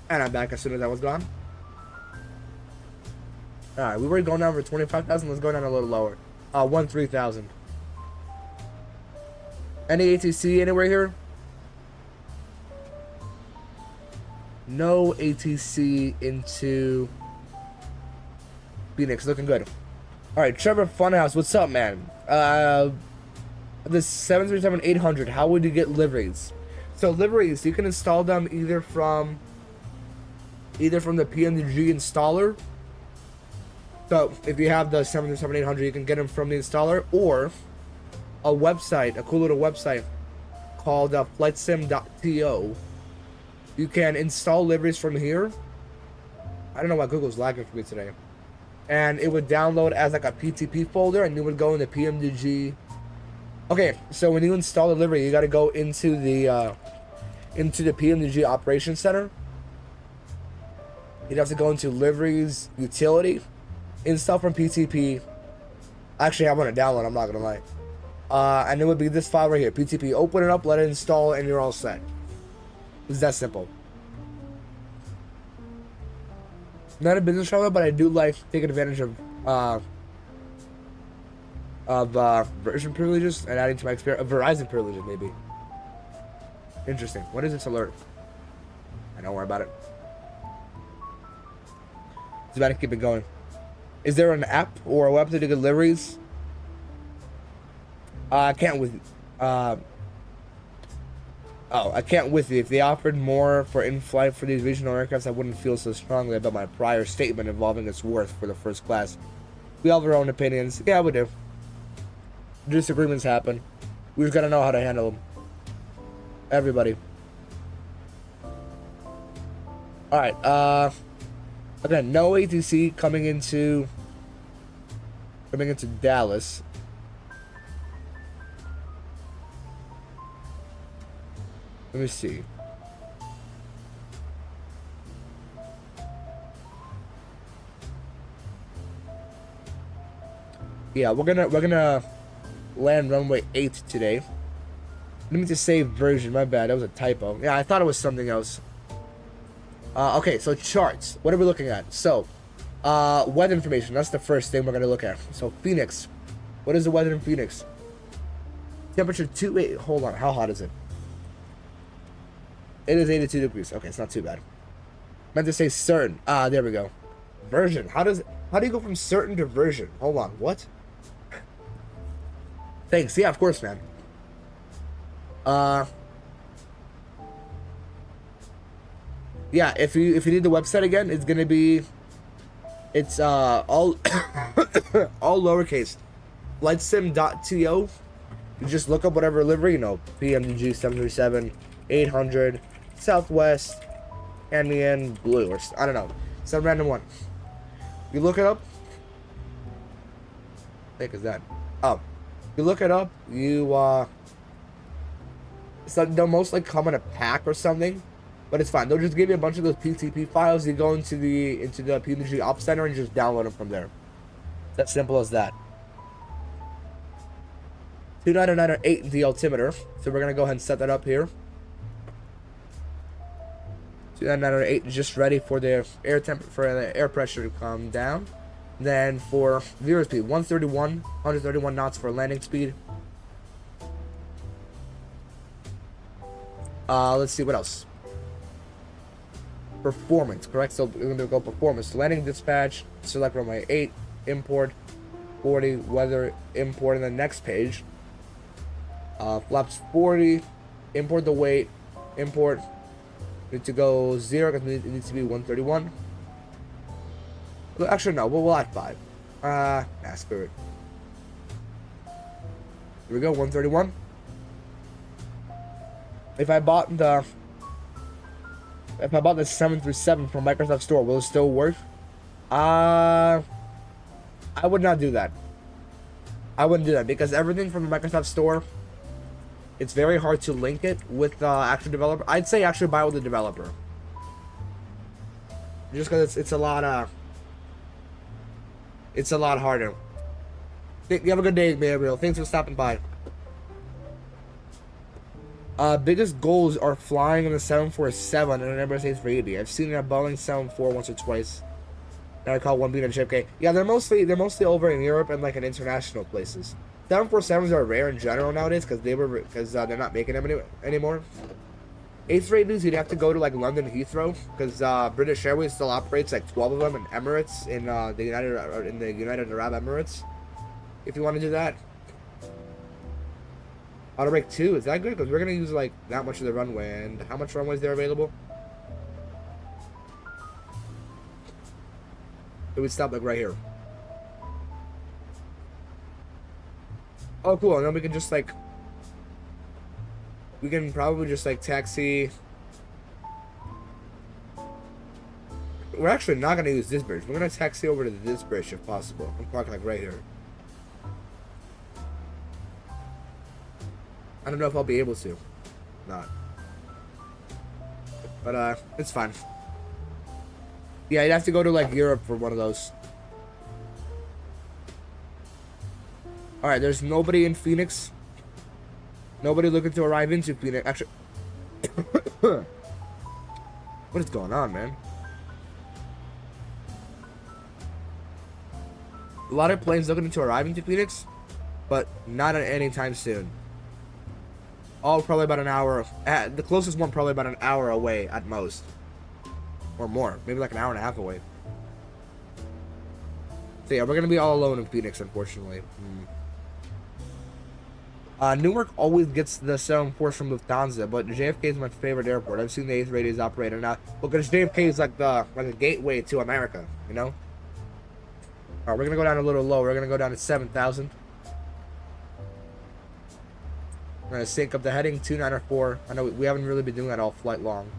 And I'm back as soon as I was gone. Alright, we were going down for 25,000. Let's go down a little lower. 13,000. Any ATC anywhere here? No ATC into Phoenix. Looking good. Alright, Trevor Funhouse. What's up, man? The 737-800. How would you get liveries? So liveries, you can install them either from the PMDG installer. So if you have the 737-800, you can get them from the installer, or a website, a cool little website called flightsim.to. You can install liveries from here. I don't know why Google's lagging for me today. And it would download as like a PTP folder, and you would go into PMDG. Okay, so when you install the livery, you got to go into the PMDG Operations Center. You'd have to go into liveries, utility, install from PTP. Actually, I want to download, I'm not gonna lie. And it would be this file right here, PTP. Open it up, let it install, and you're all set. It's that simple. Not a business traveler, but I do like taking advantage of version privileges and adding to my experience. Verizon privileges, maybe. Interesting. What is this alert? I don't worry about it. It's about to keep it going. Is there an app or a website to get deliveries? I can't with. I can't with you. If they offered more for in-flight for these regional aircrafts, I wouldn't feel so strongly about my prior statement involving its worth for the first class. We all have our own opinions. Yeah, we do. Disagreements happen. We just gotta know how to handle them. Everybody. Alright, again, no ATC coming into Dallas. Let me see. Yeah, we're gonna land runway 8 today. Let me just say version, my bad, that was a typo. Yeah, I thought it was something else. Okay, so charts. What are we looking at? So, weather information. That's the first thing we're gonna look at. So Phoenix. What is the weather in Phoenix? Temperature 28. Hold on. How hot is it? It is 82 degrees. Okay, it's not too bad. Meant to say certain. There we go. Version. How do you go from certain to version? Hold on. What? Thanks. Yeah, of course, man. Yeah, if you need the website again, it's gonna be, it's all all lowercase, flightsim.to. You just look up whatever livery, you know, PMDG 737, 800, Southwest, and the end blue, or I don't know, some random one. You look it up. What the heck is that? Oh, you look it up. So they'll most likely come in a pack or something. But it's fine. They'll just give you a bunch of those PTP files. You go into the PMDG Ops Center and just download them from there. It's as simple as that. 2998 in the altimeter. So we're gonna go ahead and set that up here. 2998 is just ready for the air pressure to come down. Then for zero speed, 131 knots for landing speed. Let's see what else. Performance, correct? So we're going to go performance. Landing dispatch, select runway 8, import, 40, weather, import, and the next page. Flaps 40, import the weight, import. Need to go 0 because it needs to be 131. Well, actually, no, we'll add 5. Screw it. Here we go, 131. If I bought the 737 from Microsoft Store, will it still work? I would not do that. I wouldn't do that because everything from the Microsoft Store, it's very hard to link it with the actual developer. I'd say actually buy with the developer, just because it's a lot harder. You have a good day, Gabriel. Thanks for stopping by. Biggest goals are flying in the 747 and an Airbus A380. I've seen it at Boeing 74 once or twice. And I call one being a JFK. Yeah, they're mostly over in Europe and like in international places. 747s are rare in general nowadays because they're not making them anymore. A380s, you'd have to go to like London Heathrow because British Airways still operates like 12 of them, and Emirates in the United Arab Emirates. If you want to do that. Auto brake 2, is that good? Because we're going to use like that much of the runway. And how much runway is there available? It would stop like right here. Oh, cool. And then we can just like... We can probably just like taxi... We're actually not going to use this bridge. We're going to taxi over to this bridge if possible. I'm parking like right here. I don't know if I'll be able to. Not. But, it's fine. Yeah, you'd have to go to, like, Europe for one of those. Alright, there's nobody in Phoenix. Nobody looking to arrive into Phoenix. Actually... What is going on, man? A lot of planes looking to arrive into Phoenix, but not at any time soon. All probably about an hour. The closest one probably about an hour away at most. Or more. Maybe like an hour and a half away. So yeah, we're going to be all alone in Phoenix, unfortunately. Newark always gets the 747 from Lufthansa, but JFK is my favorite airport. I've seen the A380s operating now. Because JFK is like a gateway to America, you know? Alright, we're going to go down a little low. We're going to go down to 7,000. We're going to sync up the heading, 294. I know we haven't really been doing that all flight long.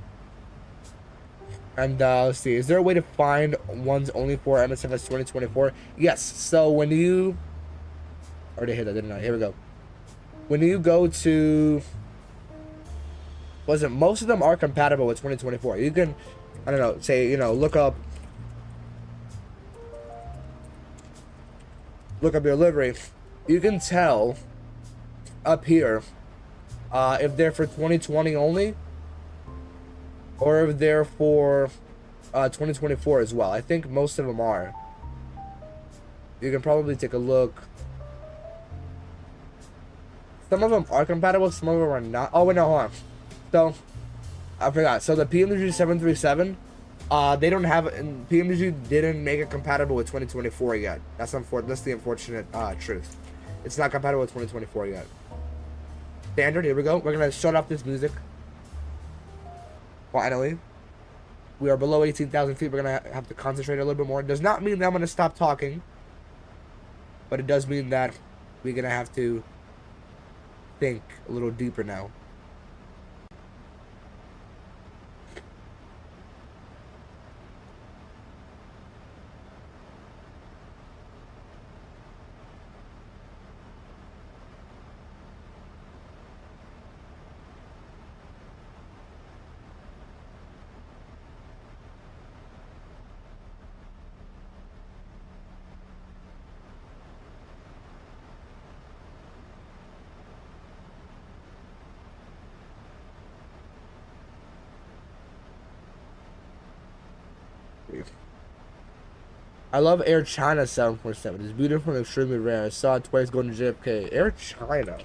And let's see, is there a way to find ones only for MSFS 2024? Yes, so when you... I already hit that, didn't I? Here we go. When you go to... most of them are compatible with 2024. You can, I don't know, say, you know, look up your livery. You can tell up here if they're for 2020 only, or if they're for 2024 as well. I think most of them are. You can probably take a look. Some of them are compatible, some of them are not. Oh, wait, no, hold on. So, I forgot. So, the PMDG 737, they don't have... PMDG didn't make it compatible with 2024 yet. That's the unfortunate truth. It's not compatible with 2024 yet. Standard, here we go. We're going to shut off this music. Finally. We are below 18,000 feet. We're going to have to concentrate a little bit more. It does not mean that I'm going to stop talking. But it does mean that we're going to have to think a little deeper now. I love Air China 747. It's beautiful and extremely rare. I saw it twice going to JFK. Air China.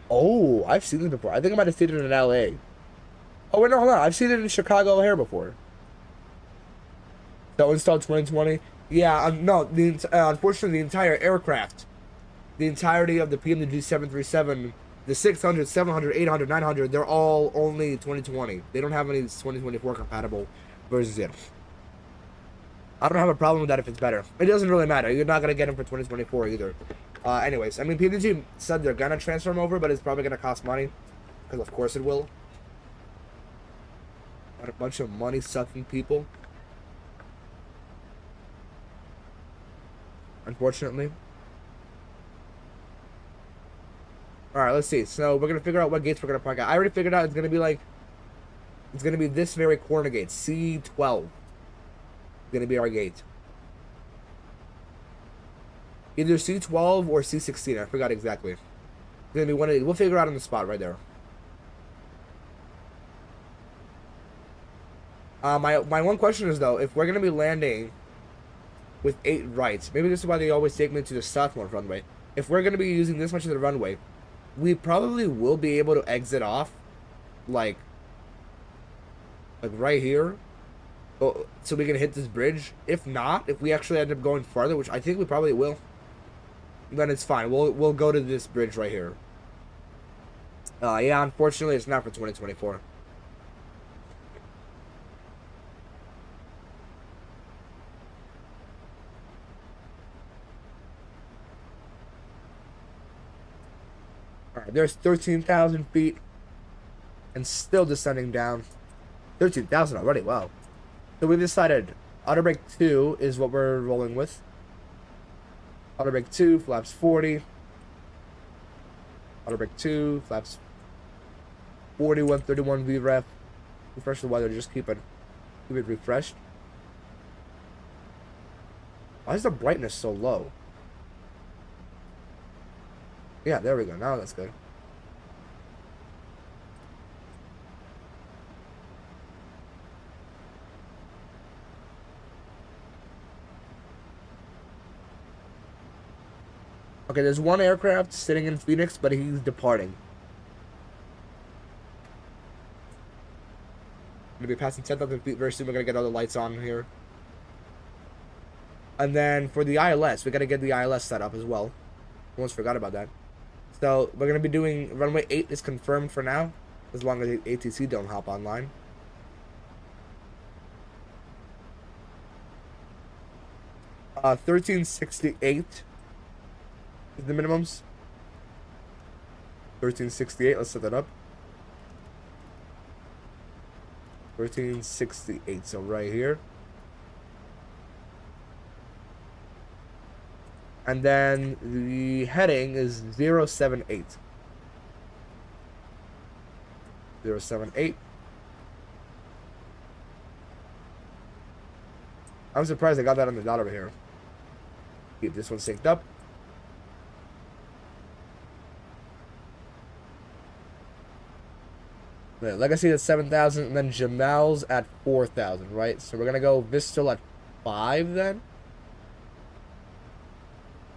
Oh, I've seen it before. I think I might have seen it in LA. Oh, wait, no, hold on. I've seen it in Chicago O'Hare before. So installed 2020. Yeah, no, unfortunately, the entire aircraft, the entirety of the PMDG 737, the 600, 700, 800, 900, they're all only 2020. They don't have any 2024 compatible versions yet. I don't have a problem with that if it's better. It doesn't really matter. You're not going to get them for 2024 either. Anyways, I mean, PMDG said they're going to transfer them over, but it's probably going to cost money. Because of course it will. Got a bunch of money-sucking people. Unfortunately. Alright, let's see. So, we're going to figure out what gates we're going to park at. I already figured out it's going to be like... It's going to be this very corner gate. C12. It's going to be our gate. Either C12 or C16. I forgot exactly. It's gonna be one of these. We'll figure out on the spot right there. My one question is though, if we're gonna be landing with 8 rights, maybe this is why they always take me to the southwest runway. If we're gonna be using this much of the runway, we probably will be able to exit off, like right here, so we can hit this bridge. If not, if we actually end up going farther, which I think we probably will, then it's fine. We'll go to this bridge right here. Yeah, unfortunately, it's not for 2024. Alright, there's 13,000 feet and still descending down. 13,000 already, wow. So we've decided outer brake 2 is what we're rolling with. Outer brake 2, flaps 40. Outer brake 2, flaps 41, 31 VREF. Refresh the weather, just keep it refreshed. Why is the brightness so low? Yeah, there we go. Now that's good. Okay, there's one aircraft sitting in Phoenix, but he's departing. Gonna be passing 10,000 feet very soon. We're gonna get all the lights on here. And then for the ILS, we gotta get the ILS set up as well. Almost forgot about that. So we're gonna be doing runway 8 is confirmed for now, as long as the ATC don't hop online. Uh, 1368 is the minimums. 1368. Let's set that up. 1368. So right here. And then the heading is 078. 078. I'm surprised I got that on the dot over here. Keep this one synced up. Legacy at 7,000, and then Jamal's at 4,000, right? So we're gonna go Vistal at 5 then.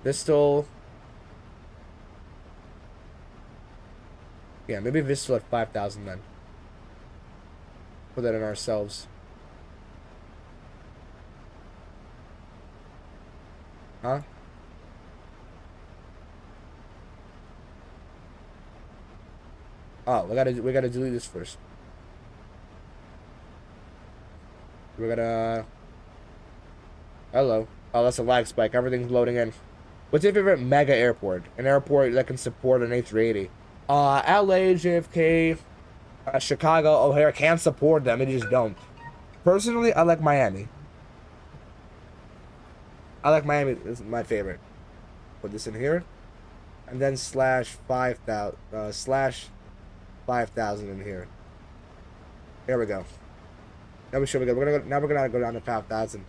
Vistal. Yeah, maybe Vistal at 5,000 then. Put that in ourselves. Huh? Oh, we gotta delete this first. We're gonna. Hello. Oh, that's a lag spike. Everything's loading in. What's your favorite mega airport? An airport that can support an A380. LA, JFK, Chicago, O'Hare can support them. They just don't. Personally, I like Miami. I like Miami. This is my favorite. Put this in here, and then slash 5,000 in here. There we go. Now we should be good. Now we're gonna go down to 5,000.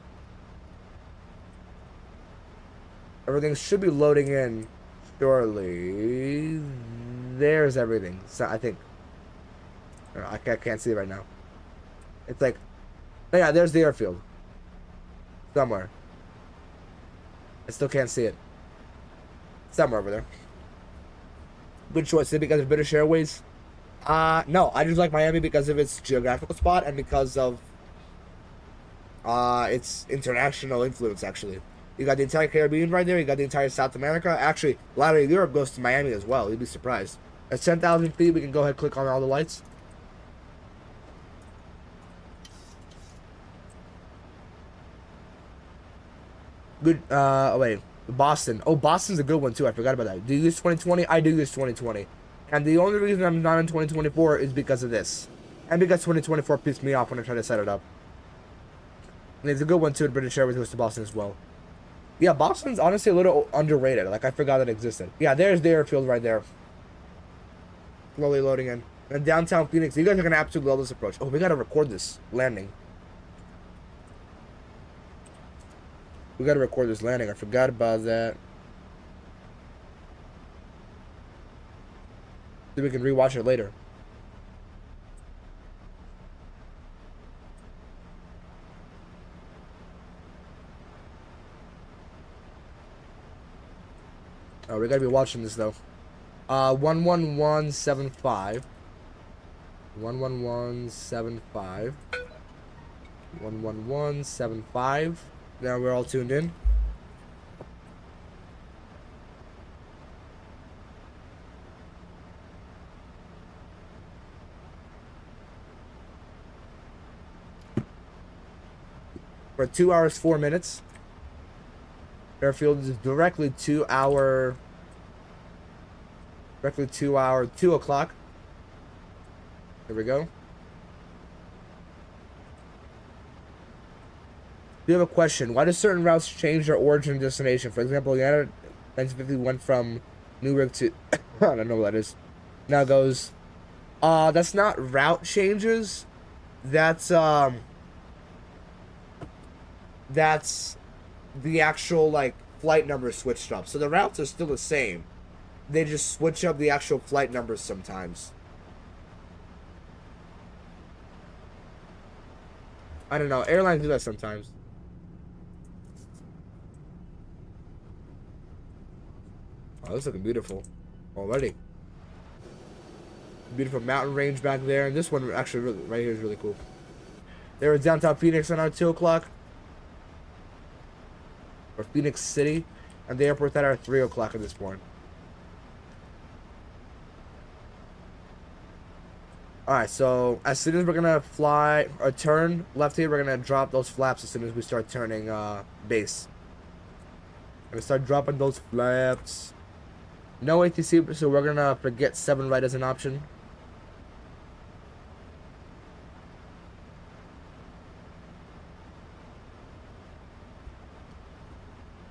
Everything should be loading in shortly. There's everything. So I think. I can't see it right now. It's like, oh yeah, there's the airfield. Somewhere. I still can't see it. Somewhere over there. Good choice. Is it because of British Airways? No. I just like Miami because of its geographical spot and because of its international influence, actually. You got the entire Caribbean right there. You got the entire South America. Actually, a lot of Europe goes to Miami as well. You'd be surprised. At 10,000 feet, we can go ahead and click on all the lights. Good. Oh, wait. Boston. Oh, Boston's a good one, too. I forgot about that. Do you use 2020? I do use 2020. And the only reason I'm not in 2024 is because of this. And because 2024 pissed me off when I tried to set it up. And it's a good one, too. British Airways goes to Boston as well. Yeah, Boston's honestly a little underrated. Like, I forgot that existed. Yeah, there's the airfield right there. Slowly loading in. And downtown Phoenix. You guys are going to absolutely love this approach. Oh, we got to record this landing. We got to record this landing. I forgot about that. So we can rewatch it later. Oh, we gotta be watching this though. 11175. 11175. 11175. Now we're all tuned in. For 2 hours 4 minutes. Airfield is directly 2 o'clock. There we go. We have a question. Why do certain routes change their origin and destination? For example, United 1950 went from Newark to I don't know what that is. Now goes that's not route changes. That's the actual like flight numbers switched up. So the routes are still the same. They just switch up the actual flight numbers sometimes. I don't know. Airlines do that sometimes. Oh, this is looking beautiful already. Beautiful mountain range back there, and this one actually really, right here is really cool. There was downtown Phoenix on our 2 o'clock. Or Phoenix City, and the airport at our 3 o'clock at this point. Alright, so as soon as we're gonna fly or turn left here, we're gonna drop those flaps as soon as we start turning base. Gonna start dropping those flaps. No ATC, so we're gonna forget 7 right as an option.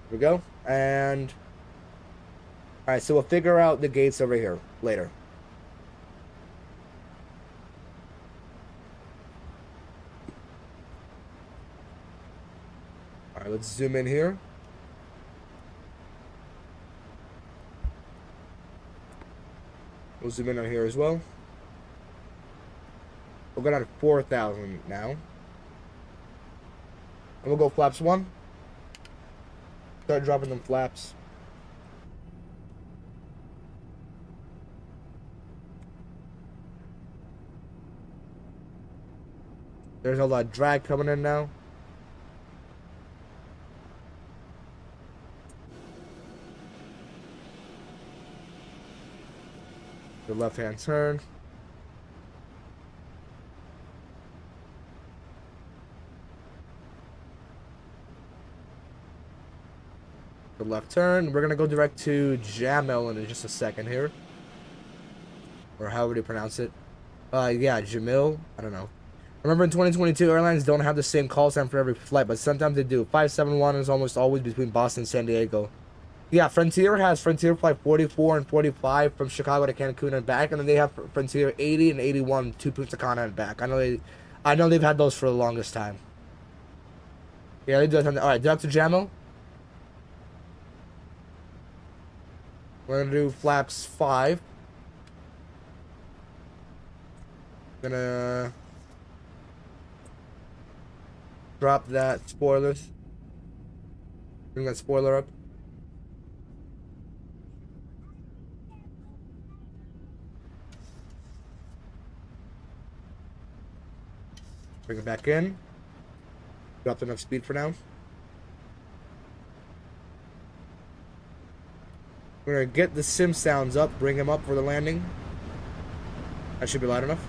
Here we go. And alright, so we'll figure out the gates over here later. Alright, let's zoom in here. We'll zoom in on here as well. We'll go down to 4,000 now. And we'll go flaps 1. Start dropping them flaps. There's a lot of drag coming in now. The left-hand turn. The left turn. We're gonna go direct to Jamil in just a second here, or however you pronounce it. Yeah, Jamil. I don't know. Remember, in 2022, airlines don't have the same call time for every flight, but sometimes they do. 571 is almost always between Boston and San Diego. Yeah, Frontier has Frontier Flight 44 and 45 from Chicago to Cancun and back, and then they have Frontier 80 and 81 to Punta Cana and back. I know they've had those for the longest time. Yeah, they do that. All right, Dr. Jamil. We're gonna do flaps 5. Gonna drop that spoilers. Bring that spoiler up. Bring it back in. Dropped enough speed for now. We're gonna get the sim sounds up, bring them up for the landing. That should be loud enough.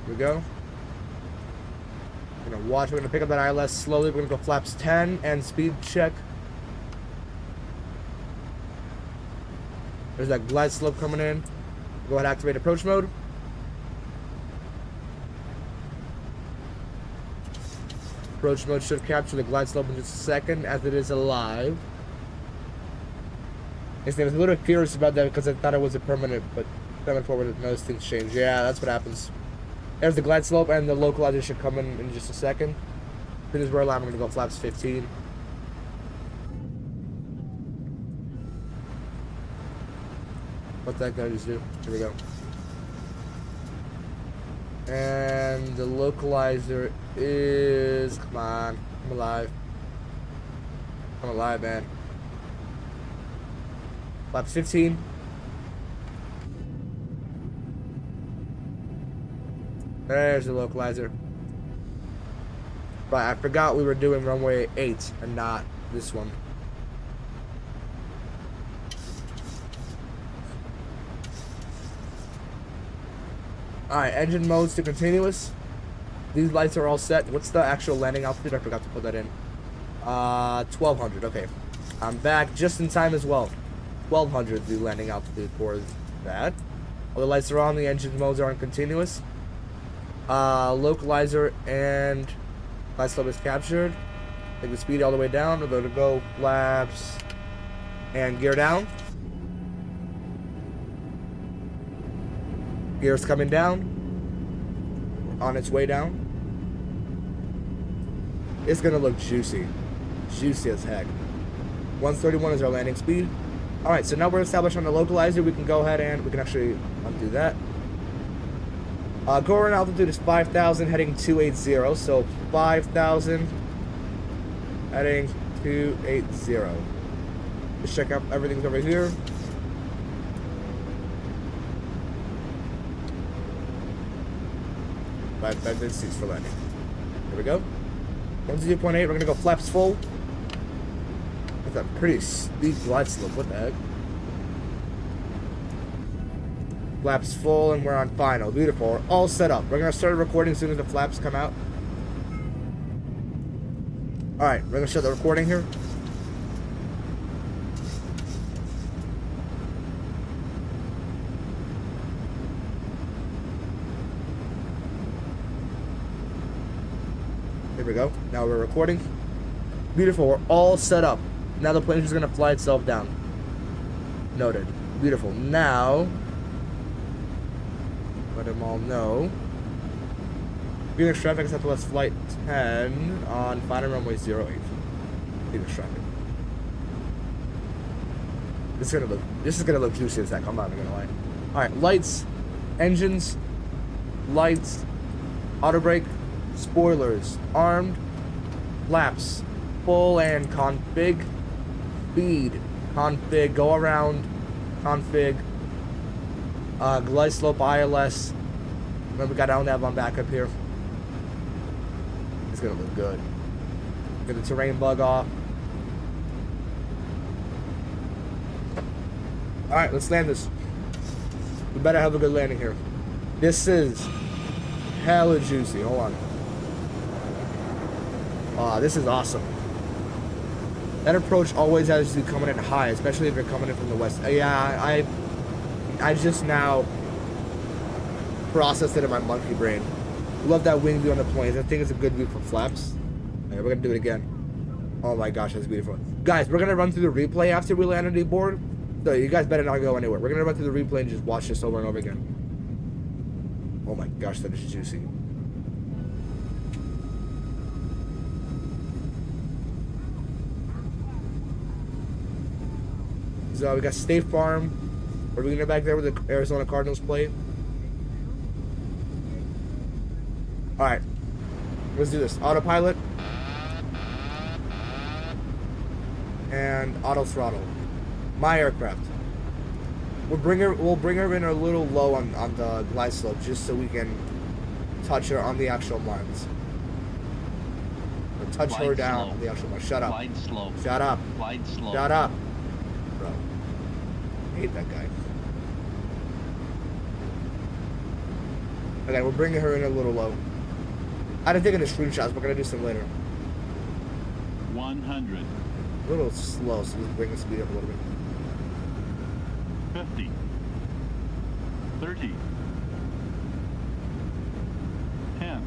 Here we go. We're gonna watch. We're gonna pick up that ILS slowly. We're gonna go flaps 10 and speed check. There's that glide slope coming in. Go ahead and activate approach mode. Approach mode should capture the glide slope in just a second as it is alive. I was a little curious about that because I thought it was a permanent, but coming forward, those things change. Yeah, that's what happens. There's the glide slope, and the localizer should come in just a second. As soon as we're alive, I'm going to go flaps 15. What that guy just do? Here we go. And the localizer is... Come on. I'm alive. I'm alive, man. Flaps 15. There's the localizer. But I forgot we were doing runway 8 and not this one. Alright, engine modes to continuous. These lights are all set. What's the actual landing altitude? I forgot to put that in. 1200, okay. I'm back just in time as well. 1200 the landing altitude for that. All the lights are on, the engine modes are on continuous. Localizer and glide slope is captured. Take the speed all the way down. We're going to go flaps and gear down. Gear's coming down. On its way down. It's gonna look juicy. Juicy as heck. 131 is our landing speed. Alright, so now we're established on the localizer. We can go ahead and we can actually undo that. Go around altitude is 5,000 heading 280. So 5,000 heading 280. Let's check out everything's over here. Five seats for landing. Here we go. 102.8. We're gonna go flaps full. That's a pretty steep glide slope. What the heck? Flaps full, and we're on final. Beautiful. We're all set up. We're gonna start recording as soon as the flaps come out. All right, we're gonna start the recording here. Here we go. Now we're recording. Beautiful. We're all set up. Now the plane is just going to fly itself down. Noted. Beautiful. Now, let them all know. Phoenix traffic, Southwest Flight 10 on final runway 08. Phoenix traffic. This is gonna look juicy as heck. I'm not even gonna lie. All right, lights, engines, lights, auto brake. Spoilers armed, flaps full and config, speed config, go around config, glide slope ILS. Remember, we got down nav on backup here. It's gonna look good. Get the terrain bug off. All right, let's land this. We better have a good landing here. This is hella juicy. Hold on. This is awesome. That approach always has you coming in high, especially if you're coming in from the west. Yeah, I just now processed it in my monkey brain. Love that wing view on the planes. I think it's a good view for flaps. Okay, we're gonna do it again. Oh my gosh, that's beautiful. Guys, we're gonna run through the replay after we land on the board. So you guys better not go anywhere. We're gonna run through the replay and just watch this over and over again. Oh my gosh, that is juicy. So we got State Farm. We're going to get back there with the Arizona Cardinals plate. Alright. Let's do this. Autopilot. And auto throttle. My aircraft. We'll bring her in a little low on the glide slope just so we can touch her on the actual lines. Or touch her down on the actual lines. Shut up. Glide slope. Shut up. Glide slope. Shut up. Bro. I hate that guy. Okay, we're bringing her in a little low. I didn't take any screenshots. We're gonna do some later. 100. A little slow, so let's bring the speed up a little bit. 50. 30. 10.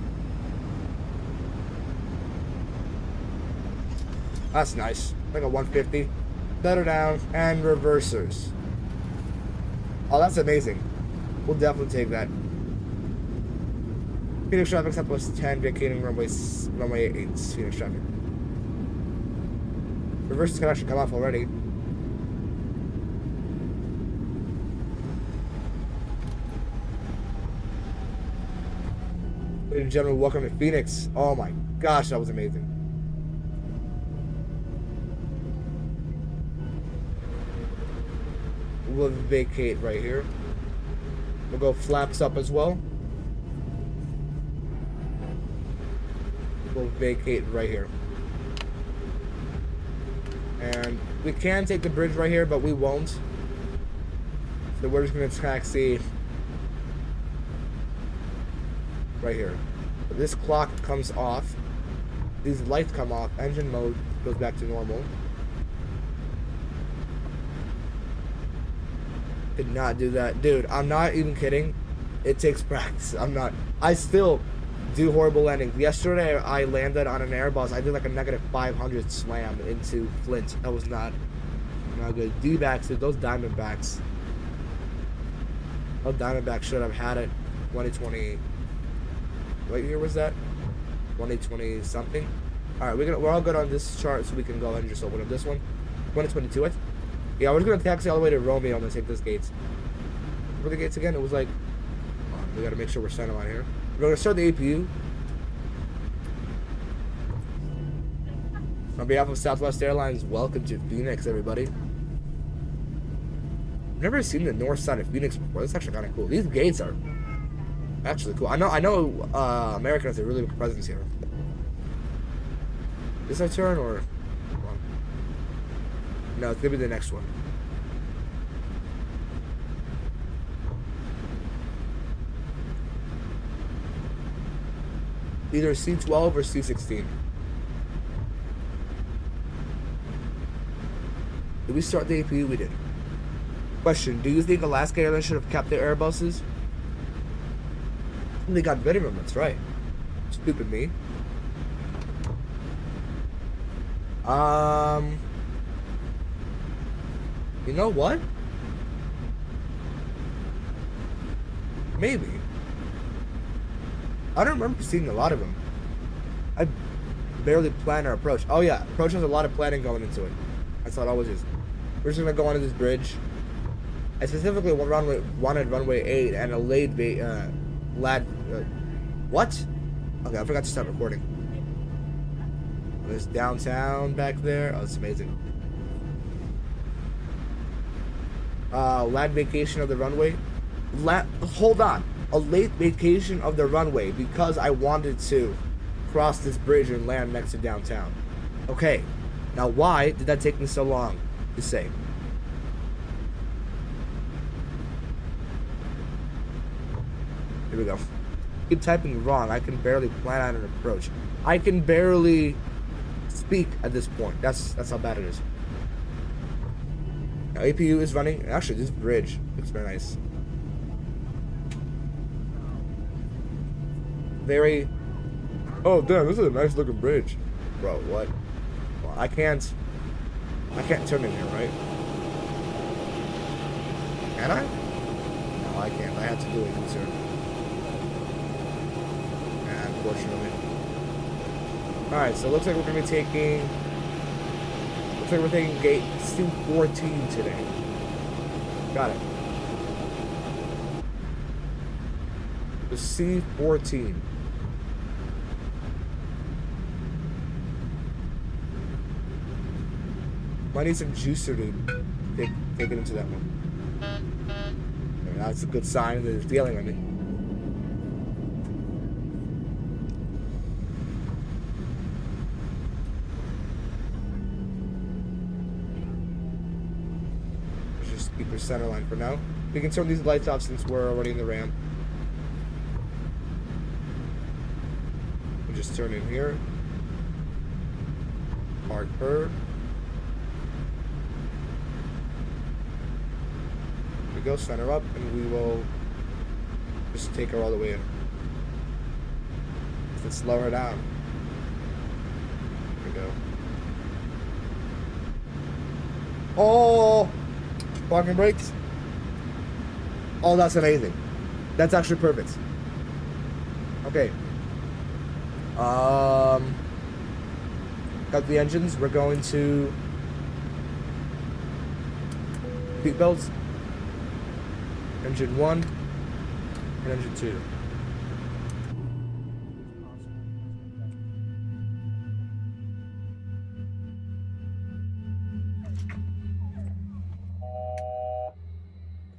That's nice. Like a 150. Better down and reversers. Oh, that's amazing. We'll definitely take that. Phoenix traffic, Southwest 10, vacating runway 8, Phoenix traffic. Reversers can actually come off already. Ladies and gentlemen, welcome to Phoenix. Oh my gosh, that was amazing. We'll vacate right here. We'll go flaps up as well. We'll vacate right here. And we can take the bridge right here, but we won't. So we're just going to taxi right here. This clock comes off. These lights come off. Engine mode goes back to normal. Did not do that. Dude, I'm not even kidding. It takes practice. I still do horrible landings. Yesterday, I landed on an Airbus. I did like a negative 500 slam into Flint. That was not good. D-backs, dude, those Diamondbacks. Those Diamondbacks should have had it. 2020. What year was that? 2020 something. All right, we're all good on this chart, so we can go ahead and just open up this one. 2022, I think. Yeah, we're just gonna taxi all the way to Romeo and then take this gates. For the gates again, it was like, oh, we gotta make sure we're center line here. We're gonna start the APU. On behalf of Southwest Airlines, welcome to Phoenix, everybody. I've never seen the north side of Phoenix before. That's actually kind of cool. These gates are actually cool. I know American has a really big presence here. Is this our turn or? No, it's gonna be the next one. Either C12 or C16. Did we start the APU? We did. Question: do you think Alaska Airlines should have kept their Airbuses? They got rid of them. That's right. Stupid me. You know what? Maybe. I don't remember seeing a lot of them. I barely planned our approach. Oh yeah, approach has a lot of planning going into it. That's how it always is. We're just gonna go onto this bridge. I specifically wanted runway 8 and a what? Okay, I forgot to stop recording. There's downtown back there. Oh, it's amazing. Late vacation of the runway. Hold on. A late vacation of the runway because I wanted to cross this bridge and land next to downtown. Okay. Now, why did that take me so long to say? Here we go. Keep typing wrong. I can barely plan out an approach. I can barely speak at this point. That's how bad it is. Now, APU is running. Actually, this bridge looks very nice. Very. Oh damn! This is a nice looking bridge, bro. What? Well, I can't turn in here, right? Can I? No, I can't. I have to do a U-turn. Unfortunately. All right, so it looks like we're gonna be taking. Looks like we're taking gate C14 today. Got it. The C14. Might need some juicer to take it into that one. Okay, that's a good sign that it's dealing with me. Let's just keep your center line for now. We can turn these lights off since we're already in the ramp. We'll just turn in here. Park her. We go center up and we will just take her all the way in. Let's slow her down. There we go. Oh, parking brakes. Oh, that's amazing. That's actually perfect. Okay. Got the engines. We're going to seat belts. Engine 1 and engine 2.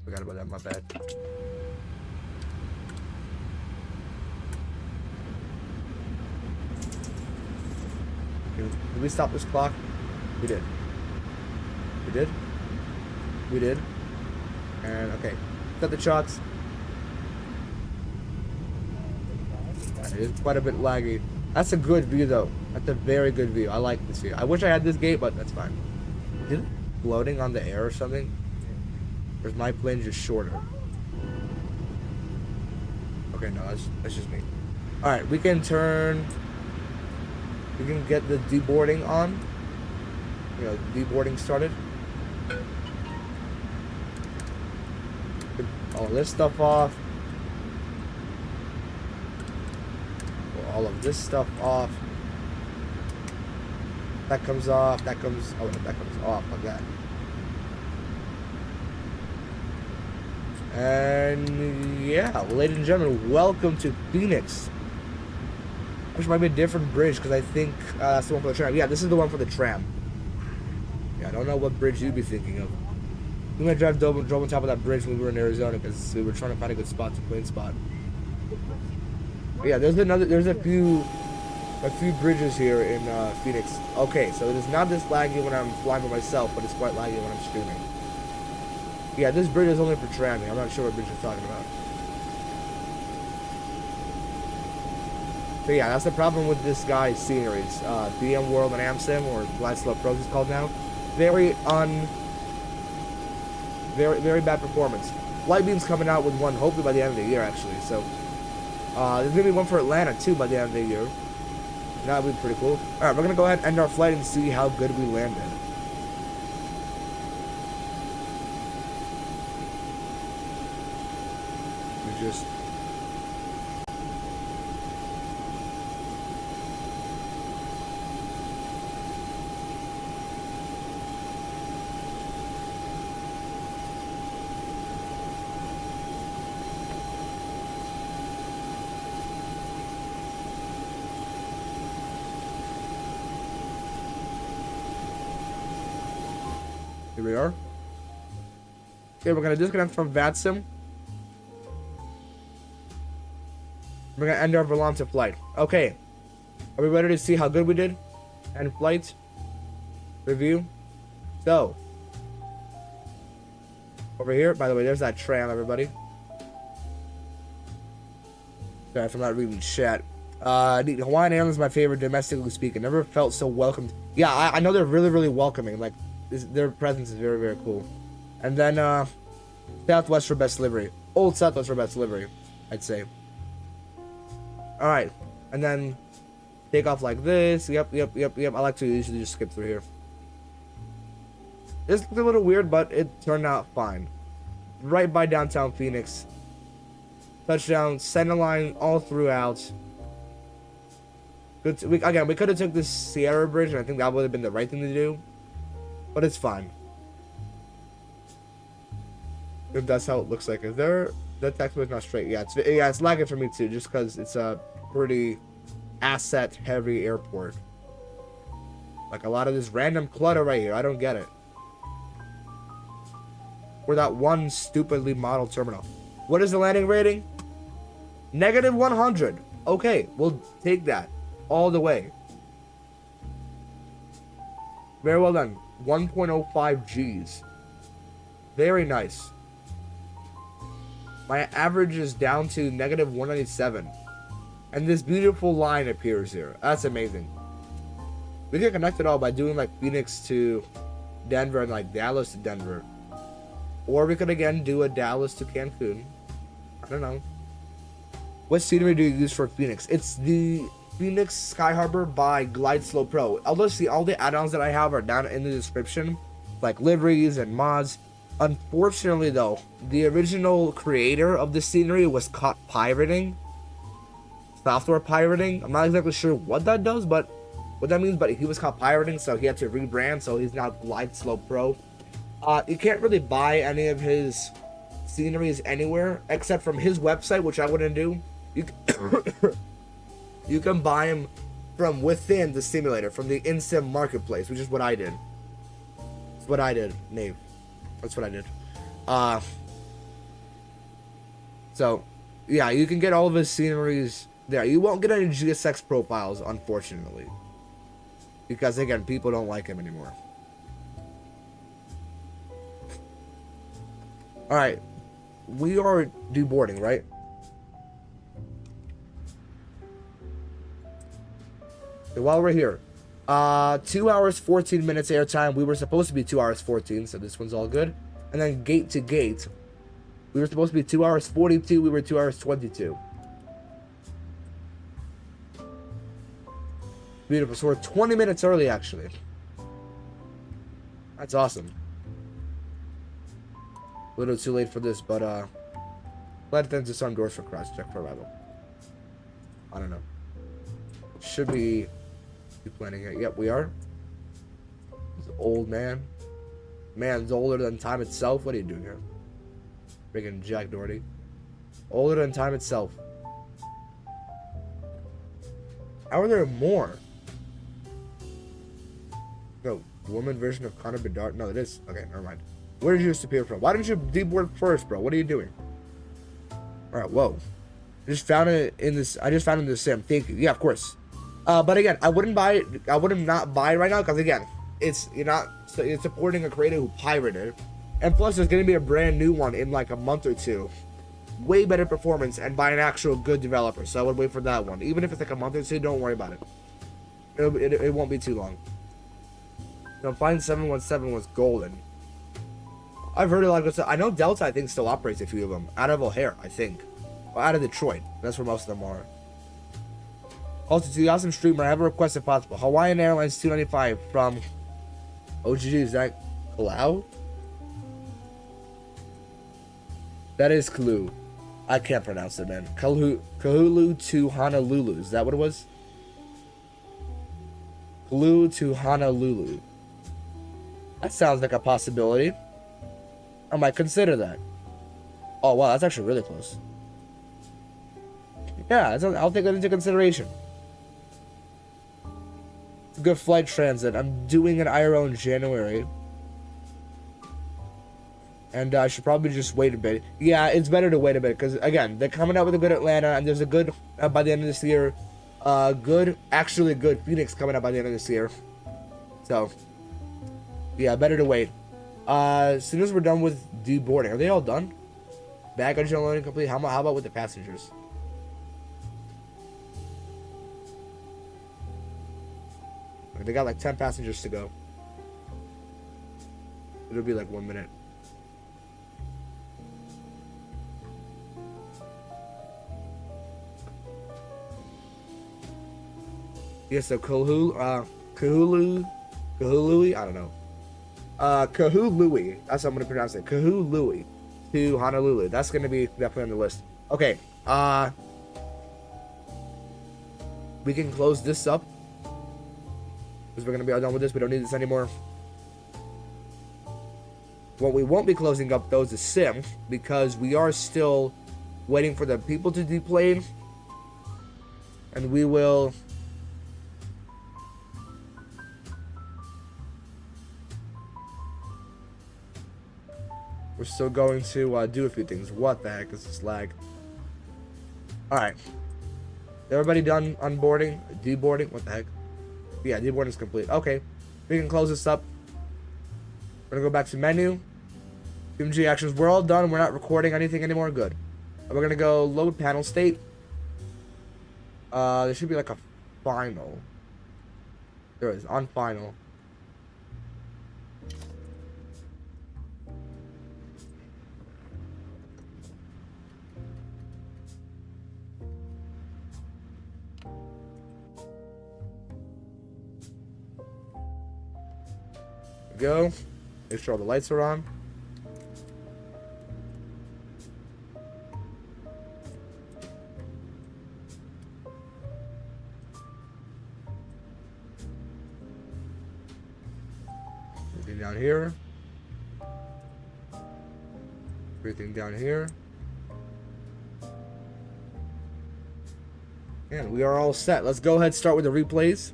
Forgot about that, my bad. Did we stop this clock? We did. We did? We did. And okay. Cut the chocks. It's quite a bit laggy. That's a good view though. That's a very good view. I like this view. I wish I had this gate, but that's fine. Is it floating on the air or something? Or is my plane just shorter? Okay, no, that's just me. Alright, we can turn... We can get the deboarding on. You know, deboarding started. Get all this stuff off. Pull all of this stuff off. That comes off. That comes... Oh, that comes off like that. And yeah, ladies and gentlemen, welcome to Phoenix. Which might be a different bridge because I think that's the one for the tram. Yeah, this is the one for the tram. Yeah, I don't know what bridge you'd be thinking of. We might drove on top of that bridge when we were in Arizona because we were trying to find a good spot to plane spot. But yeah, there's a few bridges here in Phoenix. Okay, so it is not this laggy when I'm flying by myself, but it's quite laggy when I'm streaming. Yeah, this bridge is only for tramming. I'm not sure what bridge you're talking about. So yeah, that's the problem with this guy's sceneries. BMWorld and AMSIM, or Glideslope Pro, it's called now. Very bad performance. Lightbeam's coming out with one, hopefully by the end of the year, actually. So there's gonna be one for Atlanta too by the end of the year. That would be pretty cool. All right, we're gonna go ahead and end our flight and see how good we landed. We just. Here we are. Okay, we're gonna disconnect from VATSIM. We're gonna end our Volante flight. Okay. Are we ready to see how good we did? End flight. Review. So. Over here, by the way, there's that tram, everybody. Sorry if I'm not reading chat. Hawaiian Airlines is my favorite, domestically speaking. Never felt so welcomed. Yeah, I know they're really, really welcoming. Like, their presence is very, very cool. And then Southwest for best livery. Old Southwest for best livery, I'd say. Alright. And then take off like this. Yep. I like to usually just skip through here. This looked a little weird, but it turned out fine. Right by downtown Phoenix. Touchdown, center line all throughout. Good. We could have took this Sierra Bridge, and I think that would have been the right thing to do. But it's fine. If that's how it looks like. Is there... That taxiway is not straight. Yeah, it's lagging for me too, just because it's a pretty asset-heavy airport. Like a lot of this random clutter right here. I don't get it. Or that one stupidly modeled terminal. What is the landing rating? -100. Okay, we'll take that all the way. Very well done. 1.05 G's. Very nice. My average is down to -197. And this beautiful line appears here. That's amazing. We can connect it all by doing like Phoenix to Denver and like Dallas to Denver. Or we could again do a Dallas to Cancun. I don't know. What scenery do you use for Phoenix? It's the Phoenix Sky Harbor by Glideslope Pro. Although see all the add-ons that I have are down in the description. like liveries and mods. Unfortunately, though, the original creator of the scenery was caught pirating, software pirating. I'm not exactly sure what that does, but what that means. But he was caught pirating, so he had to rebrand. So he's now Glideslope Pro. You can't really buy any of his sceneries anywhere except from his website, which I wouldn't do. You can buy them from within the simulator, from the AMSIM marketplace, which is what I did. That's what I did, Nave. That's what I did. So, yeah, you can get all of his sceneries there. You won't get any GSX profiles, unfortunately. Because, again, people don't like him anymore. Alright. We are deboarding, right? So while we're here, 2 hours 14 minutes airtime. We were supposed to be 2 hours 14, so this one's all good. And then gate to gate, we were supposed to be 2 hours 42. We were 2 hours 22. Beautiful. So we're 20 minutes early, actually. That's awesome. A little too late for this, but let them to some doors for cross check for arrival. I don't know. Should be planning it. Yep, we are. This old man. Man's older than time itself. What are you doing here? Freaking Jack Doherty. Older than time itself. How are there more? No, woman version of Connor Bedard. No, it is. Okay, never mind. Where did you disappear from? Why didn't you deboard first, bro? What are you doing? Alright, whoa. I just found it in this. I just found it in the sim. Thank you. Yeah, of course. But again, I wouldn't buy it. I wouldn't not buy it right now because again, it's supporting a creator who pirated, and plus there's gonna be a brand new one in like a month or two, way better performance and by an actual good developer. So I would wait for that one. Even if it's like a month or two, don't worry about it. It won't be too long. No, Flying 717 was golden. I've heard a lot of good stuff. I know Delta, I think, still operates a few of them out of O'Hare, I think, or out of Detroit. That's where most of them are. Also, to the awesome streamer, I have a request if possible. Hawaiian Airlines 295 from OGG. Is that Kalau? That is Kalu. I can't pronounce it, man. Kahulu to Honolulu. Is that what it was? Kalu to Honolulu. That sounds like a possibility. I might consider that. Oh, wow. That's actually really close. Yeah, I'll take that into consideration. Good flight transit. I'm doing an IRO in January. And I should probably just wait a bit. Yeah, it's better to wait a bit. Because, again, they're coming out with a good Atlanta. And there's a good, by the end of this year, actually good Phoenix coming out by the end of this year. So, yeah, better to wait. As soon as we're done with deboarding. Are they all done? Baggage unloading complete. How about with the passengers? They got like 10 passengers to go. It'll be like 1 minute. Yeah, so Kahului, I don't know. Kahului, that's how I'm gonna pronounce it. Kahului to Honolulu. That's gonna be definitely on the list. Okay, we can close this up. Because we're going to be all done with this. We don't need this anymore. What we won't be closing up, though, is the sim. Because we are still waiting for the people to deplane. And we will... We're still going to do a few things. What the heck is this lag? Alright. Everybody done unboarding? Deboarding? What the heck? Yeah, deboarding is complete. Okay, we can close this up. We're gonna go back to menu. PMDG actions. We're all done. We're not recording anything anymore. Good. And we're gonna go load panel state. There should be like a final. There is on final. Go. Make sure all the lights are on. Everything down here. Everything down here. And we are all set. Let's go ahead and start with the replays.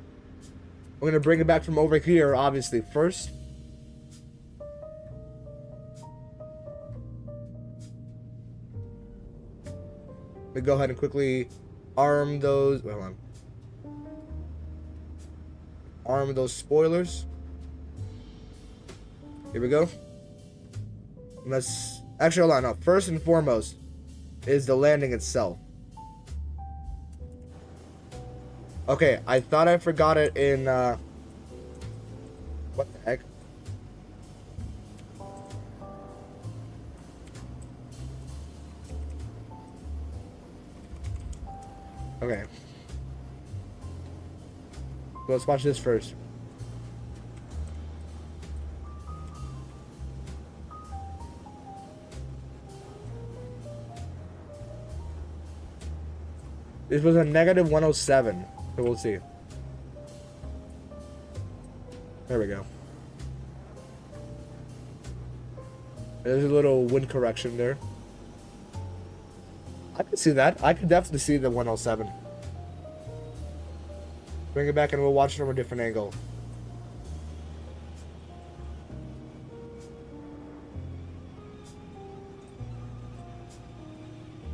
We're going to bring it back from over here, obviously, first. We go ahead and quickly arm those. Wait, hold on. Arm those spoilers. Here we go. Let's actually hold on. No, first and foremost is the landing itself. Okay, I thought I forgot it in what the heck? Okay. So let's watch this first. This was a negative 107, so we'll see. There we go. There's a little wind correction there. I could see that. I could definitely see the 107. Bring it back and we'll watch it from a different angle.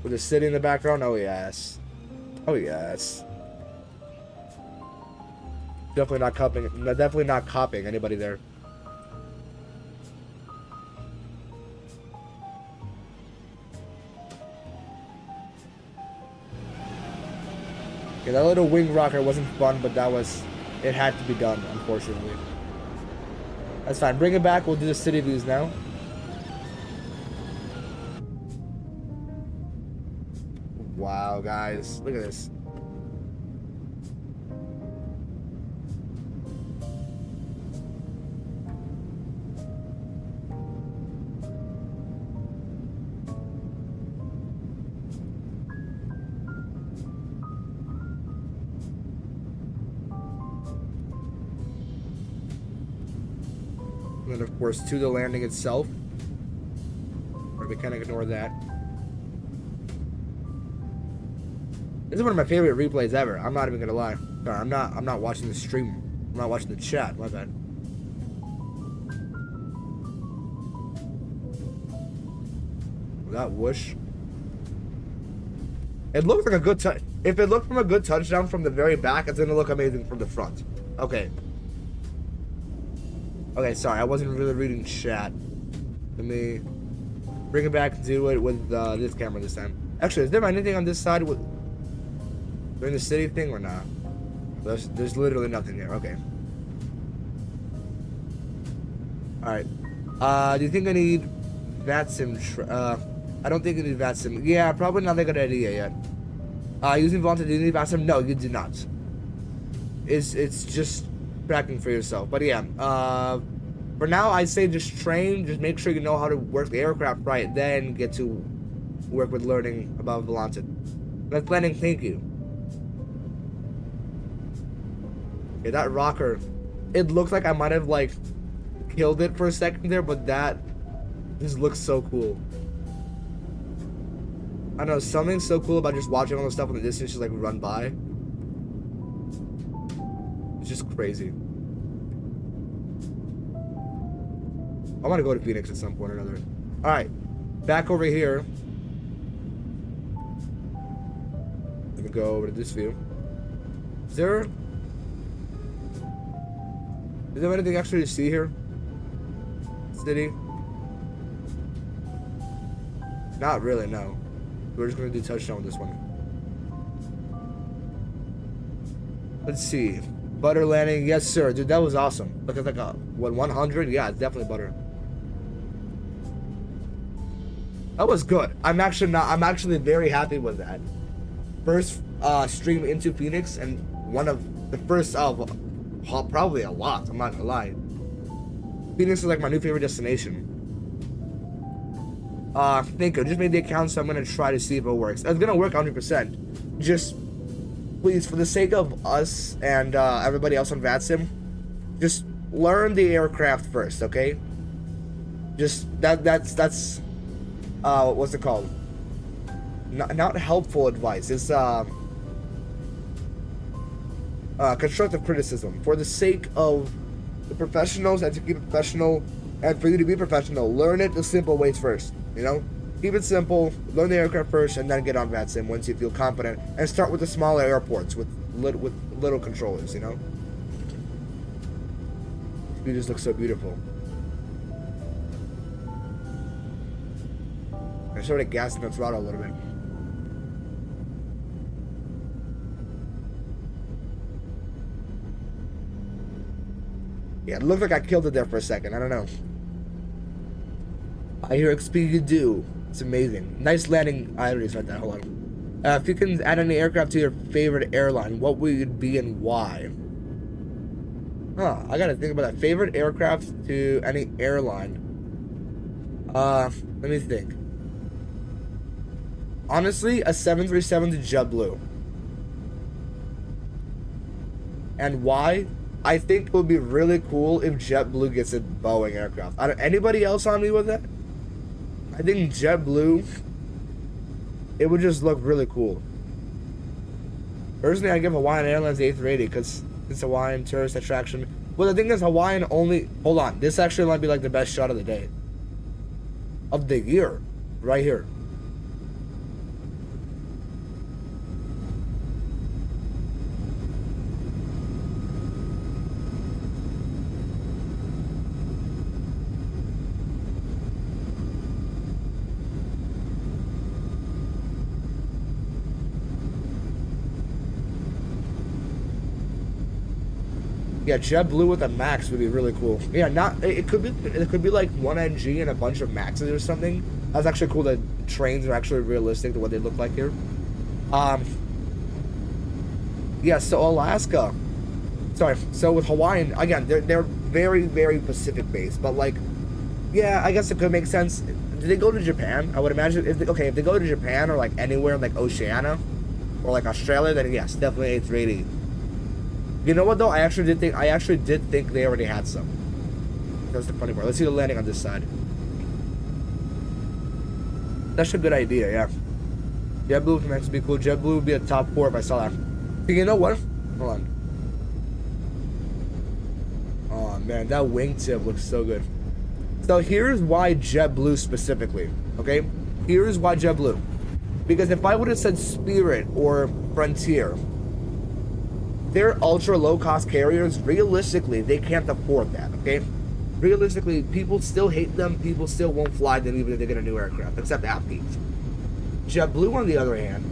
With the city in the background? Oh, yes. Oh, yes. Definitely not copying. Definitely not copying anybody there. Okay, that little wing rocker wasn't fun, but it had to be done, unfortunately. That's fine. Bring it back. We'll do the city views now. Wow, guys. Look at this. And then, of course, to the landing itself. Or we kind of ignore that. This is one of my favorite replays ever. I'm not even gonna lie. Sorry, I'm not watching the stream. I'm not watching the chat. My bad. That whoosh. It looks like a good touch. If it looked from a good touchdown from the very back, it's gonna look amazing from the front. Okay. Okay, sorry, I wasn't really reading chat. Let me bring it back and do it with this camera this time. Actually, is there anything on this side with during the city thing or not? There's literally nothing here. Okay. Alright. Do you think I need VATSIM? I don't think I need VATSIM. Yeah, probably not a good idea yet. Using Volunteer, do you need VATSIM? No, you do not. It's just tracking for yourself. But yeah, for now, I'd say just train. Just make sure you know how to work the aircraft right. Then get to work with learning about Volunteer. Let's landing. Thank you. Okay, that rocker, it looks like I might have like killed it for a second there, but that just looks so cool. I know, something so cool about just watching all the stuff in the distance just like run by. It's just crazy. I want to go to Phoenix at some point or another. Alright, back over here. Let me go over to this view. Is there anything actually to see here? City? Not really, no. We're just gonna do touchdown with this one. Let's see. Butter landing, yes sir. Dude, that was awesome. Look at like a, what, 100? Yeah, it's definitely butter. That was good. I'm actually very happy with that. First stream into Phoenix and one of the first of probably a lot, I'm not gonna lie. Phoenix is like my new favorite destination. Thank you. Just made the account, so I'm gonna try to see if it works. It's gonna work 100%. Just please, for the sake of us and everybody else on VATSIM, just learn the aircraft first, okay? Just that's what's it called? Not helpful advice. It's constructive criticism. For the sake of the professionals and to keep it professional, and for you to be professional, learn it the simple ways first. You know, keep it simple. Learn the aircraft first, and then get on VATSIM once you feel confident. And start with the smaller airports with little controllers. You know, you just look so beautiful. I started gassing the throttle a little bit. Yeah, it looked like I killed it there for a second. I don't know. I hear XP-do. It's amazing. Nice landing. I already said that. Hold on. If you can add any aircraft to your favorite airline, what would it be and why? Huh. I gotta think about that. Favorite aircraft to any airline. Let me think. Honestly, a 737 to JetBlue. And why? I think it would be really cool if JetBlue gets a Boeing aircraft. Anybody else on me with that? I think JetBlue, it would just look really cool. Personally, I give Hawaiian Airlines the 8th rating because it's Hawaiian tourist attraction. Well, the thing is, Hawaiian only... Hold on. This actually might be like the best shot of the day. Of the year. Right here. Yeah, JetBlue with a Max would be really cool. Yeah, it could be like one NG and a bunch of Maxes or something. That's actually cool that trains are actually realistic to what they look like here. Yeah, so Alaska. Sorry, so with Hawaiian, again, they're very, very Pacific based, but like, yeah, I guess it could make sense. Do they go to Japan? I would imagine if they go to Japan or like anywhere in like Oceania or like Australia, then yes, definitely A380. You know what though? I actually did think they already had some. That's the funny part. Let's see the landing on this side. That's a good idea, yeah. JetBlue can actually be cool. JetBlue would be a top 4 if I saw that. You know what? Hold on. Oh man, that wingtip looks so good. So here's why JetBlue specifically. Okay? Here's why JetBlue. Because if I would have said Spirit or Frontier, they're ultra low-cost carriers. Realistically, they can't afford that, okay? Realistically, people still hate them. People still won't fly them even if they get a new aircraft, except athletes. JetBlue, on the other hand,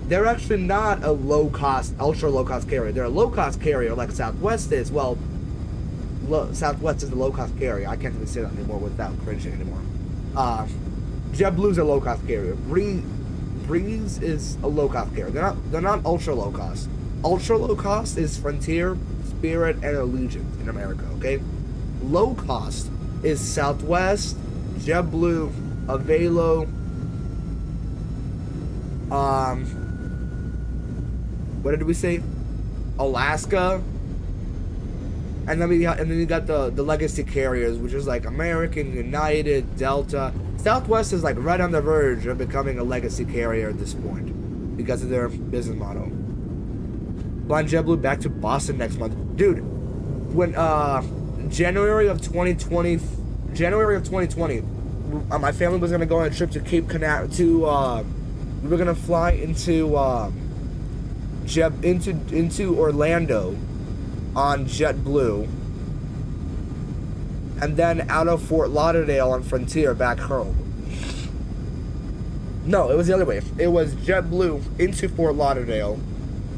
they're actually not a low-cost, ultra low-cost carrier. They're a low-cost carrier like Southwest is. Well, Southwest is a low-cost carrier. I can't even say that anymore without cringing anymore. JetBlue's a low-cost carrier. Breeze is a low-cost carrier. They're not ultra low-cost. Ultra low cost is Frontier, Spirit, and Allegiant in America, okay? Low cost is Southwest, JetBlue, Avelo, what did we say? Alaska, and then you got the legacy carriers, which is like American, United, Delta. Southwest is like right on the verge of becoming a legacy carrier at this point because of their business model. Flying JetBlue back to Boston next month, dude. When January of 2020, my family was gonna go on a trip to Cape Canaveral. We were gonna fly into Orlando on JetBlue, and then out of Fort Lauderdale on Frontier back home. No, it was the other way. It was JetBlue into Fort Lauderdale,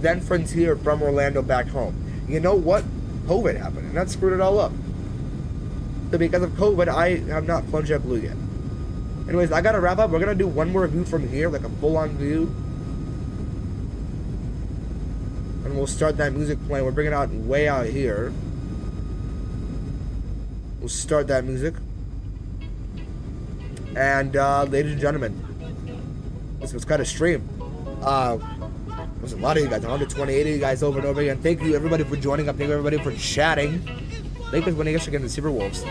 then Frontier from Orlando back home. You know what? COVID happened, and that screwed it all up. So because of COVID, I have not flown JetBlue yet. Anyways, I gotta wrap up. We're gonna do one more view from here, like a full-on view. And we'll start that music playing. We're bringing it out way out here. We'll start that music. And ladies and gentlemen, this was kind of stream. There's a lot of you guys, 128 of you guys over and over again. Thank you everybody for joining up. Thank you everybody for chatting. Lakers winning yesterday against the Timberwolves.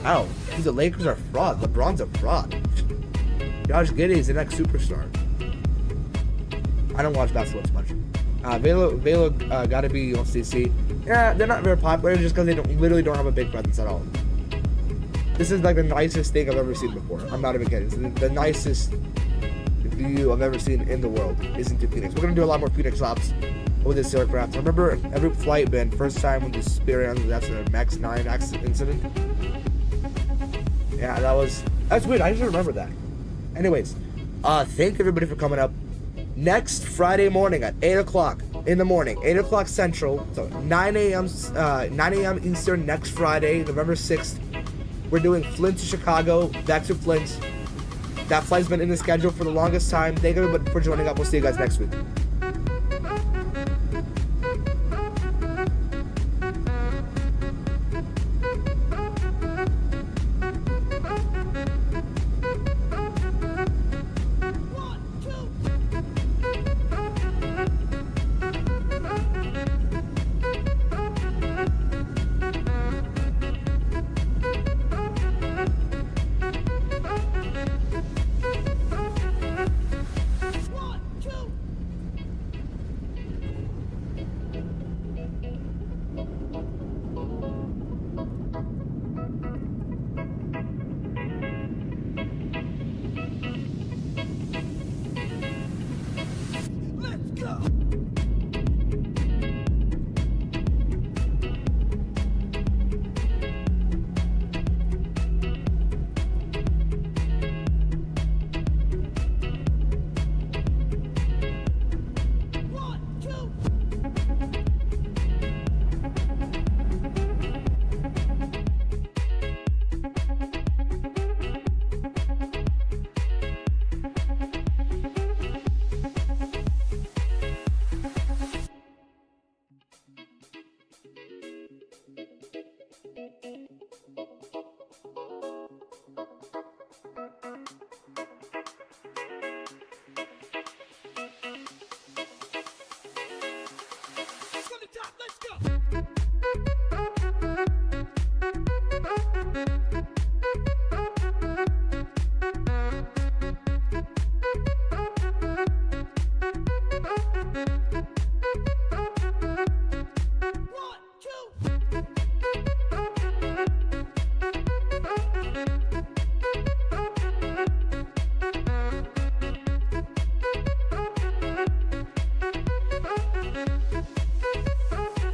Ow, the Lakers are fraud. LeBron's a fraud. Josh Giddey is the next superstar. I don't watch basketball too much. Velo gotta be OCC. Yeah, they're not very popular just because they literally don't have a big presence at all. This is like the nicest thing I've ever seen before. I'm not even kidding. It's the nicest view I've ever seen in the world is into Phoenix. We're gonna do a lot more Phoenix stops with this aircraft. I remember every flight been first time when the Spirit that's a Max 9 accident incident. Yeah, that's weird. I just remember that. Anyways, thank everybody for coming up. Next Friday morning at 8 o'clock in the morning, 8 o'clock Central, so 9 a.m. Eastern next Friday, November 6th. We're doing Flint to Chicago, back to Flint. That flight's been in the schedule for the longest time. Thank everybody for joining up. We'll see you guys next week.